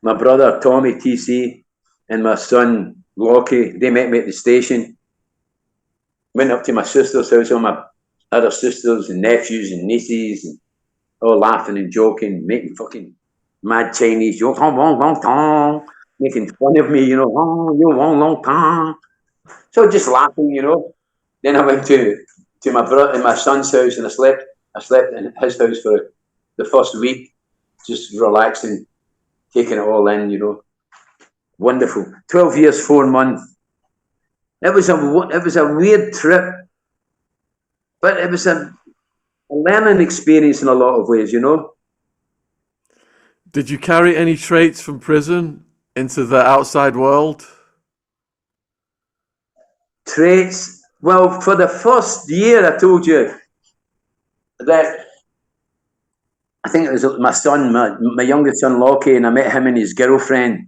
My brother, Tommy, TC, and my son, Lockie, they met me at the station. Went up to my sister's house, all my other sisters and nephews and nieces, and all laughing and joking, making fucking mad Chinese jokes, making fun of me, you long time. So just laughing, Then I went to my brother and my son's house, and I slept in his house for the first week, just relaxing, taking it all in, Wonderful. 12 years, 4 months. It was a weird trip, but it was a learning experience in a lot of ways, Did you carry any traits from prison into the outside world? Traits? Well, for the first year, I told you that I think it was my son, my youngest son, Lockie, and I met him and his girlfriend,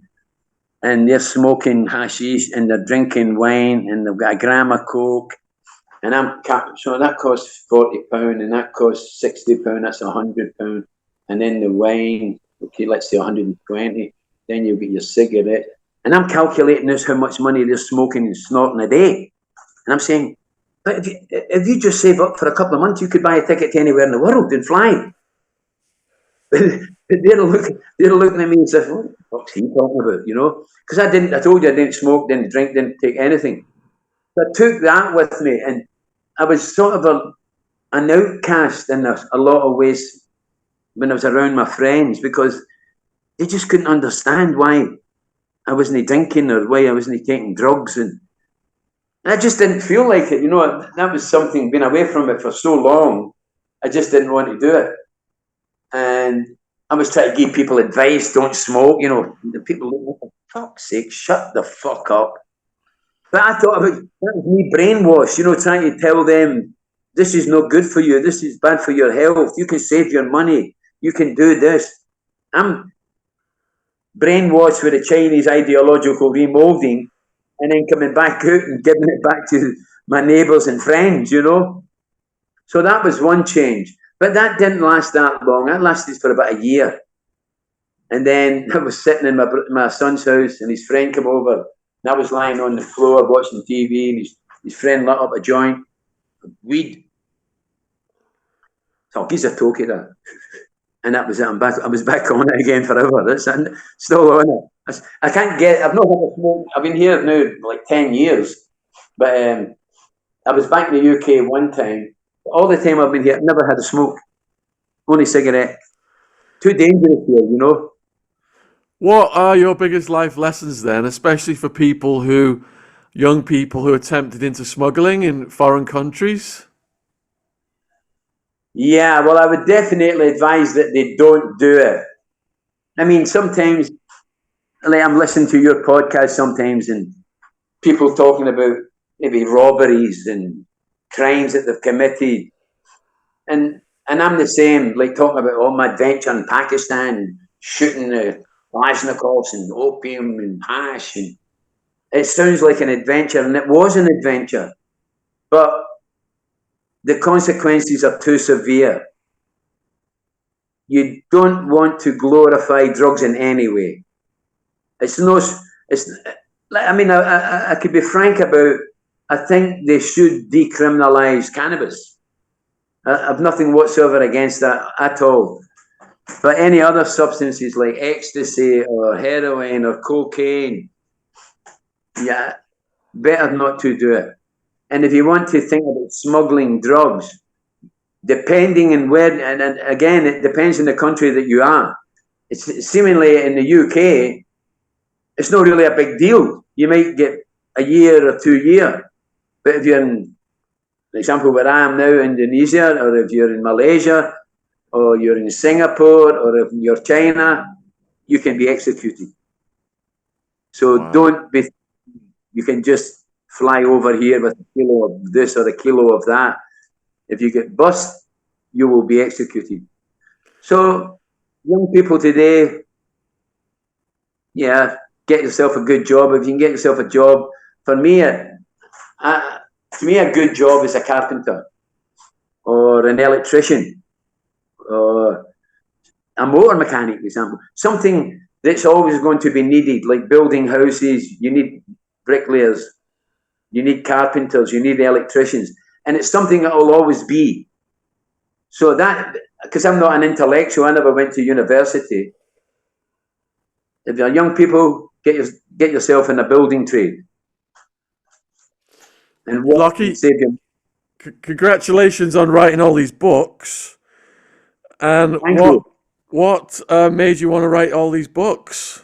and they're smoking hashish and they're drinking wine, and they've got a gram of coke, and so that costs £40, and that costs £60, that's £100, and then the wine, okay, let's say 120, then you'll get your cigarette, and I'm calculating this how much money they're smoking and snorting a day, and I'm saying, but if you just save up for a couple of months, you could buy a ticket to anywhere in the world and fly. they're looking at me and saying, "What the fuck's he talking about?" You know, because I told you I didn't smoke, didn't drink, didn't take anything. So I took that with me, and I was sort of an outcast in a lot of ways when I was around my friends, because they just couldn't understand why I wasn't drinking or why I wasn't taking drugs, and I just didn't feel like it. You know, that was something, being away from it for so long, I just didn't want to do it. And I was trying to give people advice, don't smoke, you know. The people look, for fuck's sake, shut the fuck up. But I thought about, that was me brainwashed, you know, trying to tell them, this is not good for you, this is bad for your health, you can save your money, you can do this. I'm brainwashed with the Chinese ideological remolding, and then coming back out and giving it back to my neighbours and friends, you know. So that was one change. But that didn't last that long. That lasted for about a year. And then I was sitting in my son's house, and his friend came over, and I was lying on the floor watching TV, and his friend lit up a joint of weed. So I'll give a talkie that. And that was it. I was back on it again forever. That's still on it. I've not had a smoke. I've been here now like 10 years. But I was back in the UK one time. All the time I've been here, I've never had a smoke. Only cigarette. Too dangerous here, you know. What are your biggest life lessons then, especially for young people who are tempted into smuggling in foreign countries? Yeah, well, I would definitely advise that they don't do it. I mean, sometimes, like, I'm listening to your podcast sometimes, and people talking about maybe robberies and crimes that they've committed, and I'm the same, like talking about all my adventure in Pakistan, shooting the Kalashnikovs and opium and hash, and it sounds like an adventure, and it was an adventure, but the consequences are too severe. You don't want to glorify drugs in any way. It's no. It's. I mean, I could be frank about. I think they should decriminalise cannabis. I've nothing whatsoever against that at all. But any other substances like ecstasy or heroin or cocaine, yeah, better not to do it. And if you want to think about smuggling drugs, depending on where, and again, it depends on the country that you are. It's seemingly in the UK, it's not really a big deal. You might get a year or 2 years. But if you're in, for example, where I am now, Indonesia, or if you're in Malaysia, or you're in Singapore, or if you're China, you can be executed. So Wow. don't be, you can just fly over here with a kilo of this or a kilo of that. If you get bust, you will be executed. So young people today, yeah, get yourself a good job. If you can get yourself a job, for me, to me, a good job is a carpenter or an electrician or a motor mechanic, for example. Something that's always going to be needed, like building houses. You need bricklayers, you need carpenters, you need electricians. And it's something that will always be. So that, because I'm not an intellectual, I never went to university. If you're young people, get yourself in a building trade. And what can Lockie, save you? congratulations on writing all these books. And Thank you. what made you want to write all these books?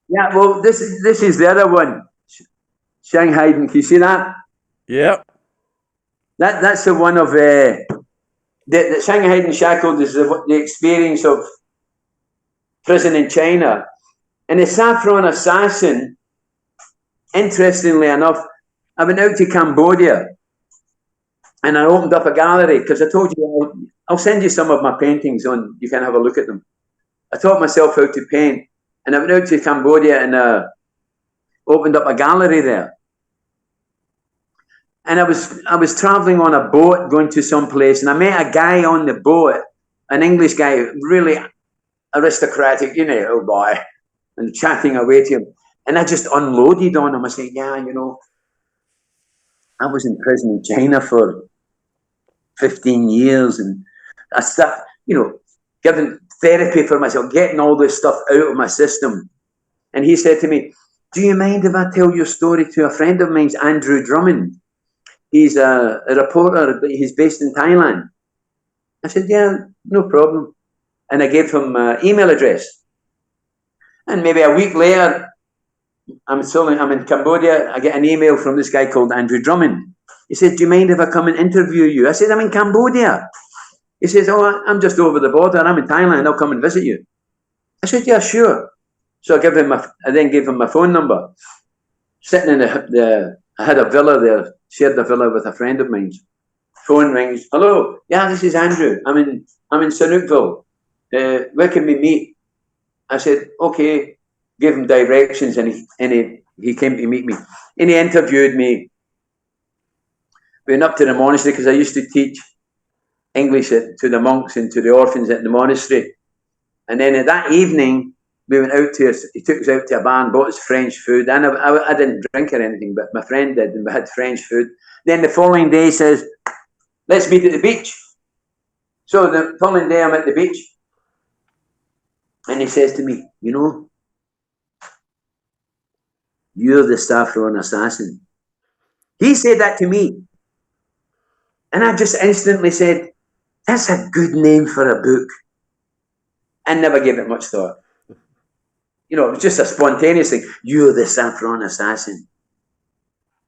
Yeah, well, this is the other one. Shanghai, can you see that? Yep. That's the one of the Shanghai and Shackled is the experience of prison in China. And the Saffron Assassin, interestingly enough, I went out to Cambodia and I opened up a gallery because I told you I'll send you some of my paintings on, you can have a look at them. I taught myself how to paint, and I went out to Cambodia and opened up a gallery there. And I was traveling on a boat going to some place, and I met a guy on the boat, an English guy, really aristocratic, you know, oh boy, and chatting away to him. And I just unloaded on him. I said, yeah, you know, I was in prison in China for 15 years, and I started, you know, therapy for myself, getting all this stuff out of my system. And he said to me, do you mind if I tell your story to a friend of mine's, Andrew Drummond? He's a reporter, but he's based in Thailand. I said, yeah, no problem. And I gave him my email address. And maybe a week later, I'm in Cambodia. I get an email from this guy called Andrew Drummond. He said, do you mind if I come and interview you? I said, I'm in Cambodia. He says, oh, I'm just over the border. I'm in Thailand. I'll come and visit you. I said, yeah, sure. So I then gave him my phone number. Sitting in I had a villa there, shared the villa with a friend of mine. Phone rings. Hello. Yeah, this is Andrew. I'm in Sanookville. Where can we meet? I said, okay. Gave him directions, and he came to meet me. And he interviewed me. We went up to the monastery because I used to teach English to the monks and to the orphans at the monastery. And then that evening, we went out he took us out to a bar and bought us French food. And I didn't drink or anything, but my friend did, and we had French food. Then the following day he says, let's meet at the beach. So the following day I'm at the beach. And he says to me, you know, you're the saffron assassin. He said that to me. And I just instantly said, that's a good name for a book. I never gave it much thought. You know, it was just a spontaneous thing. You're the saffron assassin.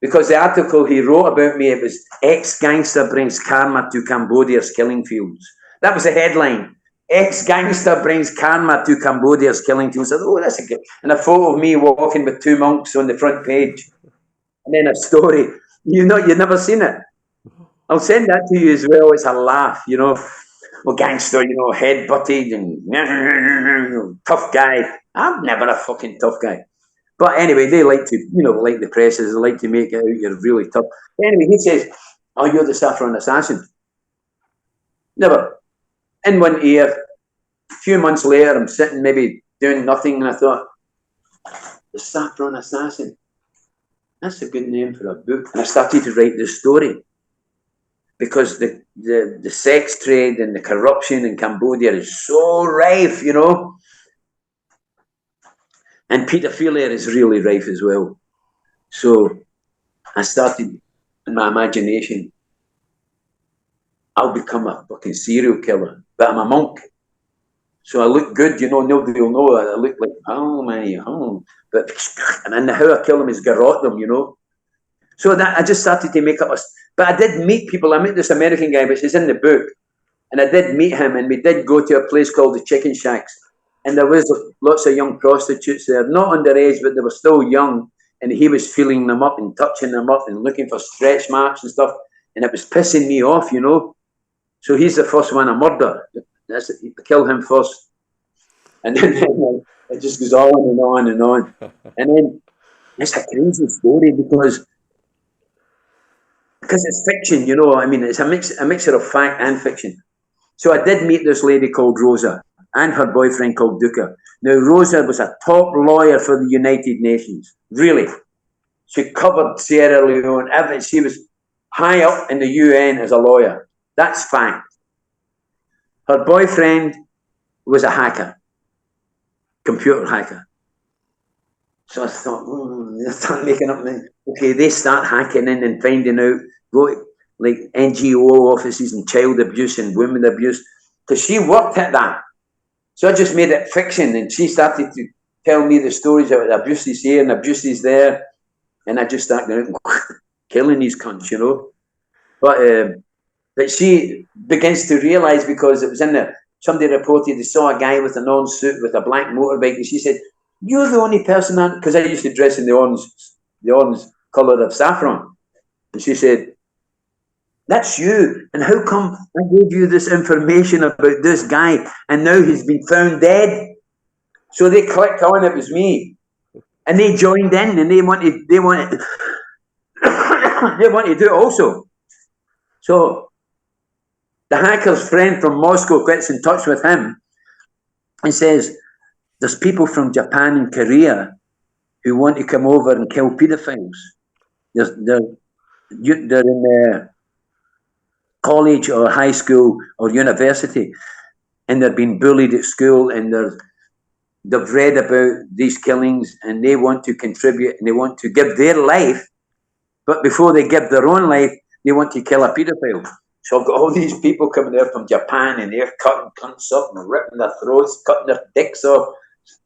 Because the article he wrote about me, it was ex-gangster brings karma to Cambodia's killing fields. That was the headline. Ex-gangster brings karma to Cambodia's killing fields. I thought, oh, that's a good. And a photo of me walking with two monks on the front page. And then a story. You've never seen it. I'll send that to you as well. It's a laugh, you know. Well, gangster, you know, head-butted and tough guy. I'm never a fucking tough guy. But anyway, they like to, you know, like the presses, they like to make it out you're really tough. Anyway, he says, oh, you're the saffron assassin. Never. In one ear, a few months later, I'm sitting maybe doing nothing, and I thought, the saffron assassin. That's a good name for a book. And I started to write this story. Because the sex trade and the corruption in Cambodia is so rife, you know. And pedophilia is really rife as well. So I started in my imagination, I'll become a fucking serial killer, but I'm a monk. So I look good, you know, nobody will know. I look like, but and how I kill them is garrote them, you know. So that I just started to make up but I did meet people. I met this American guy, which is in the book, and I did meet him, and we did go to a place called the Chicken Shacks, and there was lots of young prostitutes there, not underage, but they were still young, and he was feeling them up and touching them up and looking for stretch marks and stuff, and it was pissing me off, you know. So he's the first one I murder. That's it, kill him first, and then it just goes on and on and on, and then it's a crazy story because it's fiction, you know. I mean, it's a mixture of fact and fiction. So I did meet this lady called Rosa and her boyfriend called Duca. Now, Rosa was a top lawyer for the United Nations. Really. She covered Sierra Leone. She was high up in the UN as a lawyer. That's fact. Her boyfriend was a hacker, computer hacker. So I thought, they start making up. Okay, they start hacking in and finding out, go to like NGO offices and child abuse and women abuse, because she worked at that. So I just made it fiction, and she started to tell me the stories about abuses here and abuses there, and I just started killing these cunts, you know. But she begins to realise, because it was somebody reported they saw a guy with an orange suit with a black motorbike, and she said, you're the only person, because I used to dress in the orange colour of saffron. And she said, that's you. And how come I gave you this information about this guy and now he's been found dead? So they clicked on it was me. And they joined in, and they wanted they want to do it also. So the hacker's friend from Moscow gets in touch with him and says, there's people from Japan and Korea who want to come over and kill pedophiles. They're in college or high school or university. and they're being bullied at school, and they've read about these killings, and they want to contribute, and they want to give their life, but before they give their own life, they want to kill a paedophile. So I've got all these people coming there from Japan, and they're cutting cunts up and ripping their throats, cutting their dicks off,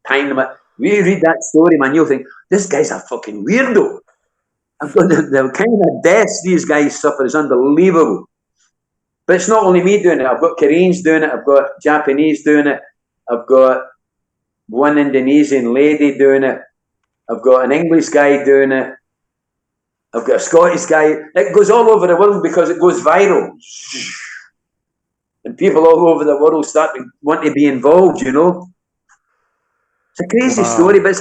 tying them up. When you read that story, man, you'll think, this guy's a fucking weirdo. The kind of deaths these guys suffer is unbelievable. But it's not only me doing it. I've got Koreans doing it. I've got Japanese doing it. I've got one Indonesian lady doing it. I've got an English guy doing it. I've got a Scottish guy. It goes all over the world because it goes viral. And people all over the world start to want to be involved, you know. It's a crazy story, but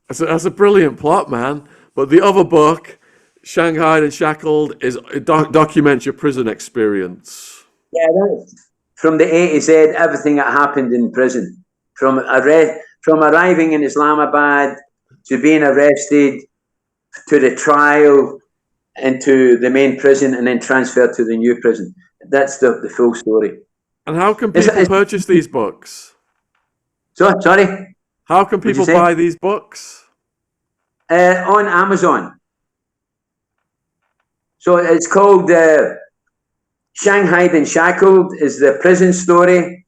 that's a brilliant plot, man. But the other book, Shanghai and Shackled, it documents your prison experience. Yeah, from the A to Z, everything that happened in prison. From arriving in Islamabad to being arrested, to the trial, and to the main prison, and then transferred to the new prison. That's the full story. And how can people purchase these books? Sorry? How can people buy these books? On Amazon. So it's called Shanghai and Shackled is the prison story,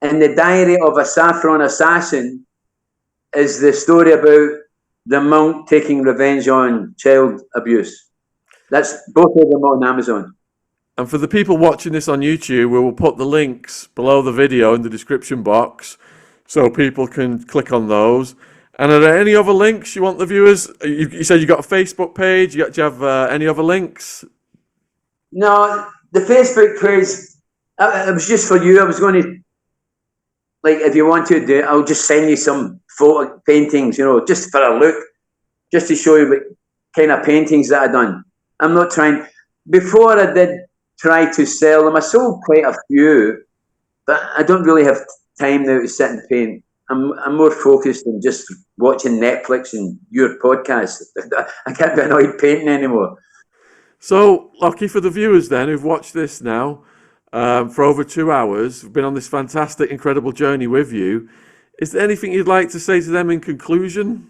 and The Diary of a Saffron Assassin is the story about the monk taking revenge on child abuse. That's both of them on Amazon. And for the people watching this on YouTube, we will put the links below the video in the description box so people can click on those. And are there any other links you want the viewers? You said you got a Facebook page. Do you have any other links? No, the Facebook page, it was just for you. I was going to, like, if you want to do it, I'll just send you some photo paintings, you know, just for a look, just to show you what kind of paintings that I've done. I'm not trying. Before I did try to sell them, I sold quite a few, but I don't really have time now to sit and paint. I'm more focused on just watching Netflix and your podcast. I can't be annoyed painting anymore. So, Lockie, for the viewers then who've watched this now for over 2 hours, we've been on this fantastic, incredible journey with you. Is there anything you'd like to say to them in conclusion?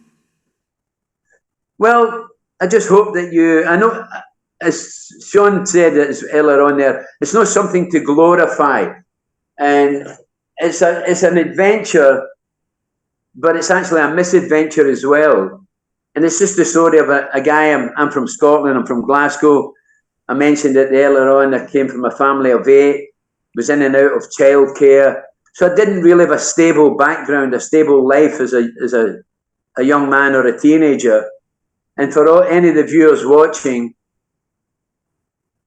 Well, I just hope that I know, as Sean said earlier on there, it's not something to glorify. And it's an adventure, but it's actually a misadventure as well. And it's just the story of a guy. I'm from Scotland. I'm from Glasgow. I mentioned it earlier on. I came from a family of 8, was in and out of childcare. So I didn't really have a stable background, a stable life as a young man or a teenager. And for any of the viewers watching,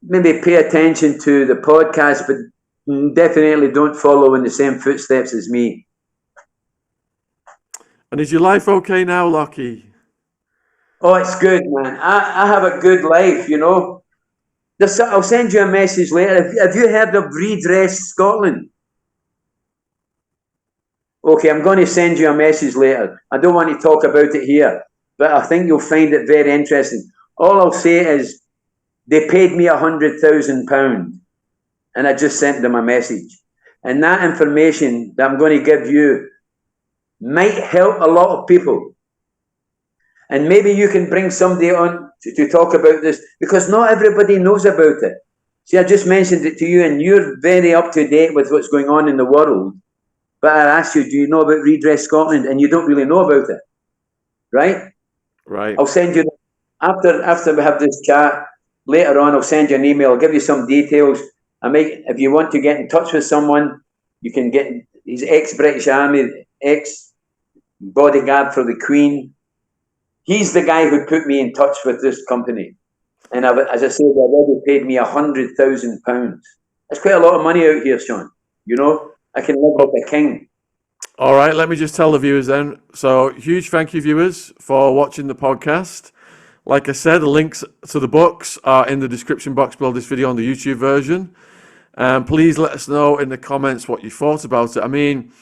maybe pay attention to the podcast, but definitely don't follow in the same footsteps as me. And is your life okay now, Lockie? Oh, it's good, man. I have a good life, you know. I'll send you a message later. Have you heard of Redress Scotland? Okay, I'm going to send you a message later. I don't want to talk about it here, but I think you'll find it very interesting. All I'll say is they paid me £100,000, and I just sent them a message. And that information that I'm going to give you might help a lot of people. And maybe you can bring somebody on to talk about this, because not everybody knows about it. See, I just mentioned it to you, and you're very up to date with what's going on in the world. But I asked you, do you know about Redress Scotland? And you don't really know about it, right? Right. I'll send you, after we have this chat, later on, I'll send you an email. I'll give you some details. If you want to get in touch with someone, you can get, he's ex-British Army, ex-bodyguard for the Queen. He's the guy who put me in touch with this company. And as I said, they already paid me £100,000. That's quite a lot of money out here, Sean. You know, I can live like a king. All right, let me just tell the viewers then. So, huge thank you, viewers, for watching the podcast. Like I said, the links to the books are in the description box below this video on the YouTube version. And please let us know in the comments what you thought about it. I mean,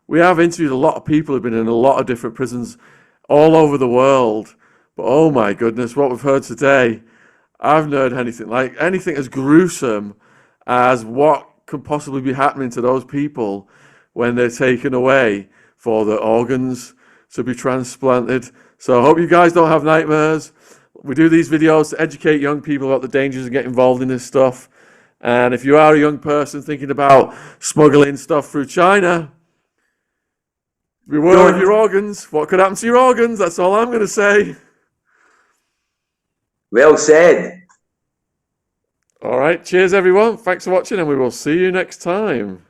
we have interviewed a lot of people who've been in a lot of different prisons all over the world. But oh my goodness, what we've heard today, I've not heard anything as gruesome as what could possibly be happening to those people when they're taken away for their organs to be transplanted. So I hope you guys don't have nightmares. We do these videos to educate young people about the dangers of getting involved in this stuff. And if you are a young person thinking about smuggling stuff through China, beware of your organs. What could happen to your organs? That's all I'm going to say. Well said. All right. Cheers, everyone. Thanks for watching, and we will see you next time.